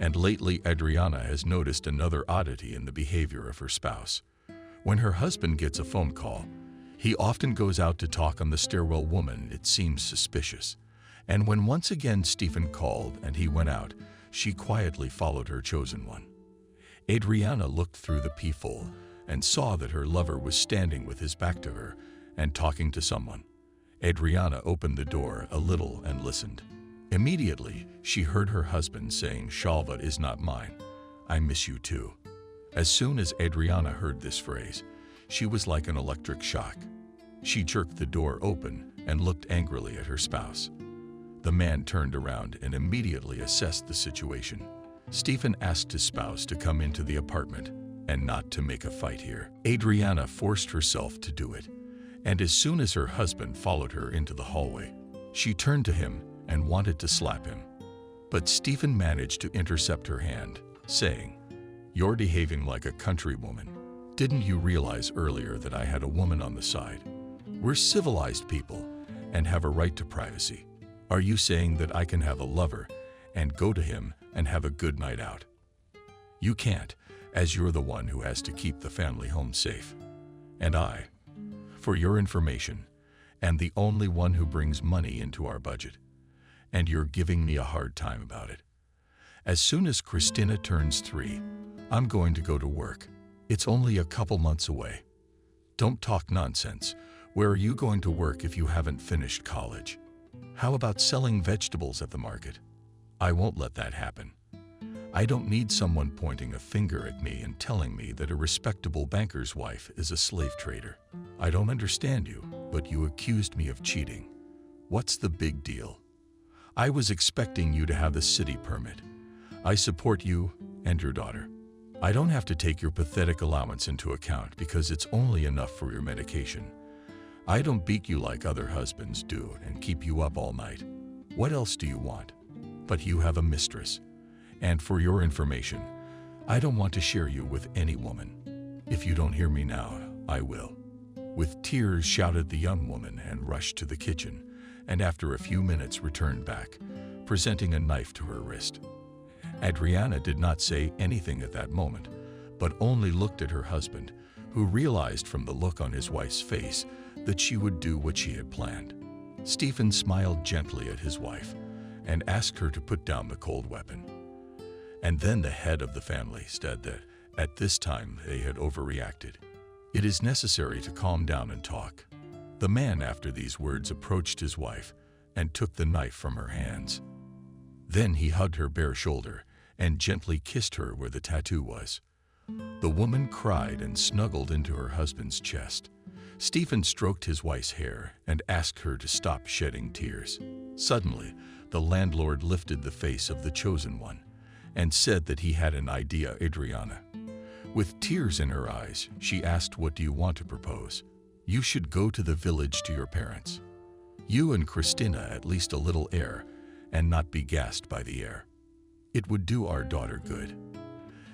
And lately Adriana has noticed another oddity in the behavior of her spouse. When her husband gets a phone call, he often goes out to talk on the stairwell. Woman, it seems suspicious. And when once again Stephen called and he went out, she quietly followed her chosen one. Adriana looked through the peephole and saw that her lover was standing with his back to her and talking to someone. Adriana opened the door a little and listened. Immediately, she heard her husband saying, "Shalva is not mine. I miss you too." As soon as Adriana heard this phrase, she was like an electric shock. She jerked the door open and looked angrily at her spouse. The man turned around and immediately assessed the situation. Stephen asked his spouse to come into the apartment and not to make a fight here. Adriana forced herself to do it, and as soon as her husband followed her into the hallway, she turned to him and wanted to slap him. But Stephen managed to intercept her hand, saying, "You're behaving like a countrywoman. Didn't you realize earlier that I had a woman on the side? We're civilized people and have a right to privacy. Are you saying that I can have a lover and go to him and have a good night out? You can't, as you're the one who has to keep the family home safe. And I, for your information, am the only one who brings money into our budget. And you're giving me a hard time about it. As soon as Christina turns 3, I'm going to go to work. It's only a couple months away. Don't talk nonsense. Where are you going to work if you haven't finished college? How about selling vegetables at the market? I won't let that happen. I don't need someone pointing a finger at me and telling me that a respectable banker's wife is a slave trader. I don't understand you, but you accused me of cheating. What's the big deal? I was expecting you to have the city permit. I support you and your daughter. I don't have to take your pathetic allowance into account because it's only enough for your medication. I don't beat you like other husbands do and keep you up all night. What else do you want? But you have a mistress. And for your information, I don't want to share you with any woman. If you don't hear me now, I will." With tears shouted the young woman and rushed to the kitchen, and after a few minutes returned back, presenting a knife to her wrist. Adriana did not say anything at that moment, but only looked at her husband, who realized from the look on his wife's face that she would do what she had planned. Stephen smiled gently at his wife and asked her to put down the cold weapon. And then the head of the family said that at this time they had overreacted. It is necessary to calm down and talk. The man, after these words, approached his wife and took the knife from her hands. Then he hugged her bare shoulder and gently kissed her where the tattoo was. The woman cried and snuggled into her husband's chest. Stephen stroked his wife's hair and asked her to stop shedding tears. Suddenly, the landlord lifted the face of the chosen one and said that he had an idea. Adriana, with tears in her eyes, she asked, "What do you want to propose?" "You should go to the village to your parents. You and Christina at least a little air and not be gassed by the air. It would do our daughter good.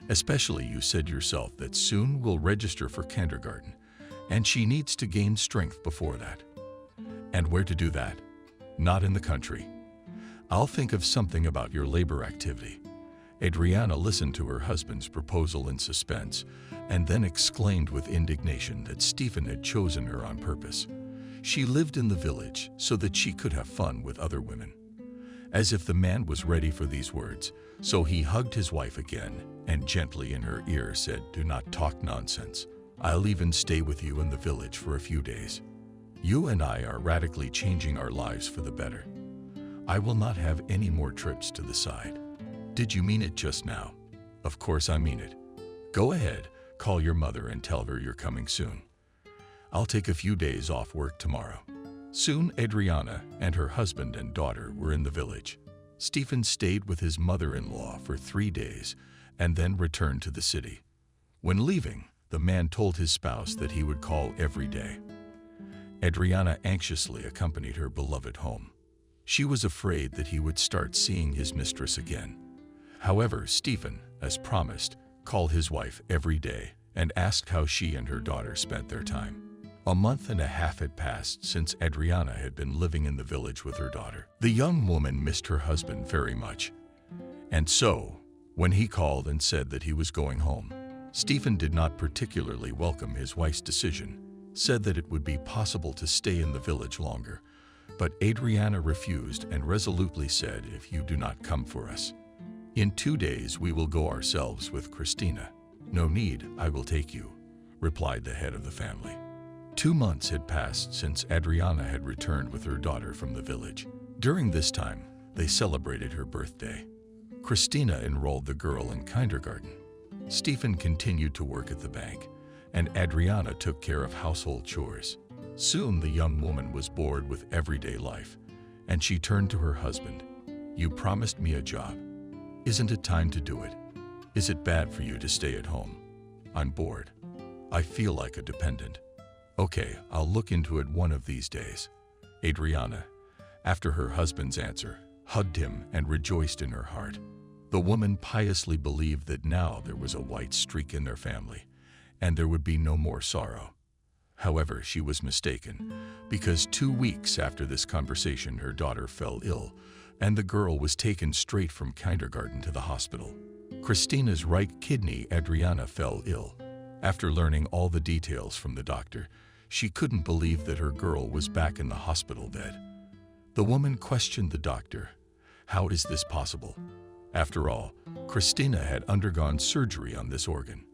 Especially you said yourself that soon we'll register for kindergarten, and she needs to gain strength before that. And where to do that? Not in the country. I'll think of something about your labor activity." Adriana listened to her husband's proposal in suspense and then exclaimed with indignation that Stephen had chosen her on purpose. She lived in the village so that she could have fun with other women. As if the man was ready for these words, so he hugged his wife again and gently in her ear said, "Do not talk nonsense. I'll even stay with you in the village for a few days. You and I are radically changing our lives for the better. I will not have any more trips to the side." "Did you mean it just now?" "Of course I mean it. Go ahead, call your mother and tell her you're coming soon. I'll take a few days off work tomorrow." Soon Adriana and her husband and daughter were in the village. Stephen stayed with his mother-in-law for 3 days and then returned to the city. When leaving, the man told his spouse that he would call every day. Adriana anxiously accompanied her beloved home. She was afraid that he would start seeing his mistress again. However, Stephen, as promised, called his wife every day and asked how she and her daughter spent their time. A month and a half had passed since Adriana had been living in the village with her daughter. The young woman missed her husband very much. And so, when he called and said that he was going home, Stephen did not particularly welcome his wife's decision, said that it would be possible to stay in the village longer. But Adriana refused and resolutely said, "If you do not come for us, in 2 days we will go ourselves with Christina. No need, I will take you." replied the head of the family. 2 months had passed since Adriana had returned with her daughter from the village. During this time, they celebrated her birthday. Christina enrolled the girl in kindergarten. Stephen continued to work at the bank, and Adriana took care of household chores. Soon the young woman was bored with everyday life, and she turned to her husband. "You promised me a job. Isn't it time to do it? Is it bad for you to stay at home? I'm bored. I feel like a dependent." "Okay, I'll look into it one of these days." Adriana, after her husband's answer, hugged him and rejoiced in her heart. The woman piously believed that now there was a white streak in their family, and there would be no more sorrow. However, she was mistaken, because 2 weeks after this conversation, her daughter fell ill, and the girl was taken straight from kindergarten to the hospital. Christina's right kidney, Adriana, fell ill. After learning all the details from the doctor, she couldn't believe that her girl was back in the hospital bed. The woman questioned the doctor. How is this possible? After all, Christina had undergone surgery on this organ.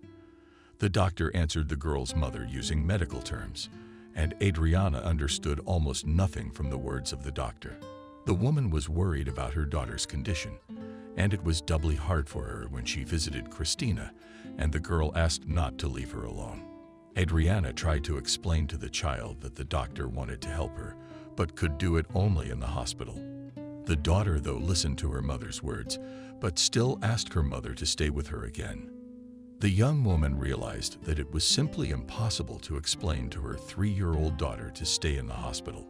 The doctor answered the girl's mother using medical terms, and Adriana understood almost nothing from the words of the doctor. The woman was worried about her daughter's condition, and it was doubly hard for her when she visited Christina and the girl asked not to leave her alone. Adriana tried to explain to the child that the doctor wanted to help her, but could do it only in the hospital. The daughter, though, listened to her mother's words, but still asked her mother to stay with her again. The young woman realized that it was simply impossible to explain to her 3-year-old daughter to stay in the hospital.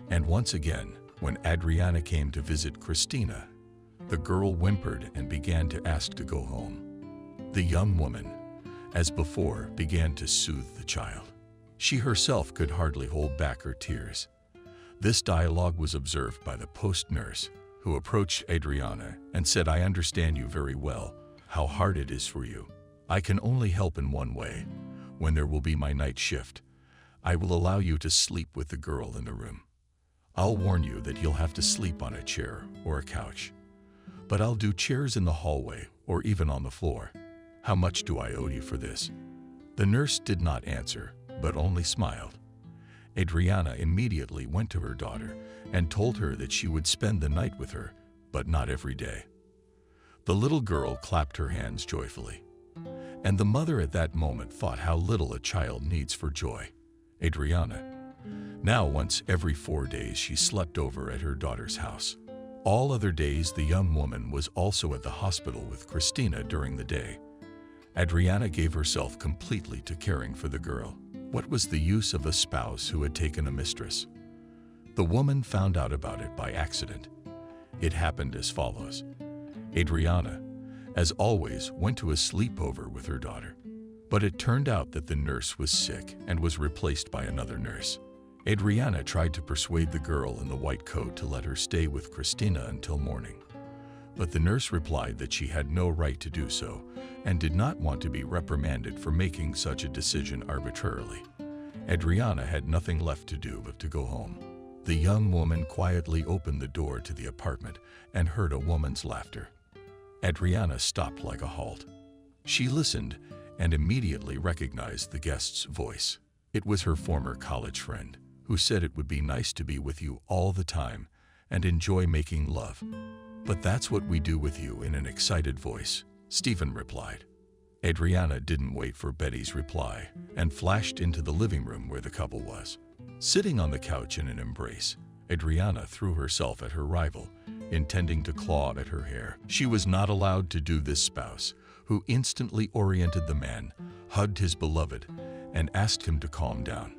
And once again, when Adriana came to visit Christina, the girl whimpered and began to ask to go home. The young woman, as before, began to soothe the child. She herself could hardly hold back her tears. This dialogue was observed by the post nurse, who approached Adriana and said, "I understand you very well, how hard it is for you. I can only help in one way. When there will be my night shift, I will allow you to sleep with the girl in the room. I'll warn you that you'll have to sleep on a chair or a couch. But I'll do chairs in the hallway or even on the floor. How much do I owe you for this?" The nurse did not answer, but only smiled. Adriana immediately went to her daughter and told her that she would spend the night with her, but not every day. The little girl clapped her hands joyfully, and the mother at that moment thought how little a child needs for joy. Adriana. Now once every 4 days she slept over at her daughter's house. All other days the young woman was also at the hospital with Christina during the day. Adriana gave herself completely to caring for the girl. What was the use of a spouse who had taken a mistress? The woman found out about it by accident. It happened as follows. Adriana, as always, went to a sleepover with her daughter. But it turned out that the nurse was sick and was replaced by another nurse. Adriana tried to persuade the girl in the white coat to let her stay with Christina until morning. But the nurse replied that she had no right to do so and did not want to be reprimanded for making such a decision arbitrarily. Adriana had nothing left to do but to go home. The young woman quietly opened the door to the apartment and heard a woman's laughter. Adriana stopped like a halt. She listened and immediately recognized the guest's voice. It was her former college friend, who said it would be nice to be with you all the time and enjoy making love. "But that's what we do with you," in an excited voice, Stephen replied. Adriana didn't wait for Betty's reply and flashed into the living room where the couple was. Sitting on the couch in an embrace, Adriana threw herself at her rival, intending to claw at her hair. She was not allowed to do this. Spouse, who instantly oriented the man, hugged his beloved, and asked him to calm down.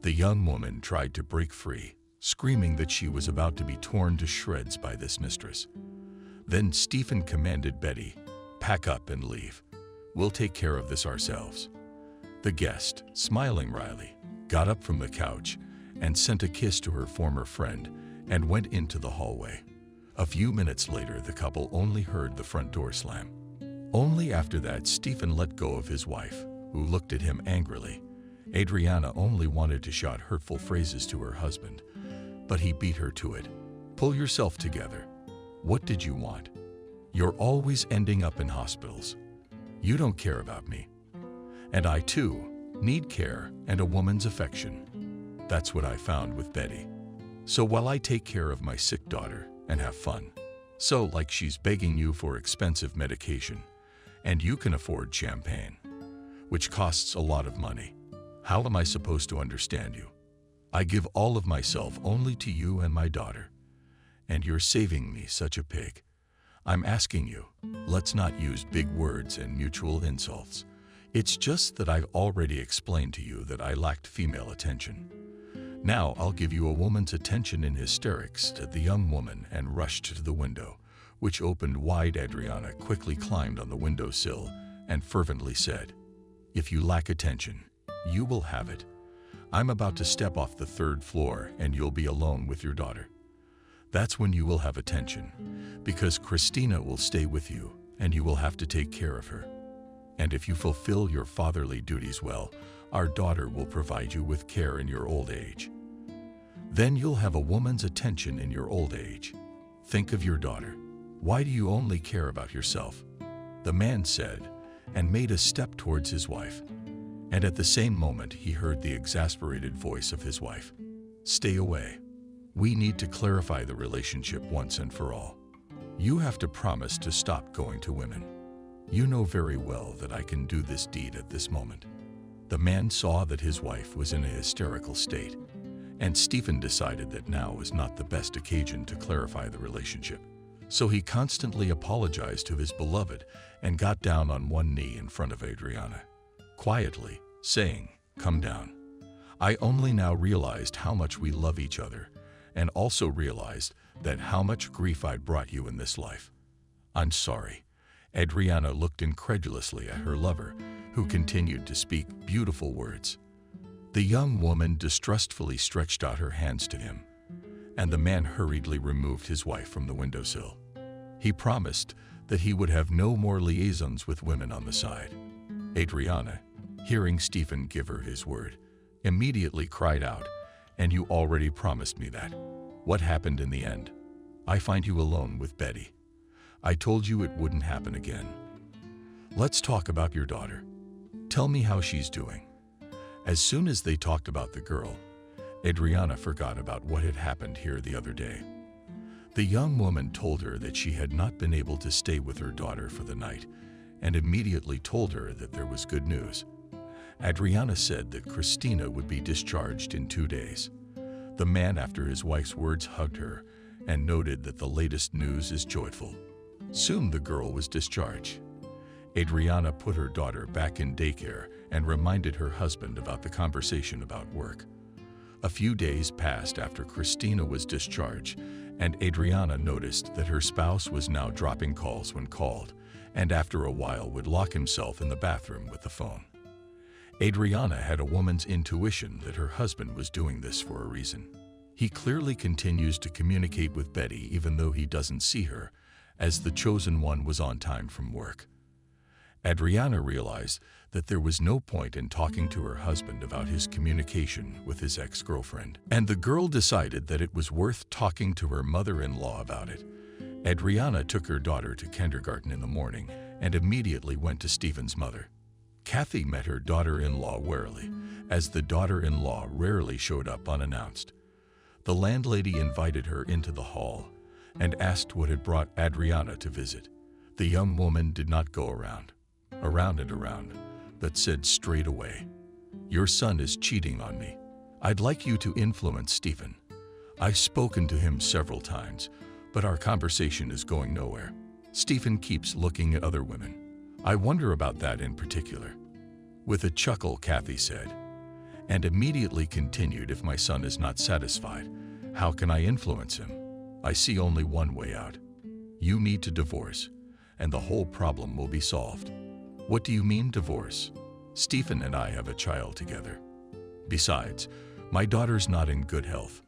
The young woman tried to break free, screaming that she was about to be torn to shreds by this mistress. Then Stephen commanded Betty, "Pack up and leave. We'll take care of this ourselves." The guest, smiling wryly, got up from the couch and sent a kiss to her former friend and went into the hallway. A few minutes later, the couple only heard the front door slam. Only after that, Stephen let go of his wife, who looked at him angrily. Adriana only wanted to shout hurtful phrases to her husband, but he beat her to it. "Pull yourself together. What did you want? You're always ending up in hospitals. You don't care about me. And I too, need care and a woman's affection. That's what I found with Betty. So while I take care of my sick daughter and have fun, so like she's begging you for expensive medication, and you can afford champagne, which costs a lot of money. How am I supposed to understand you? I give all of myself only to you and my daughter, and you're saving me such a pig. I'm asking you, let's not use big words and mutual insults. It's just that I've already explained to you that I lacked female attention. Now I'll give you a woman's attention in hysterics, said the young woman and rushed to the window, which opened wide. Adriana quickly climbed on the windowsill and fervently said, "If you lack attention, you will have it. I'm about to step off the 3rd floor and you'll be alone with your daughter. That's when you will have attention, because Christina will stay with you and you will have to take care of her. And if you fulfill your fatherly duties well, our daughter will provide you with care in your old age. Then you'll have a woman's attention in your old age. Think of your daughter. Why do you only care about yourself?" The man said, and made a step towards his wife. And at the same moment he heard the exasperated voice of his wife. "Stay away. We need to clarify the relationship once and for all. You have to promise to stop going to women. You know very well that I can do this deed at this moment." The man saw that his wife was in a hysterical state, and Stephen decided that now was not the best occasion to clarify the relationship. So he constantly apologized to his beloved and got down on one knee in front of Adriana, quietly saying, "Come down. I only now realized how much we love each other, and also realized that how much grief I'd brought you in this life. I'm sorry." Adriana looked incredulously at her lover, who continued to speak beautiful words. The young woman distrustfully stretched out her hands to him, and the man hurriedly removed his wife from the windowsill. He promised that he would have no more liaisons with women on the side. Adriana, hearing Stephen give her his word, immediately cried out, "And you already promised me that. What happened in the end? I find you alone with Betty. I told you it wouldn't happen again. Let's talk about your daughter. Tell me how she's doing." As soon as they talked about the girl, Adriana forgot about what had happened here the other day. The young woman told her that she had not been able to stay with her daughter for the night, and immediately told her that there was good news. Adriana said that Christina would be discharged in 2 days. The man, after his wife's words, hugged her and noted that the latest news is joyful. Soon the girl was discharged. Adriana put her daughter back in daycare and reminded her husband about the conversation about work. A few days passed after Christina was discharged, and Adriana noticed that her spouse was now dropping calls when called, and after a while would lock himself in the bathroom with the phone. Adriana had a woman's intuition that her husband was doing this for a reason. He clearly continues to communicate with Betty even though he doesn't see her, as the chosen one was on time from work. Adriana realized that there was no point in talking to her husband about his communication with his ex-girlfriend, and the girl decided that it was worth talking to her mother-in-law about it. Adriana took her daughter to kindergarten in the morning and immediately went to Stephen's mother. Kathy met her daughter-in-law warily, as the daughter-in-law rarely showed up unannounced. The landlady invited her into the hall and asked what had brought Adriana to visit. The young woman did not go around and around, but said straight away, "Your son is cheating on me. I'd like you to influence Stephen. I've spoken to him several times, but our conversation is going nowhere. Stephen keeps looking at other women. I wonder about that in particular." With a chuckle, Kathy said, and immediately continued, "If my son is not satisfied, how can I influence him? I see only one way out. You need to divorce, and the whole problem will be solved." "What do you mean, divorce? Stephen and I have a child together. Besides, my daughter's not in good health.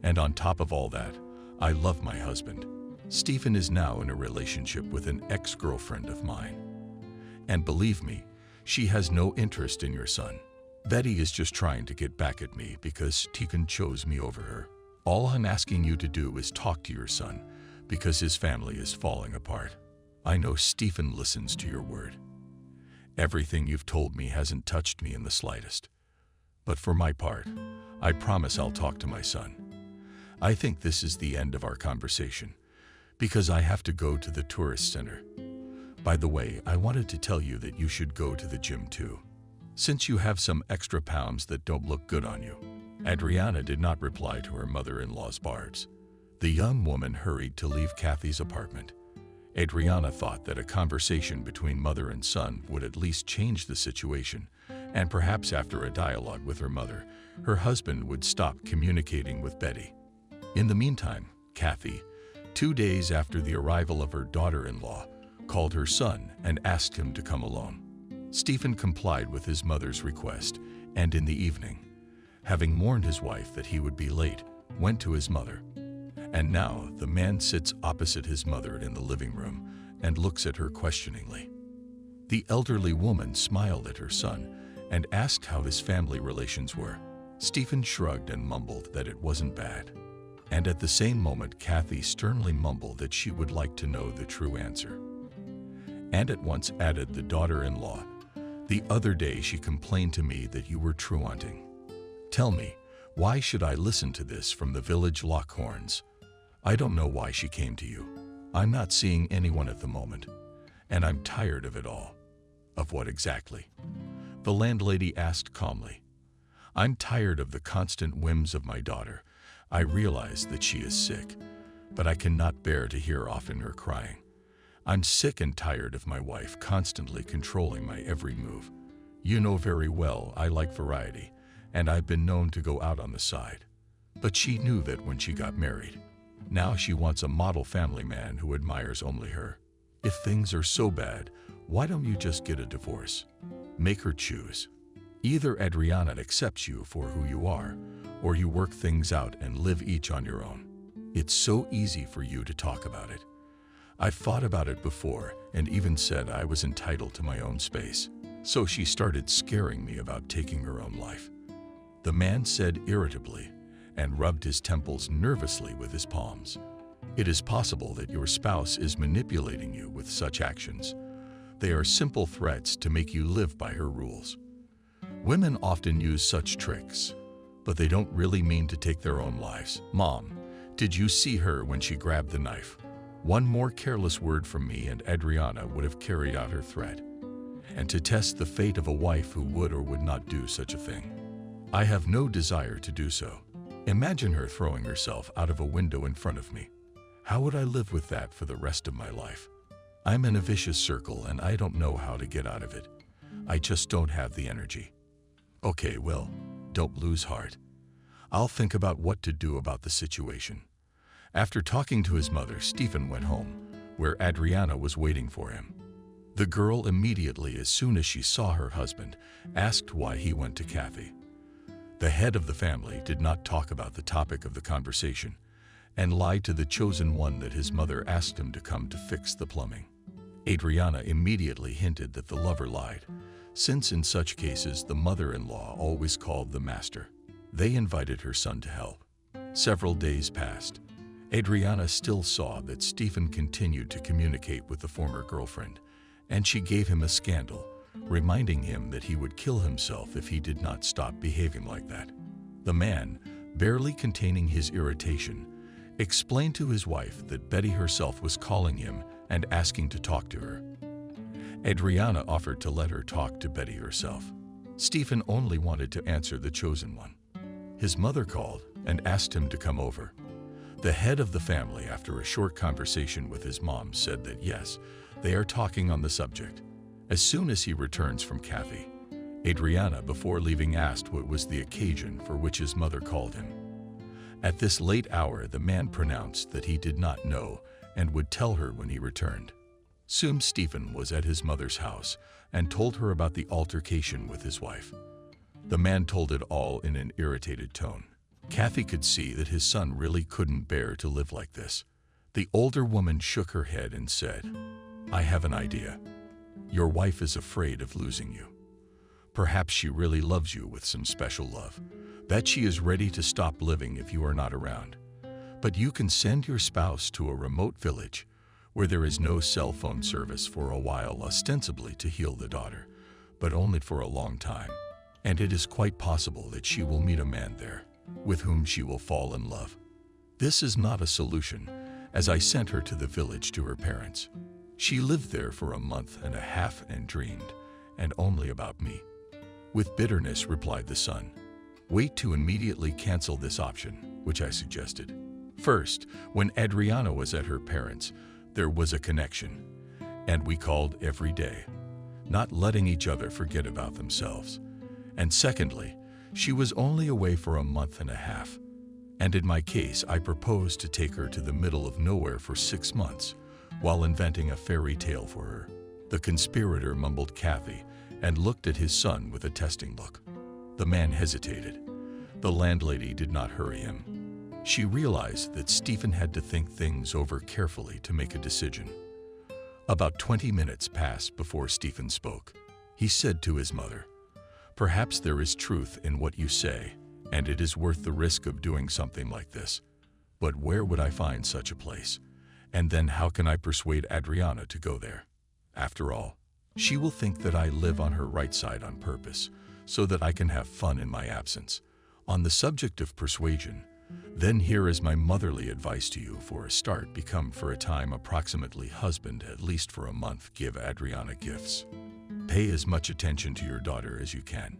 And on top of all that, I love my husband. Stephen is now in a relationship with an ex-girlfriend of mine. And believe me, she has no interest in your son. Betty is just trying to get back at me because Stephen chose me over her. All I'm asking you to do is talk to your son, because his family is falling apart. I know Stephen listens to your word." Everything you've told me hasn't touched me in the slightest. But for my part, I promise I'll talk to my son. I think this is the end of our conversation, because I have to go to the tourist center. By the way, I wanted to tell you that you should go to the gym too, since you have some extra pounds that don't look good on you. Adriana did not reply to her mother-in-law's barbs. The young woman hurried to leave Kathy's apartment. Adriana thought that a conversation between mother and son would at least change the situation, and perhaps after a dialogue with her mother, her husband would stop communicating with Betty. In the meantime, Kathy, 2 days after the arrival of her daughter-in-law, called her son and asked him to come alone. Stephen complied with his mother's request, and in the evening, having warned his wife that he would be late, went to his mother. And now the man sits opposite his mother in the living room and looks at her questioningly. The elderly woman smiled at her son and asked how his family relations were. Stephen shrugged and mumbled that it wasn't bad. And at the same moment, Kathy sternly mumbled that she would like to know the true answer. And at once added the daughter-in-law, "The other day she complained to me that you were truanting. Tell me, why should I listen to this from the village Lockhorns? I don't know why she came to you. I'm not seeing anyone at the moment, and I'm tired of it all." "Of what exactly?" the landlady asked calmly. "I'm tired of the constant whims of my daughter. I realize that she is sick, but I cannot bear to hear often her crying. I'm sick and tired of my wife constantly controlling my every move. You know very well I like variety, and I've been known to go out on the side. But she knew that when she got married. Now she wants a model family man who admires only her. If things are so bad, why don't you just get a divorce? Make her choose. Either Adriana accepts you for who you are, or you work things out and live each on your own. It's so easy for you to talk about it. I've thought about it before and even said I was entitled to my own space. So she started scaring me about taking her own life." The man said irritably and rubbed his temples nervously with his palms. "It is possible that your spouse is manipulating you with such actions. They are simple threats to make you live by her rules. Women often use such tricks, but they don't really mean to take their own lives. Mom, did you see her when she grabbed the knife? One more careless word from me and Adriana would have carried out her threat. And to test the fate of a wife who would or would not do such a thing. I have no desire to do so. Imagine her throwing herself out of a window in front of me. How would I live with that for the rest of my life? I'm in a vicious circle and I don't know how to get out of it. I just don't have the energy." "Okay, well, don't lose heart. I'll think about what to do about the situation." After talking to his mother, Stephen went home, where Adriana was waiting for him. The girl immediately, as soon as she saw her husband, asked why he went to Kathy. The head of the family did not talk about the topic of the conversation and lied to the chosen one that his mother asked him to come to fix the plumbing. Adriana immediately hinted that the lover lied, since in such cases the mother-in-law always called the master. They invited her son to help. Several days passed. Adriana still saw that Stephen continued to communicate with the former girlfriend, and she gave him a scandal, reminding him that he would kill himself if he did not stop behaving like that. The man, barely containing his irritation, explained to his wife that Betty herself was calling him and asking to talk to her. Adriana offered to let her talk to Betty herself. Stephen only wanted to answer the chosen one. His mother called and asked him to come over. The head of the family, after a short conversation with his mom, said that yes, they are talking on the subject. As soon as he returns from Kathy, Adriana, before leaving, asked what was the occasion for which his mother called him. At this late hour, the man pronounced that he did not know and would tell her when he returned. Soon Stephen was at his mother's house and told her about the altercation with his wife. The man told it all in an irritated tone. Kathy could see that his son really couldn't bear to live like this. The older woman shook her head and said, "I have an idea. Your wife is afraid of losing you. Perhaps she really loves you with some special love, that she is ready to stop living if you are not around. But you can send your spouse to a remote village where there is no cell phone service for a while, ostensibly to heal the daughter, but only for a long time, and it is quite possible that she will meet a man there with whom she will fall in love. This is not a solution, as I sent her to the village to her parents. She lived there for a month and a half and dreamed, and only about me. With bitterness replied the son, wait to immediately cancel this option, which I suggested. First, when Adriana was at her parents', there was a connection, and we called every day, not letting each other forget about themselves. And secondly, she was only away for a month and a half, and in my case I proposed to take her to the middle of nowhere for 6 months, while inventing a fairy tale for her. The conspirator mumbled Kathy and looked at his son with a testing look. The man hesitated. The landlady did not hurry him. She realized that Stephen had to think things over carefully to make a decision. About 20 minutes passed before Stephen spoke. He said to his mother, perhaps there is truth in what you say, and it is worth the risk of doing something like this. But where would I find such a place? And then how can I persuade Adriana to go there? After all, she will think that I live on her right side on purpose, so that I can have fun in my absence. On the subject of persuasion, then here is my motherly advice to you. For a start, become for a time approximately husband, at least for a month. Give Adriana gifts. Pay as much attention to your daughter as you can.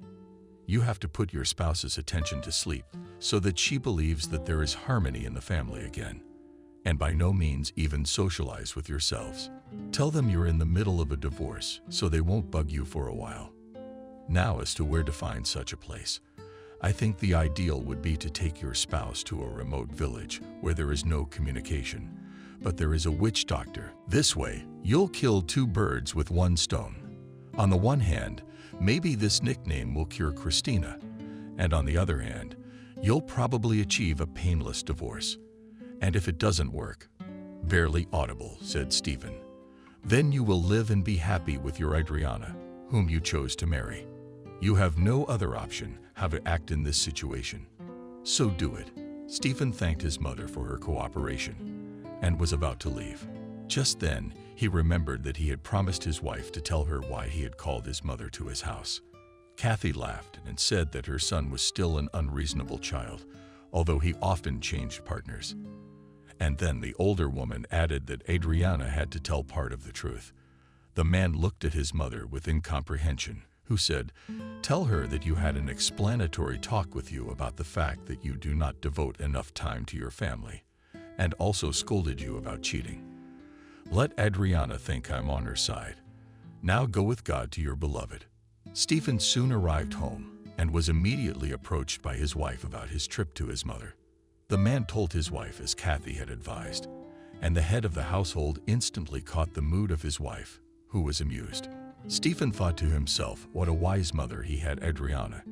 You have to put your spouse's attention to sleep so that she believes that there is harmony in the family again. And by no means even socialize with yourselves. Tell them you're in the middle of a divorce so they won't bug you for a while. Now, as to where to find such a place, I think the ideal would be to take your spouse to a remote village where there is no communication, but there is a witch doctor. This way, you'll kill 2 birds with 1 stone. On the one hand, maybe this nickname will cure Christina, and on the other hand, you'll probably achieve a painless divorce. And if it doesn't work, barely audible, said Stephen, then you will live and be happy with your Adriana, whom you chose to marry. You have no other option how to act in this situation. So do it. Stephen thanked his mother for her cooperation and was about to leave. Just then, he remembered that he had promised his wife to tell her why he had called his mother to his house. Kathy laughed and said that her son was still an unreasonable child, although he often changed partners. And then the older woman added that Adriana had to tell part of the truth. The man looked at his mother with incomprehension, who said, tell her that you had an explanatory talk with you about the fact that you do not devote enough time to your family, and also scolded you about cheating. Let Adriana think I'm on her side. Now go with God to your beloved. Stephen soon arrived home and was immediately approached by his wife about his trip to his mother. The man told his wife as Kathy had advised, and the head of the household instantly caught the mood of his wife, who was amused. Stephen thought to himself what a wise mother he had. Adriana,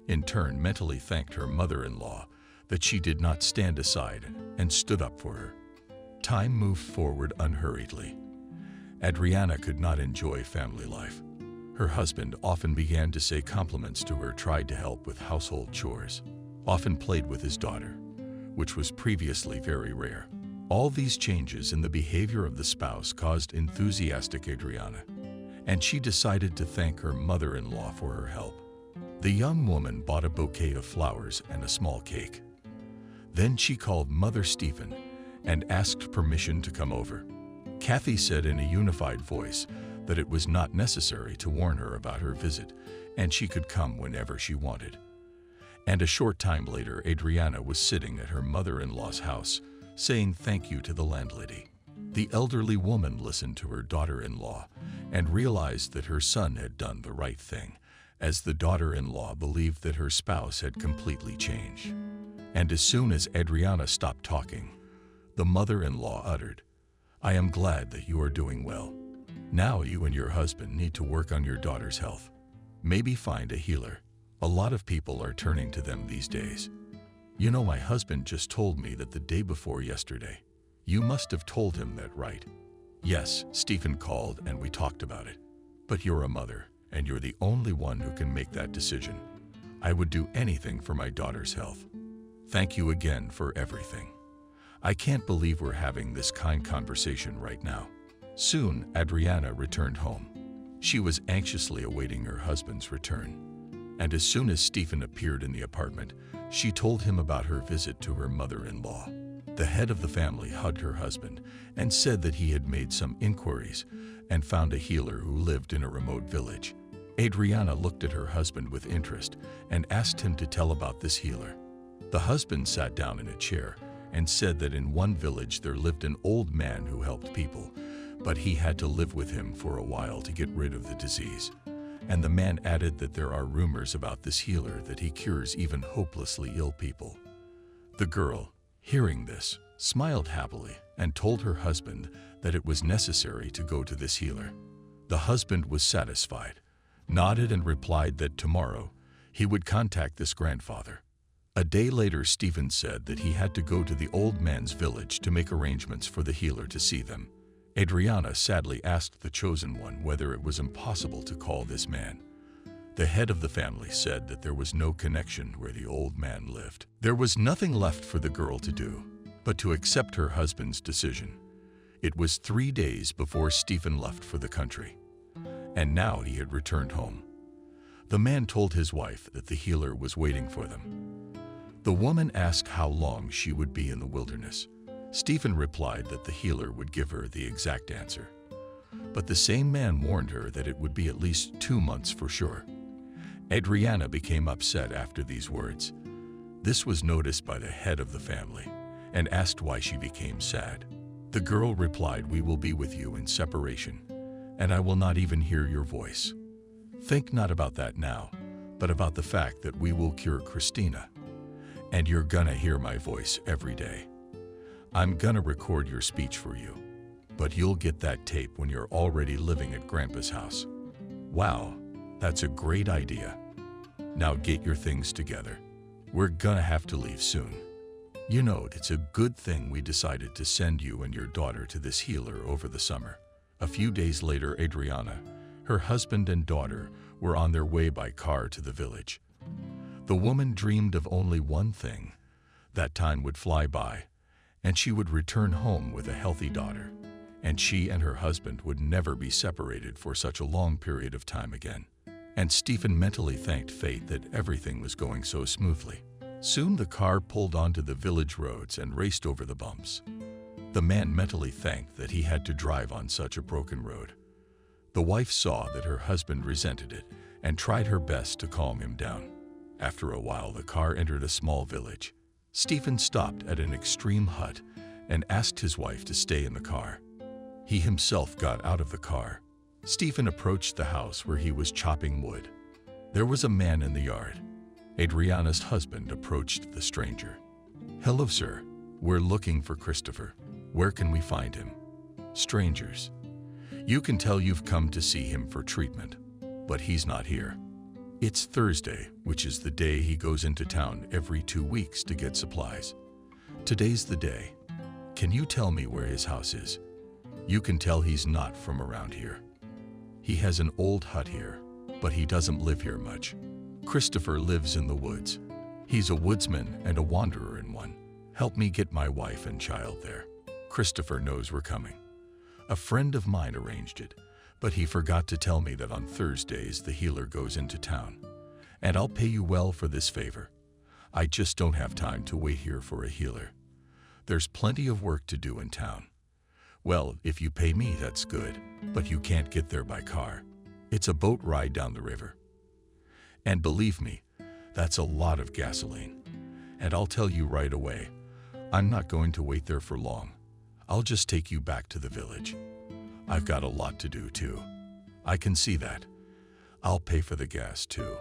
in turn, mentally thanked her mother-in-law that she did not stand aside and stood up for her. Time moved forward unhurriedly. Adriana could not enjoy family life. Her husband often began to say compliments to her, tried to help with household chores, often played with his daughter, which was previously very rare. All these changes in the behavior of the spouse caused enthusiastic Adriana, and she decided to thank her mother-in-law for her help. The young woman bought a bouquet of flowers and a small cake. Then she called Mother Stephen and asked permission to come over. Kathy said in a unified voice that it was not necessary to warn her about her visit, and she could come whenever she wanted. And a short time later, Adriana was sitting at her mother-in-law's house, saying thank you to the landlady. The elderly woman listened to her daughter-in-law and realized that her son had done the right thing, as the daughter-in-law believed that her spouse had completely changed. And as soon as Adriana stopped talking, the mother-in-law uttered, I am glad that you are doing well. Now you and your husband need to work on your daughter's health. Maybe find a healer. A lot of people are turning to them these days. You know, my husband just told me that the day before yesterday. You must have told him that, right? Yes, Stephen called and we talked about it. But you're a mother, and you're the only one who can make that decision. I would do anything for my daughter's health. Thank you again for everything. I can't believe we're having this kind conversation right now. Soon, Adriana returned home. She was anxiously awaiting her husband's return, and as soon as Stephen appeared in the apartment, she told him about her visit to her mother-in-law. The head of the family hugged her husband and said that he had made some inquiries and found a healer who lived in a remote village. Adriana looked at her husband with interest and asked him to tell about this healer. The husband sat down in a chair and said that in one village there lived an old man who helped people, but he had to live with him for a while to get rid of the disease. And the man added that there are rumors about this healer that he cures even hopelessly ill people. The girl, hearing this, smiled happily and told her husband that it was necessary to go to this healer. The husband was satisfied, nodded and replied that tomorrow he would contact this grandfather. A day later, Stephen said that he had to go to the old man's village to make arrangements for the healer to see them. Adriana sadly asked the chosen one whether it was impossible to call this man. The head of the family said that there was no connection where the old man lived. There was nothing left for the girl to do but to accept her husband's decision. It was 3 days before Stephen left for the country, and now he had returned home. The man told his wife that the healer was waiting for them. The woman asked how long she would be in the wilderness. Stephen replied that the healer would give her the exact answer. But the same man warned her that it would be at least 2 months for sure. Adriana became upset after these words. This was noticed by the head of the family and asked why she became sad. The girl replied, "We will be with you in separation, and I will not even hear your voice. Think not about that now, but about the fact that we will cure Christina, and you're gonna hear my voice every day. I'm gonna record your speech for you, but you'll get that tape when you're already living at Grandpa's house." Wow, that's a great idea. Now get your things together. We're gonna have to leave soon. You know, it's a good thing we decided to send you and your daughter to this healer over the summer. A few days later, Adriana, her husband and daughter were on their way by car to the village. The woman dreamed of only one thing: that time would fly by, and she would return home with a healthy daughter, and she and her husband would never be separated for such a long period of time again. And Stephen mentally thanked fate that everything was going so smoothly. Soon the car pulled onto the village roads and raced over the bumps. The man mentally thanked that he had to drive on such a broken road. The wife saw that her husband resented it and tried her best to calm him down. After a while, the car entered a small village. Stephen stopped at an extreme hut and asked his wife to stay in the car. He himself got out of the car. Stephen approached the house where he was chopping wood. There was a man in the yard. Adriana's husband approached the stranger. "Hello, sir. We're looking for Christopher. Where can we find him?" "Strangers. You can tell you've come to see him for treatment, but he's not here. It's Thursday, which is the day he goes into town every 2 weeks to get supplies. Today's the day. Can you tell me where his house is? You can tell he's not from around here. He has an old hut here, but he doesn't live here much. Christopher lives in the woods. He's a woodsman and a wanderer in one. Help me get my wife and child there. Christopher knows we're coming. A friend of mine arranged it, but he forgot to tell me that on Thursdays the healer goes into town, and I'll pay you well for this favor. I just don't have time to wait here for a healer. There's plenty of work to do in town. Well, if you pay me, that's good, but you can't get there by car. It's a boat ride down the river. And believe me, that's a lot of gasoline. And I'll tell you right away, I'm not going to wait there for long. I'll just take you back to the village. I've got a lot to do too. I can see that. I'll pay for the gas too.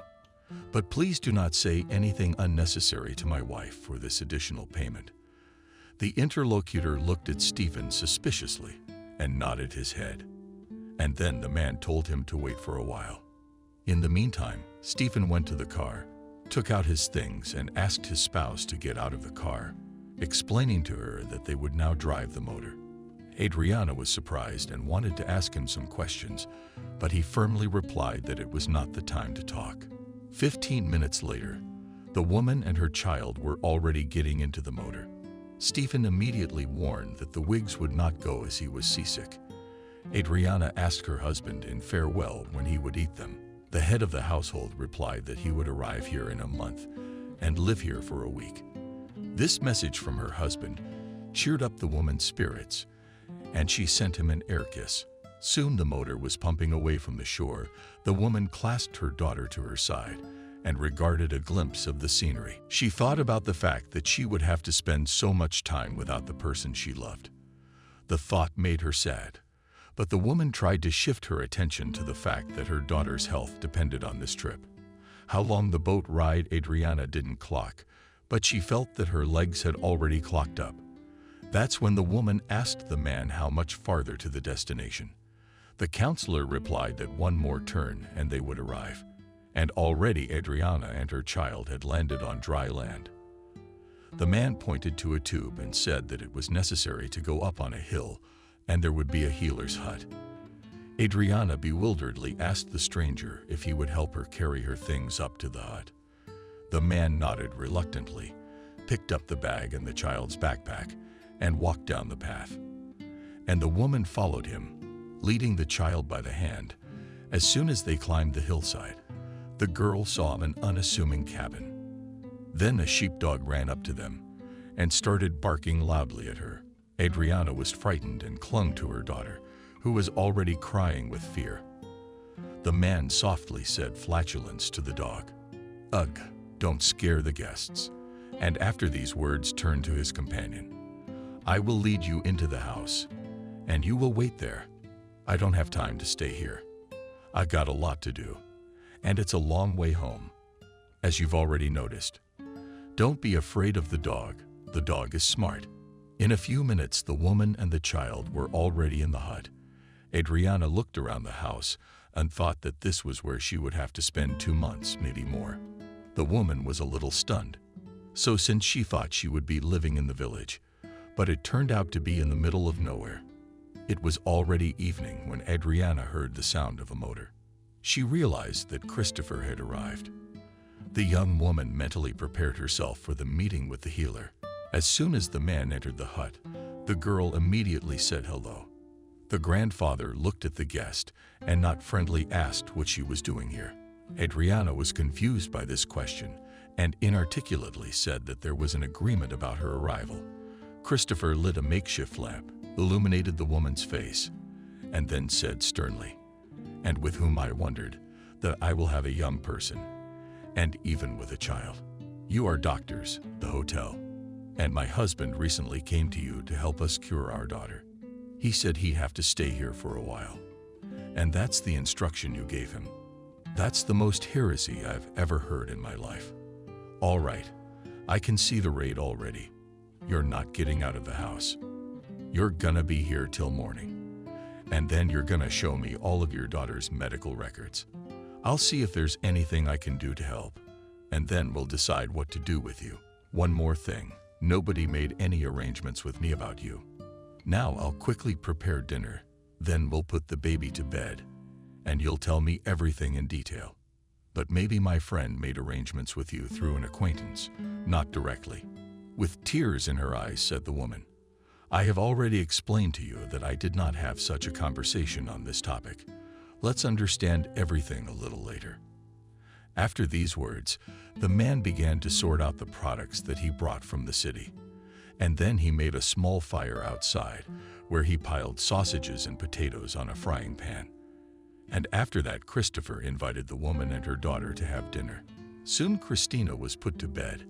But please do not say anything unnecessary to my wife for this additional payment." The interlocutor looked at Stephen suspiciously and nodded his head. And then the man told him to wait for a while. In the meantime, Stephen went to the car, took out his things, and asked his spouse to get out of the car, explaining to her that they would now drive the motor. Adriana was surprised and wanted to ask him some questions, but he firmly replied that it was not the time to talk. 15 minutes later, the woman and her child were already getting into the motor. Stephen immediately warned that the Whigs would not go as he was seasick. Adriana asked her husband in farewell when he would eat them. The head of the household replied that he would arrive here in a month and live here for a week. This message from her husband cheered up the woman's spirits, and she sent him an air kiss. Soon the motor was pumping away from the shore. The woman clasped her daughter to her side and regarded a glimpse of the scenery. She thought about the fact that she would have to spend so much time without the person she loved. The thought made her sad, but the woman tried to shift her attention to the fact that her daughter's health depended on this trip. How long the boat ride Adriana didn't clock, but she felt that her legs had already clocked up. That's when the woman asked the man how much farther to the destination. The counselor replied that one more turn and they would arrive, and already Adriana and her child had landed on dry land. The man pointed to a tube and said that it was necessary to go up on a hill and there would be a healer's hut. Adriana bewilderedly asked the stranger if he would help her carry her things up to the hut. The man nodded reluctantly, picked up the bag and the child's backpack, and walked down the path. And the woman followed him, leading the child by the hand. As soon as they climbed the hillside, the girl saw an unassuming cabin. Then a sheepdog ran up to them and started barking loudly at her. Adriana was frightened and clung to her daughter, who was already crying with fear. The man softly said flatulence to the dog. "Ugh, don't scare the guests," and after these words turned to his companion. "I will lead you into the house, and you will wait there. I don't have time to stay here. I got a lot to do, and it's a long way home, as you've already noticed. Don't be afraid of the dog. The dog is smart." In a few minutes, the woman and the child were already in the hut. Adriana looked around the house and thought that this was where she would have to spend 2 months, maybe more. The woman was a little stunned. So since she thought she would be living in the village, but it turned out to be in the middle of nowhere. It was already evening when Adriana heard the sound of a motor. She realized that Christopher had arrived. The young woman mentally prepared herself for the meeting with the healer. As soon as the man entered the hut, the girl immediately said hello. The grandfather looked at the guest and not friendly asked what she was doing here. Adriana was confused by this question and inarticulately said that there was an agreement about her arrival. Christopher lit a makeshift lamp, illuminated the woman's face, and then said sternly, "And with whom I wondered that I will have a young person, and even with a child. You are doctors, the hotel, and my husband recently came to you to help us cure our daughter. He said he'd have to stay here for a while, and that's the instruction you gave him. That's the most heresy I've ever heard in my life. All right, I can see the raid already. You're not getting out of the house. You're gonna be here till morning, and then you're gonna show me all of your daughter's medical records. I'll see if there's anything I can do to help, and then we'll decide what to do with you. One more thing. Nobody made any arrangements with me about you. Now I'll quickly prepare dinner, then we'll put the baby to bed, and you'll tell me everything in detail. But maybe my friend made arrangements with you through an acquaintance, not directly." With tears in her eyes, said the woman, "I have already explained to you that I did not have such a conversation on this topic. Let's understand everything a little later." After these words, the man began to sort out the products that he brought from the city. And then he made a small fire outside, where he piled sausages and potatoes on a frying pan. And after that, Christopher invited the woman and her daughter to have dinner. Soon Christina was put to bed,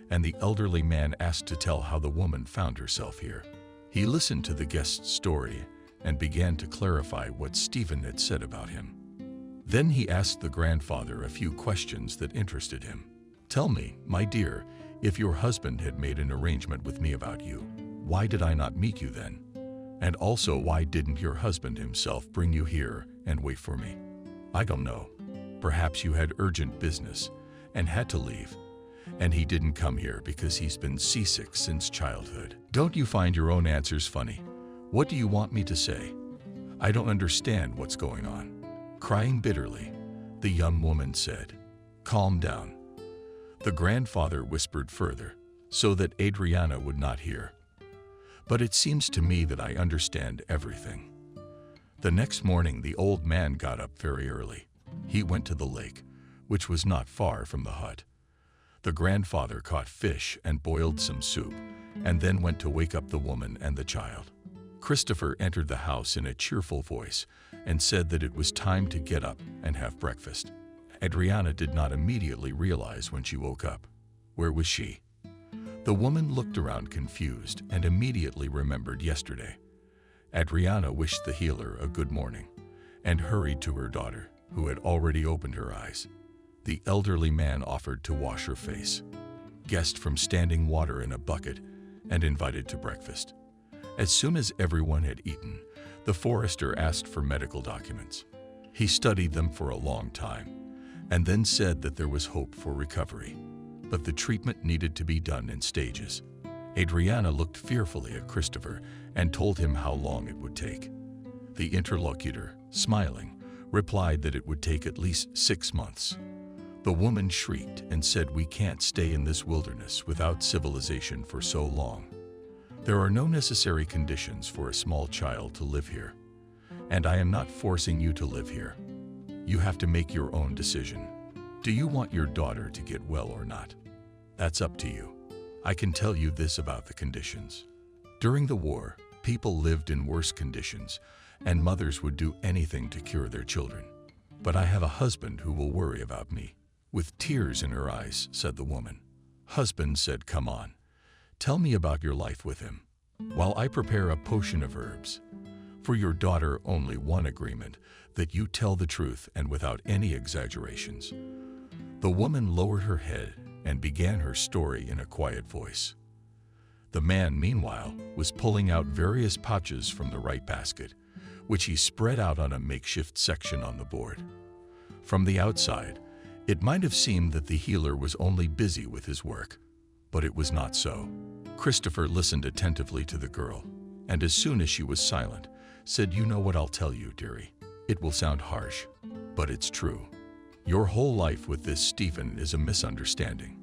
and the elderly man asked to tell how the woman found herself here. He listened to the guest's story and began to clarify what Stephen had said about him. Then he asked the grandfather a few questions that interested him. "Tell me, my dear, if your husband had made an arrangement with me about you, why did I not meet you then? And also, why didn't your husband himself bring you here and wait for me? I don't know. Perhaps you had urgent business and had to leave, and he didn't come here because he's been seasick since childhood. Don't you find your own answers funny? What do you want me to say? I don't understand what's going on." Crying bitterly, the young woman said, "Calm down." The grandfather whispered further, so that Adriana would not hear. "But it seems to me that I understand everything. The next morning, the old man got up very early. He went to the lake, which was not far from the hut. The grandfather caught fish and boiled some soup, and then went to wake up the woman and the child. Christopher entered the house in a cheerful voice and said that it was time to get up and have breakfast. Adriana did not immediately realize when she woke up. Where was she? The woman looked around confused and immediately remembered yesterday. Adriana wished the healer a good morning and hurried to her daughter, who had already opened her eyes. The elderly man offered to wash her face, guessed from standing water in a bucket, and invited to breakfast. As soon as everyone had eaten, the forester asked for medical documents. He studied them for a long time and then said that there was hope for recovery, but the treatment needed to be done in stages. Adriana looked fearfully at Christopher and told him how long it would take. The interlocutor, smiling, replied that it would take at least 6 months. The woman shrieked and said, "We can't stay in this wilderness without civilization for so long. There are no necessary conditions for a small child to live here, and I am not forcing you to live here. You have to make your own decision. Do you want your daughter to get well or not? That's up to you. I can tell you this about the conditions. During the war, people lived in worse conditions, and mothers would do anything to cure their children. But I have a husband who will worry about me." With tears in her eyes, said the woman. Husband said, "Come on, tell me about your life with him, while I prepare a potion of herbs. For your daughter, only one agreement, that you tell the truth and without any exaggerations." The woman lowered her head and began her story in a quiet voice. The man, meanwhile, was pulling out various pouches from the right basket, which he spread out on a makeshift section on the board. From the outside, it might have seemed that the healer was only busy with his work, but it was not so. Christopher listened attentively to the girl, and as soon as she was silent, said, "You know what I'll tell you, dearie. It will sound harsh, but it's true. Your whole life with this Stephen is a misunderstanding.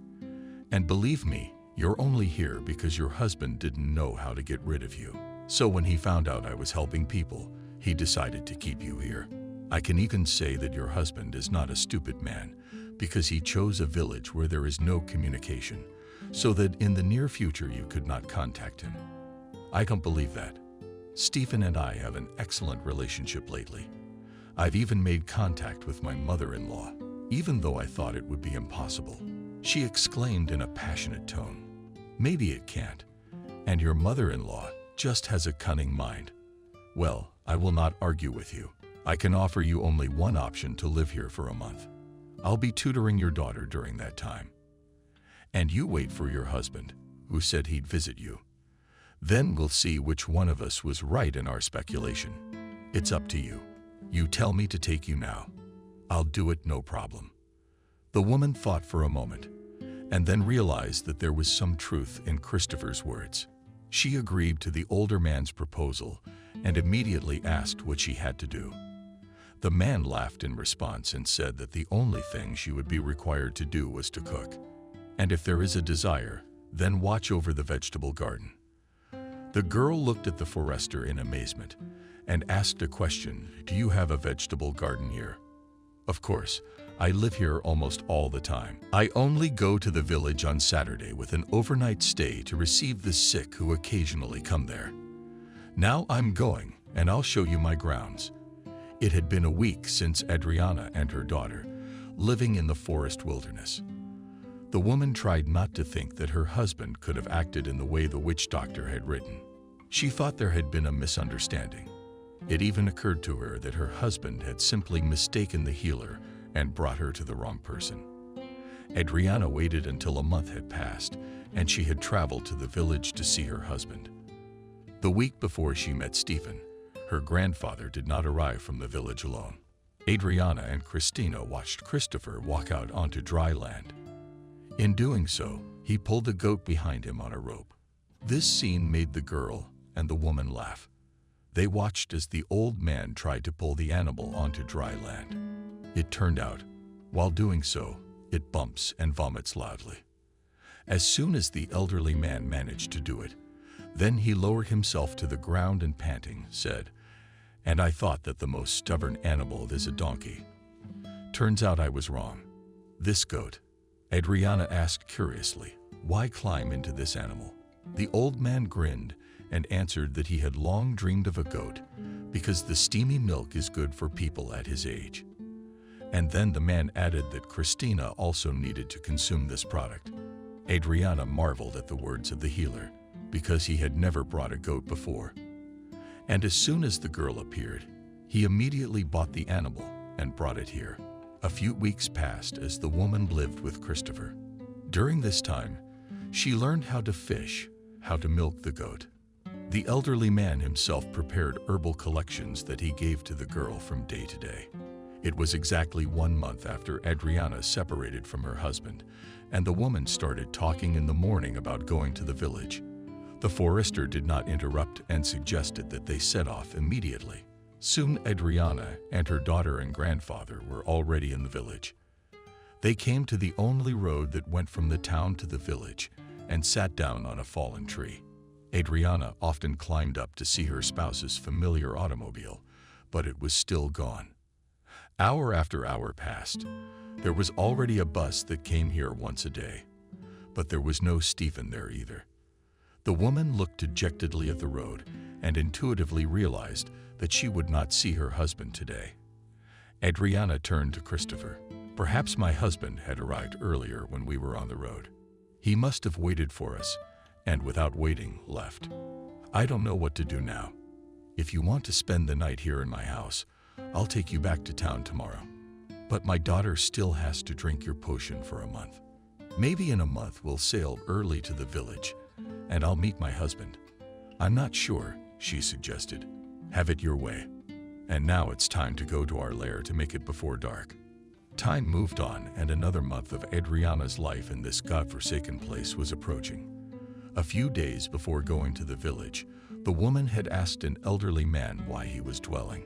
And believe me, you're only here because your husband didn't know how to get rid of you. So when he found out I was helping people, he decided to keep you here. I can even say that your husband is not a stupid man, because he chose a village where there is no communication, so that in the near future you could not contact him. I don't believe that. Stephen and I have an excellent relationship lately. I've even made contact with my mother-in-law, even though I thought it would be impossible." She exclaimed in a passionate tone, "Maybe it can't, and your mother-in-law just has a cunning mind. Well, I will not argue with you. I can offer you only one option to live here for a month. I'll be tutoring your daughter during that time. And you wait for your husband, who said he'd visit you. Then we'll see which one of us was right in our speculation. It's up to you. You tell me to take you now. I'll do it, no problem." The woman thought for a moment, and then realized that there was some truth in Christopher's words. She agreed to the older man's proposal and immediately asked what she had to do. The man laughed in response and said that the only thing she would be required to do was to cook, and if there is a desire, then watch over the vegetable garden. The girl looked at the forester in amazement and asked a question, "Do you have a vegetable garden here?" "Of course, I live here almost all the time. I only go to the village on Saturday with an overnight stay to receive the sick who occasionally come there. Now I'm going, and I'll show you my grounds." It had been a week since Adriana and her daughter, living in the forest wilderness. The woman tried not to think that her husband could have acted in the way the witch doctor had written. She thought there had been a misunderstanding. It even occurred to her that her husband had simply mistaken the healer and brought her to the wrong person. Adriana waited until a month had passed, and she had traveled to the village to see her husband. The week before she met Stephen, her grandfather did not arrive from the village alone. Adriana and Christina watched Christopher walk out onto dry land. In doing so, he pulled the goat behind him on a rope. This scene made the girl and the woman laugh. They watched as the old man tried to pull the animal onto dry land. It turned out, while doing so, it bumps and vomits loudly. As soon as the elderly man managed to do it, then he lowered himself to the ground and panting, said, and I thought that the most stubborn animal is a donkey. Turns out I was wrong. This goat, Adriana asked curiously, why climb into this animal? The old man grinned and answered that he had long dreamed of a goat because the steamy milk is good for people at his age. And then the man added that Christina also needed to consume this product. Adriana marveled at the words of the healer because he had never brought a goat before. And as soon as the girl appeared, he immediately bought the animal and brought it here. A few weeks passed as the woman lived with Christopher. During this time, she learned how to fish, how to milk the goat. The elderly man himself prepared herbal collections that he gave to the girl from day to day. It was exactly 1 month after Adriana separated from her husband, and the woman started talking in the morning about going to the village. The forester did not interrupt and suggested that they set off immediately. Soon Adriana and her daughter and grandfather were already in the village. They came to the only road that went from the town to the village and sat down on a fallen tree. Adriana often climbed up to see her spouse's familiar automobile, but it was still gone. Hour after hour passed. There was already a bus that came here once a day, but there was no Stephen there either. The woman looked dejectedly at the road and intuitively realized that she would not see her husband today. Adriana turned to Christopher. Perhaps my husband had arrived earlier when we were on the road. He must have waited for us, and without waiting, left. I don't know what to do now. If you want to spend the night here in my house, I'll take you back to town tomorrow. But my daughter still has to drink your potion for a month. Maybe in a month we'll sail early to the village, and I'll meet my husband. I'm not sure, she suggested. Have it your way. And now it's time to go to our lair to make it before dark. Time moved on, and another month of Adriana's life in this godforsaken place was approaching. A few days before going to the village, the woman had asked an elderly man why he was dwelling.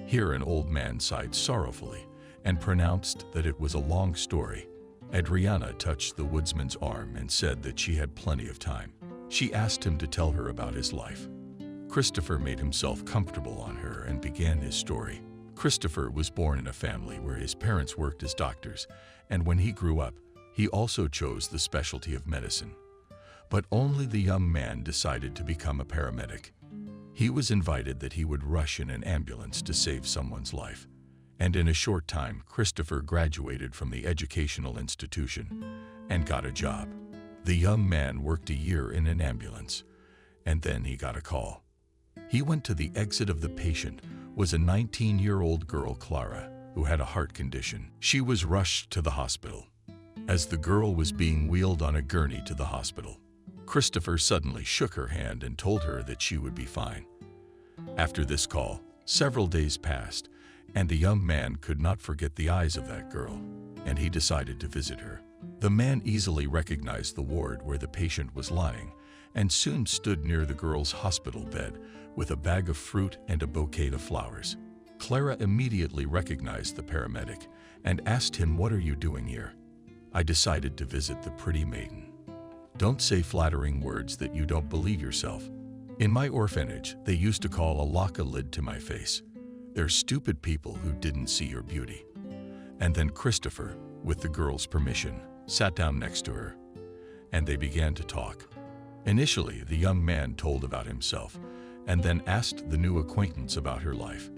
Here an old man sighed sorrowfully and pronounced that it was a long story. Adriana touched the woodsman's arm and said that she had plenty of time. She asked him to tell her about his life. Christopher made himself comfortable on her and began his story. Christopher was born in a family where his parents worked as doctors, and when he grew up, he also chose the specialty of medicine. But only the young man decided to become a paramedic. He was invited that he would rush in an ambulance to save someone's life. And in a short time, Christopher graduated from the educational institution and got a job. The young man worked a year in an ambulance, and then he got a call. He went to the exit of the patient was a 19-year-old girl, Clara, who had a heart condition. She was rushed to the hospital. As the girl was being wheeled on a gurney to the hospital, Christopher suddenly shook her hand and told her that she would be fine. After this call, several days passed, and the young man could not forget the eyes of that girl, and he decided to visit her. The man easily recognized the ward where the patient was lying, and soon stood near the girl's hospital bed with a bag of fruit and a bouquet of flowers. Clara immediately recognized the paramedic and asked him, "What are you doing here?" "I decided to visit the pretty maiden." "Don't say flattering words that you don't believe yourself. In my orphanage, they used to call a lock a lid to my face. They're stupid people who didn't see your beauty." And then Christopher, with the girl's permission, sat down next to her, and they began to talk. Initially, the young man told about himself, and then asked the new acquaintance about her life.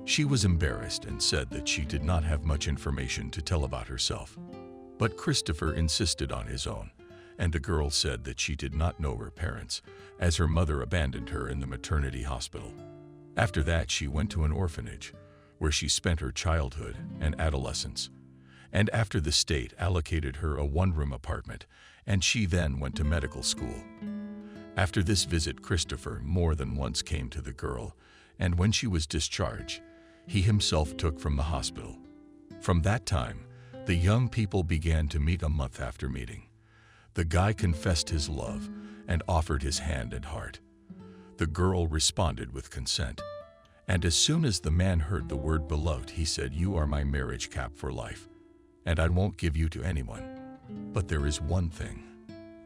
She was embarrassed and said that she did not have much information to tell about herself. But Christopher insisted on his own, and the girl said that she did not know her parents, as her mother abandoned her in the maternity hospital. After that, she went to an orphanage, where she spent her childhood and adolescence. And after the state allocated her a one-room apartment, and she then went to medical school. After this visit, Christopher more than once came to the girl, and when she was discharged, he himself took from the hospital. From that time, the young people began to meet a month after meeting. The guy confessed his love and offered his hand and heart. The girl responded with consent. And as soon as the man heard the word beloved, he said, "You are my marriage cap for life, and I won't give you to anyone. But there is one thing.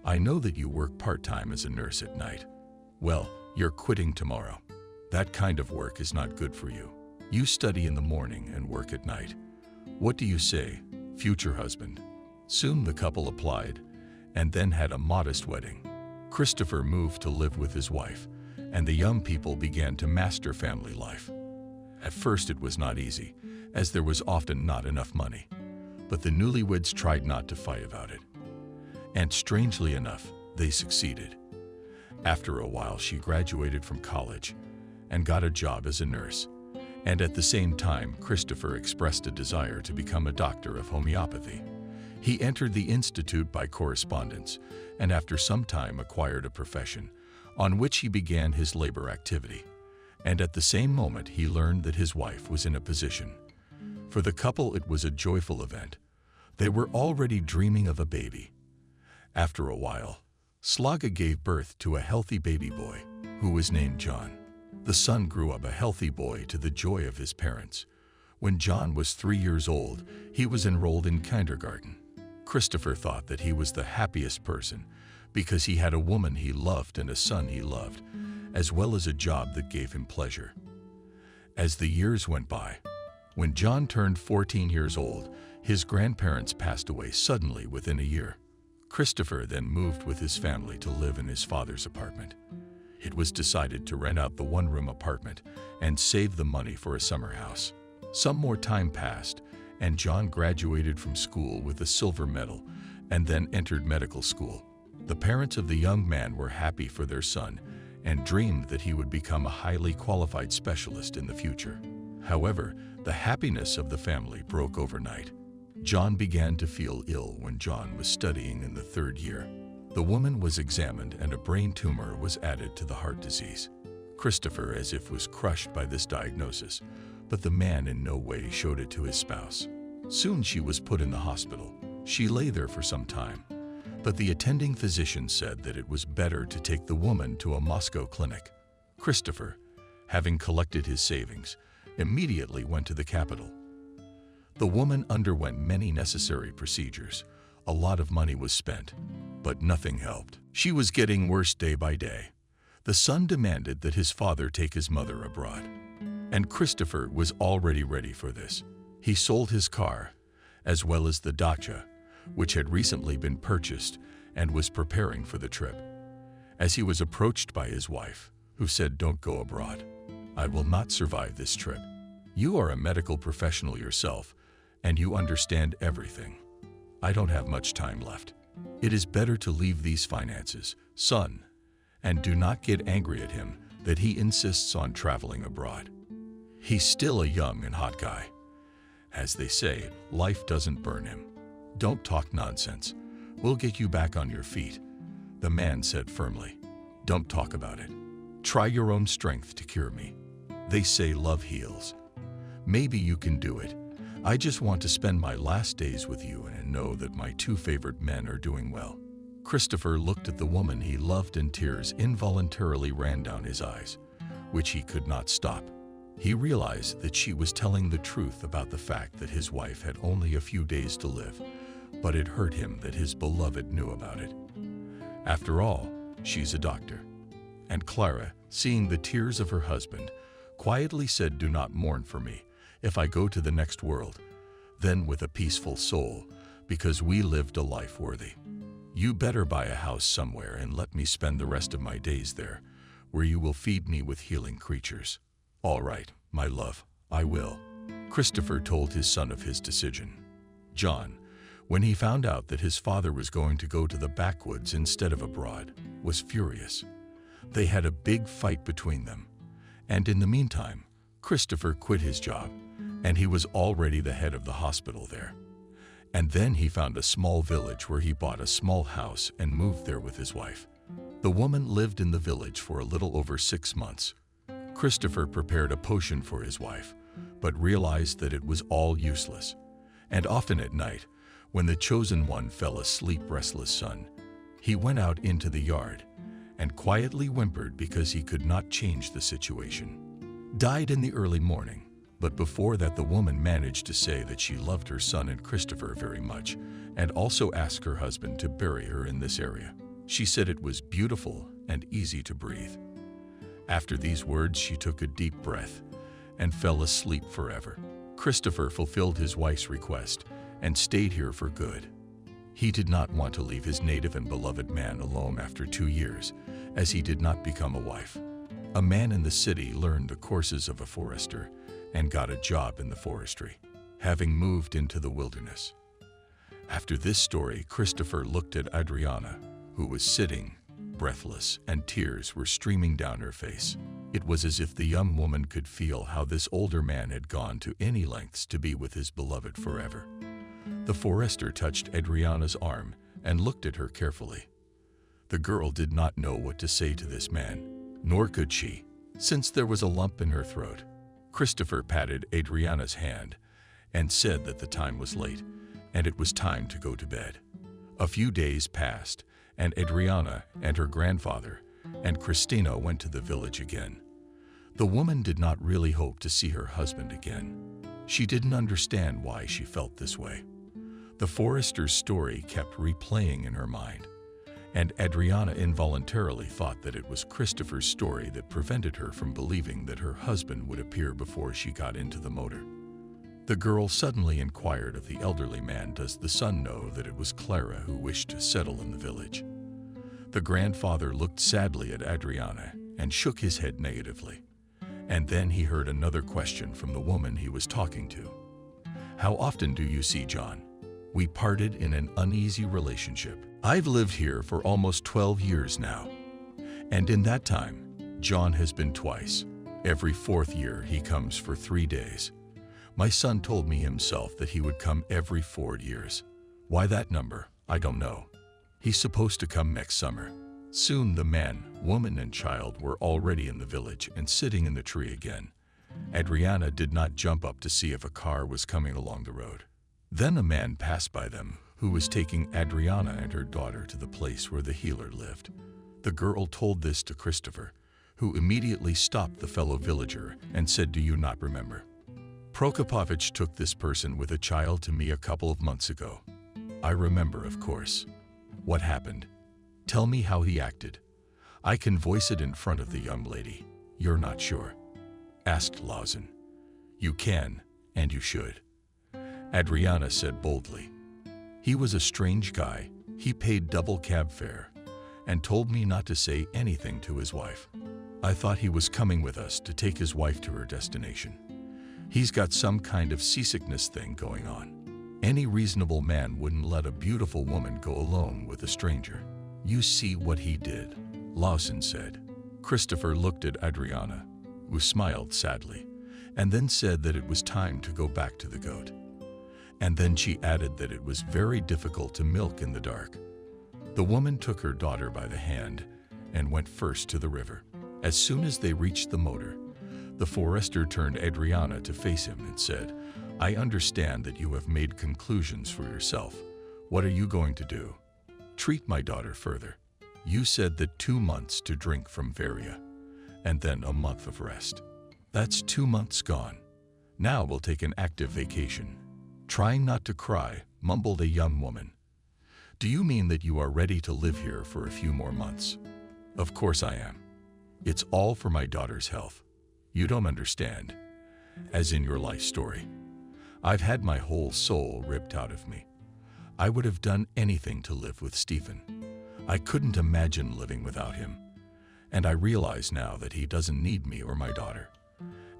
I know that you work part-time as a nurse at night. Well, you're quitting tomorrow." That kind of work is not good for you. You study in the morning and work at night. What do you say, future husband?" Soon the couple applied and then had a modest wedding. Christopher moved to live with his wife, and the young people began to master family life. At first it was not easy, as there was often not enough money, but the newlyweds tried not to fight about it. And strangely enough, they succeeded. After a while, she graduated from college and got a job as a nurse. And at the same time, Christopher expressed a desire to become a doctor of homeopathy. He entered the institute by correspondence and after some time acquired a profession on which he began his labor activity. And at the same moment, he learned that his wife was in a position. For the couple, it was a joyful event. They were already dreaming of a baby. After a while, Slaga gave birth to a healthy baby boy who was named John. The son grew up a healthy boy to the joy of his parents. When John was 3 years old, he was enrolled in kindergarten. Christopher thought that he was the happiest person because he had a woman he loved and a son he loved, as well as a job that gave him pleasure. As the years went by, when John turned 14 years old, his grandparents passed away suddenly within a year. Christopher then moved with his family to live in his father's apartment. It was decided to rent out the one-room apartment and save the money for a summer house. Some more time passed, and John graduated from school with a silver medal and then entered medical school. The parents of the young man were happy for their son and dreamed that he would become a highly qualified specialist in the future. However, the happiness of the family broke overnight. John began to feel ill when John was studying in the 3rd year. The woman was examined and a brain tumor was added to the heart disease. Christopher, as if was crushed by this diagnosis, but the man in no way showed it to his spouse. Soon she was put in the hospital. She lay there for some time, but the attending physician said that it was better to take the woman to a Moscow clinic. Christopher, having collected his savings, immediately went to the capital. The woman underwent many necessary procedures. A lot of money was spent, but nothing helped. She was getting worse day by day. The son demanded that his father take his mother abroad, and Christopher was already ready for this. He sold his car, as well as the dacha, which had recently been purchased, and was preparing for the trip. As he was approached by his wife, who said, "Don't go abroad. I will not survive this trip. You are a medical professional yourself, and you understand everything. I don't have much time left. It is better to leave these finances, son, and do not get angry at him that he insists on traveling abroad. He's still a young and hot guy. As they say, life doesn't burn him. Don't talk nonsense. We'll get you back on your feet," the man said firmly. "Don't talk about it. Try your own strength to cure me. They say love heals. Maybe you can do it. I just want to spend my last days with you and know that my 2 favorite men are doing well." Christopher looked at the woman he loved and tears involuntarily ran down his eyes, which he could not stop. He realized that she was telling the truth about the fact that his wife had only a few days to live, but it hurt him that his beloved knew about it. After all, she's a doctor. And Clara, seeing the tears of her husband, quietly said, "Do not mourn for me if I go to the next world, then with a peaceful soul, because we lived a life worthy. You better buy a house somewhere and let me spend the rest of my days there, where you will feed me with healing creatures." "All right, my love, I will." Christopher told his son of his decision. John, when he found out that his father was going to go to the backwoods instead of abroad, was furious. They had a big fight between them, and in the meantime, Christopher quit his job, and he was already the head of the hospital there. And then he found a small village where he bought a small house and moved there with his wife. The woman lived in the village for a little over 6 months. Christopher prepared a potion for his wife, but realized that it was all useless. And often at night, when the chosen one fell asleep, restless son, he went out into the yard and quietly whimpered because he could not change the situation. Died in the early morning, but before that the woman managed to say that she loved her son and Christopher very much, and also asked her husband to bury her in this area. She said it was beautiful and easy to breathe. After these words, she took a deep breath and fell asleep forever. Christopher fulfilled his wife's request and stayed here for good. He did not want to leave his native and beloved man alone after 2 years, as he did not become a wife. A man in the city learned the courses of a forester and got a job in the forestry, having moved into the wilderness. After this story, Christopher looked at Adriana, who was sitting, breathless, and tears were streaming down her face. It was as if the young woman could feel how this older man had gone to any lengths to be with his beloved forever. The forester touched Adriana's arm and looked at her carefully. The girl did not know what to say to this man, nor could she, since there was a lump in her throat. Christopher patted Adriana's hand and said that the time was late and it was time to go to bed. A few days passed, and Adriana and her grandfather and Christina went to the village again. The woman did not really hope to see her husband again. She didn't understand why she felt this way. The forester's story kept replaying in her mind, and Adriana involuntarily thought that it was Christopher's story that prevented her from believing that her husband would appear before she got into the motor. The girl suddenly inquired of the elderly man, "Does the son know that it was Clara who wished to settle in the village?" The grandfather looked sadly at Adriana and shook his head negatively. And then he heard another question from the woman he was talking to. "How often do you see John? We parted in an uneasy relationship. I've lived here for almost 12 years now. And in that time, John has been twice. Every 4th year, he comes for 3 days. My son told me himself that he would come every 4 years. Why that number, I don't know. He's supposed to come next summer." Soon the man, woman, and child were already in the village and sitting in the tree again. Adriana did not jump up to see if a car was coming along the road. Then a man passed by them who was taking Adriana and her daughter to the place where the healer lived. The girl told this to Christopher, who immediately stopped the fellow villager and said, "Do you not remember? Prokopovich took this person with a child to me a couple of months ago." "I remember, of course." "What happened? Tell me how he acted. I can voice it in front of the young lady." "You're not sure?" asked Lawson. "You can, and you should," Adriana said boldly. "He was a strange guy. He paid double cab fare and told me not to say anything to his wife. I thought he was coming with us to take his wife to her destination. He's got some kind of seasickness thing going on. Any reasonable man wouldn't let a beautiful woman go alone with a stranger." "You see what he did," Lawson said. Christopher looked at Adriana, who smiled sadly, and then said that it was time to go back to the goat. And then she added that it was very difficult to milk in the dark. The woman took her daughter by the hand and went first to the river. As soon as they reached the motor, the forester turned Adriana to face him and said, "I understand that you have made conclusions for yourself. What are you going to do? Treat my daughter further. You said that 2 months to drink from Varia, and then a month of rest. That's 2 months gone. Now we'll take an active vacation." Trying not to cry, mumbled a young woman. "Do you mean that you are ready to live here for a few more months?" "Of course I am. It's all for my daughter's health. You don't understand. As in your life story. I've had my whole soul ripped out of me. I would have done anything to live with Stephen. I couldn't imagine living without him. And I realize now that he doesn't need me or my daughter.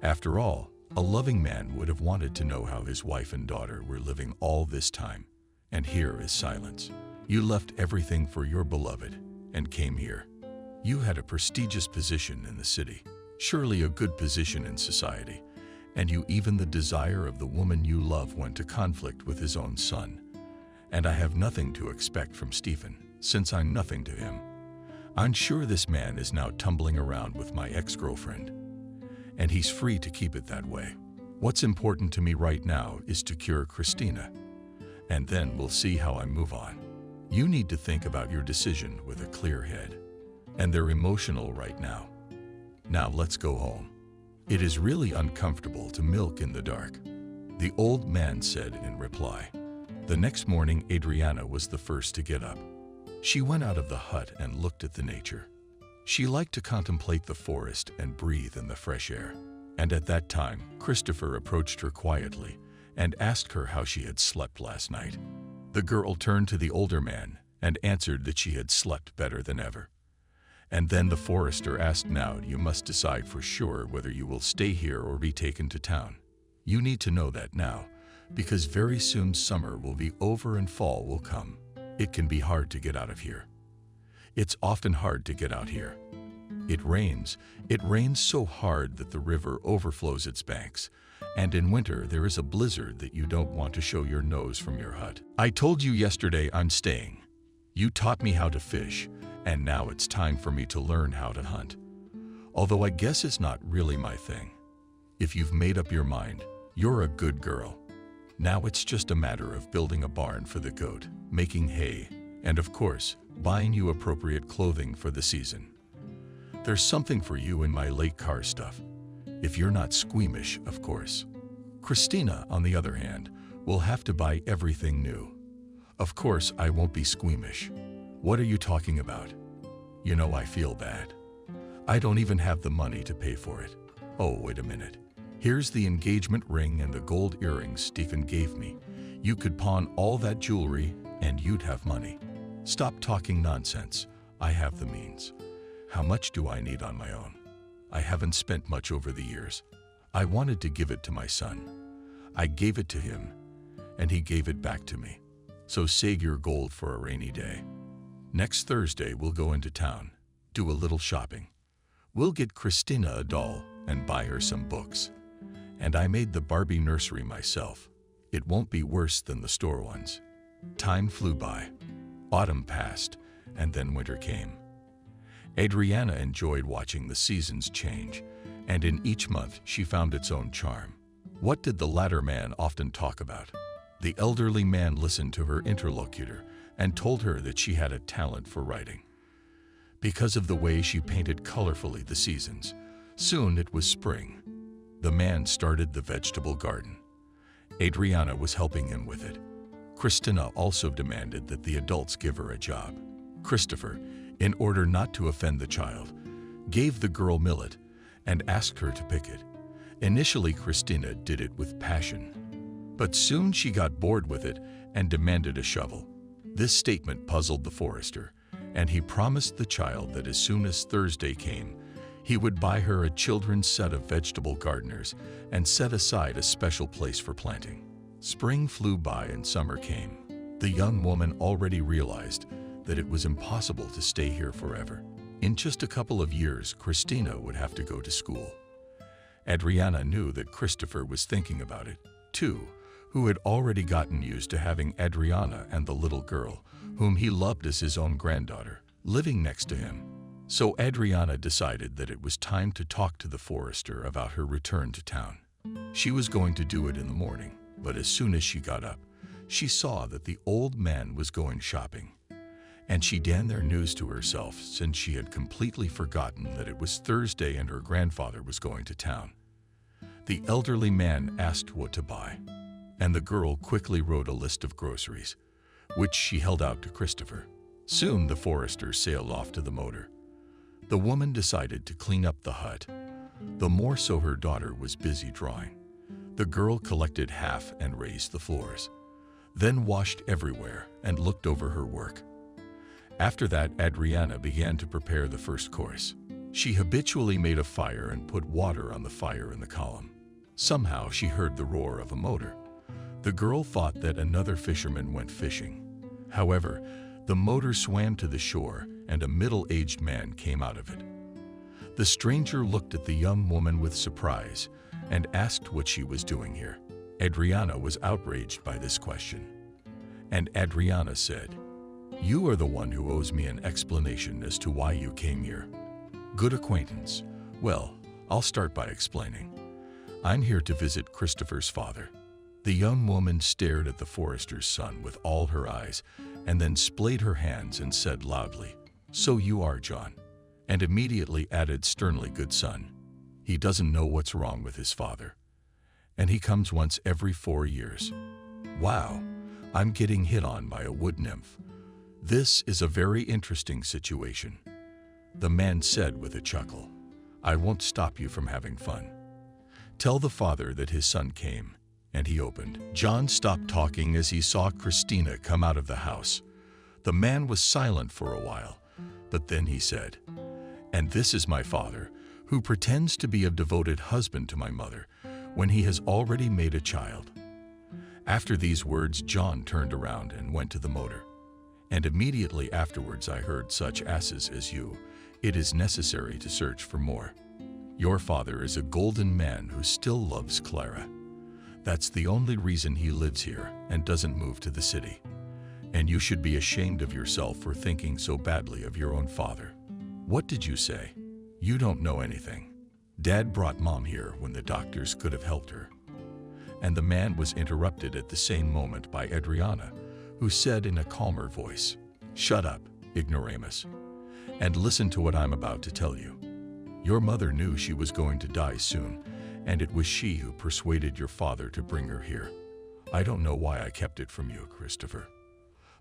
After all, a loving man would have wanted to know how his wife and daughter were living all this time. And here is silence. You left everything for your beloved and came here. You had a prestigious position in the city, surely a good position in society, and you even the desire of the woman you love went to conflict with his own son. And I have nothing to expect from Stephen, since I'm nothing to him. I'm sure this man is now tumbling around with my ex-girlfriend, and he's free to keep it that way. What's important to me right now is to cure Christina, and then we'll see how I move on. You need to think about your decision with a clear head, and they're emotional right now. Now let's go home. It is really uncomfortable to milk in the dark," the old man said in reply. The next morning, Adriana was the first to get up. She went out of the hut and looked at the nature. She liked to contemplate the forest and breathe in the fresh air. And at that time, Christopher approached her quietly and asked her how she had slept last night. The girl turned to the older man and answered that she had slept better than ever. And then the forester asked, "Now you must decide for sure whether you will stay here or be taken to town. You need to know that now, because very soon summer will be over and fall will come. It can be hard to get out of here. It's often hard to get out here. It rains so hard that the river overflows its banks, and in winter there is a blizzard that you don't want to show your nose from your hut. I told you yesterday I'm staying. You taught me how to fish, and now it's time for me to learn how to hunt. Although I guess it's not really my thing. If you've made up your mind, you're a good girl. Now it's just a matter of building a barn for the goat, making hay, and of course, buying you appropriate clothing for the season. There's something for you in my lake car stuff, if you're not squeamish, of course. Christina, on the other hand, will have to buy everything new. Of course, I won't be squeamish. What are you talking about? You know, I feel bad. I don't even have the money to pay for it. Oh, wait a minute. Here's the engagement ring and the gold earrings Stephen gave me. You could pawn all that jewelry and you'd have money. Stop talking nonsense. I have the means. How much do I need on my own? I haven't spent much over the years. I wanted to give it to my son. I gave it to him, and he gave it back to me. So save your gold for a rainy day. Next Thursday, we'll go into town, do a little shopping. We'll get Christina a doll and buy her some books. And I made the Barbie nursery myself. It won't be worse than the store ones. Time flew by. Autumn passed, and then winter came. Adriana enjoyed watching the seasons change, and in each month she found its own charm. What did the latter man often talk about? The elderly man listened to her interlocutor and told her that she had a talent for writing. Because of the way she painted colorfully the seasons, soon it was spring. The man started the vegetable garden. Adriana was helping him with it. Christina also demanded that the adults give her a job. Christopher, in order not to offend the child, gave the girl millet and asked her to pick it. Initially, Christina did it with passion, but soon she got bored with it and demanded a shovel. This statement puzzled the forester, and he promised the child that as soon as Thursday came, he would buy her a children's set of vegetable gardeners and set aside a special place for planting. Spring flew by and summer came. The young woman already realized that it was impossible to stay here forever. In just a couple of years, Christina would have to go to school. Adriana knew that Christopher was thinking about it, too, who had already gotten used to having Adriana and the little girl, whom he loved as his own granddaughter, living next to him. So Adriana decided that it was time to talk to the forester about her return to town. She was going to do it in the morning, but as soon as she got up, she saw that the old man was going shopping. And she damned their news to herself, since she had completely forgotten that it was Thursday and her grandfather was going to town. The elderly man asked what to buy, and the girl quickly wrote a list of groceries, which she held out to Christopher. Soon the forester sailed off to the motor. The woman decided to clean up the hut. The more so her daughter was busy drawing. The girl collected half and raised the floors, then washed everywhere and looked over her work. After that, Adriana began to prepare the first course. She habitually made a fire and put water on the fire in the column. Somehow she heard the roar of a motor. The girl thought that another fisherman went fishing. However, the motor swam to the shore and a middle-aged man came out of it. The stranger looked at the young woman with surprise and asked what she was doing here. Adriana was outraged by this question. And Adriana said, "You are the one who owes me an explanation as to why you came here." "Good acquaintance. Well, I'll start by explaining. I'm here to visit Christopher's father." The young woman stared at the forester's son with all her eyes and then splayed her hands and said loudly, "So you are John," and immediately added sternly, "Good son. He doesn't know what's wrong with his father. And he comes once every 4 years. Wow, I'm getting hit on by a wood nymph. This is a very interesting situation. The man said with a chuckle, "I won't stop you from having fun. Tell the father that his son came," and he opened. John stopped talking as he saw Christina come out of the house. The man was silent for a while, but then he said, "And this is my father, who pretends to be a devoted husband to my mother when he has already made a child." After these words, John turned around and went to the motor. And immediately afterwards I heard, "Such asses as you, it is necessary to search for more. Your father is a golden man who still loves Clara. That's the only reason he lives here and doesn't move to the city. And you should be ashamed of yourself for thinking so badly of your own father. What did you say? You don't know anything. Dad brought Mom here when the doctors could have helped her." And the man was interrupted at the same moment by Adriana, who said in a calmer voice, "Shut up, ignoramus, and listen to what I'm about to tell you. Your mother knew she was going to die soon, and it was she who persuaded your father to bring her here. I don't know why I kept it from you, Christopher,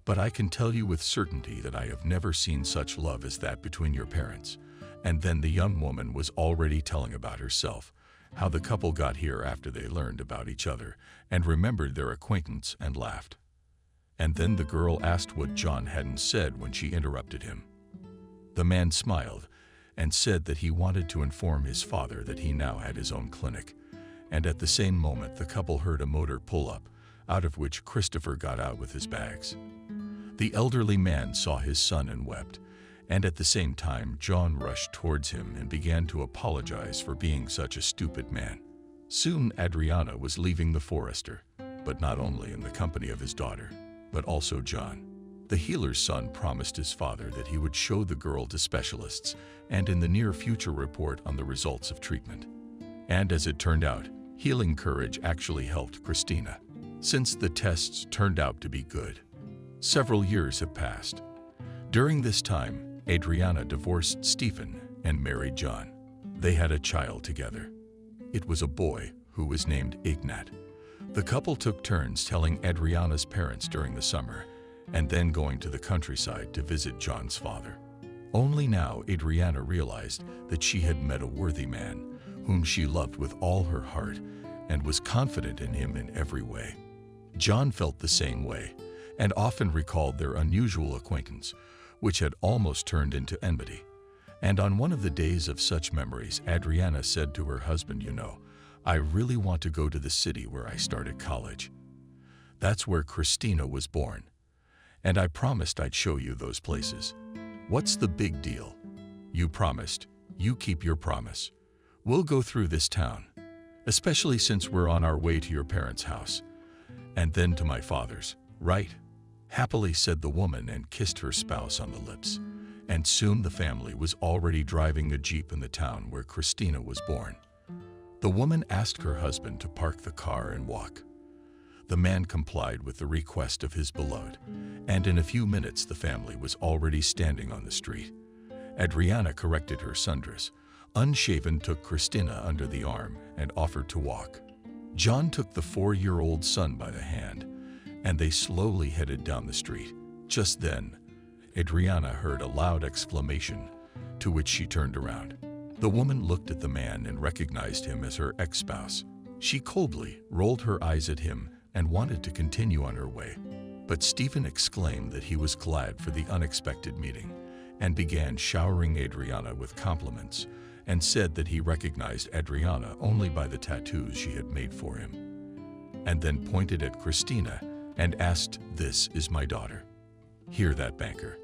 but I can tell you with certainty that I have never seen such love as that between your parents." And then the young woman was already telling about herself, how the couple got here after they learned about each other and remembered their acquaintance and laughed. And then the girl asked what John hadn't said when she interrupted him. The man smiled and said that he wanted to inform his father that he now had his own clinic. And at the same moment the couple heard a motor pull up, out of which Christopher got out with his bags. The elderly man saw his son and wept, and at the same time John rushed towards him and began to apologize for being such a stupid man. Soon Adriana was leaving the forester, but not only in the company of his daughter, but also John. The healer's son promised his father that he would show the girl to specialists and in the near future report on the results of treatment. And as it turned out, healing courage actually helped Christina, since the tests turned out to be good. Several years have passed. During this time, Adriana divorced Stephen and married John. They had a child together. It was a boy who was named Ignat. The couple took turns telling Adriana's parents during the summer and then going to the countryside to visit John's father. Only now Adriana realized that she had met a worthy man whom she loved with all her heart and was confident in him in every way. John felt the same way and often recalled their unusual acquaintance, which had almost turned into enmity. And on one of the days of such memories, Adriana said to her husband, "You know, I really want to go to the city where I started college. That's where Christina was born. And I promised I'd show you those places. What's the big deal? You promised. You keep your promise. We'll go through this town, especially since we're on our way to your parents' house, and then to my father's, right?" Happily said the woman and kissed her spouse on the lips. And soon the family was already driving a jeep in the town where Christina was born. The woman asked her husband to park the car and walk. The man complied with the request of his beloved, and in a few minutes the family was already standing on the street. Adriana corrected her sundress. Unshaven took Christina under the arm and offered to walk. John took the 4-year-old son by the hand, and they slowly headed down the street. Just then, Adriana heard a loud exclamation, to which she turned around. The woman looked at the man and recognized him as her ex-spouse. She coldly rolled her eyes at him and wanted to continue on her way. But Stephen exclaimed that he was glad for the unexpected meeting and began showering Adriana with compliments and said that he recognized Adriana only by the tattoos she had made for him, and then pointed at Christina and asked, "This is my daughter. Hear that, banker?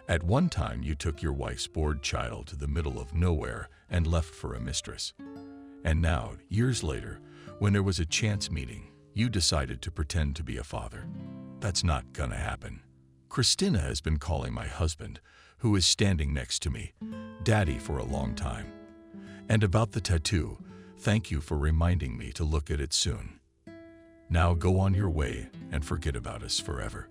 At one time you took your wife's bored child to the middle of nowhere and left for a mistress. And now, years later, when there was a chance meeting, you decided to pretend to be a father. That's not gonna happen. Christina has been calling my husband, who is standing next to me, Daddy for a long time. And about the tattoo, thank you for reminding me to look at it soon. Now go on your way and forget about us forever."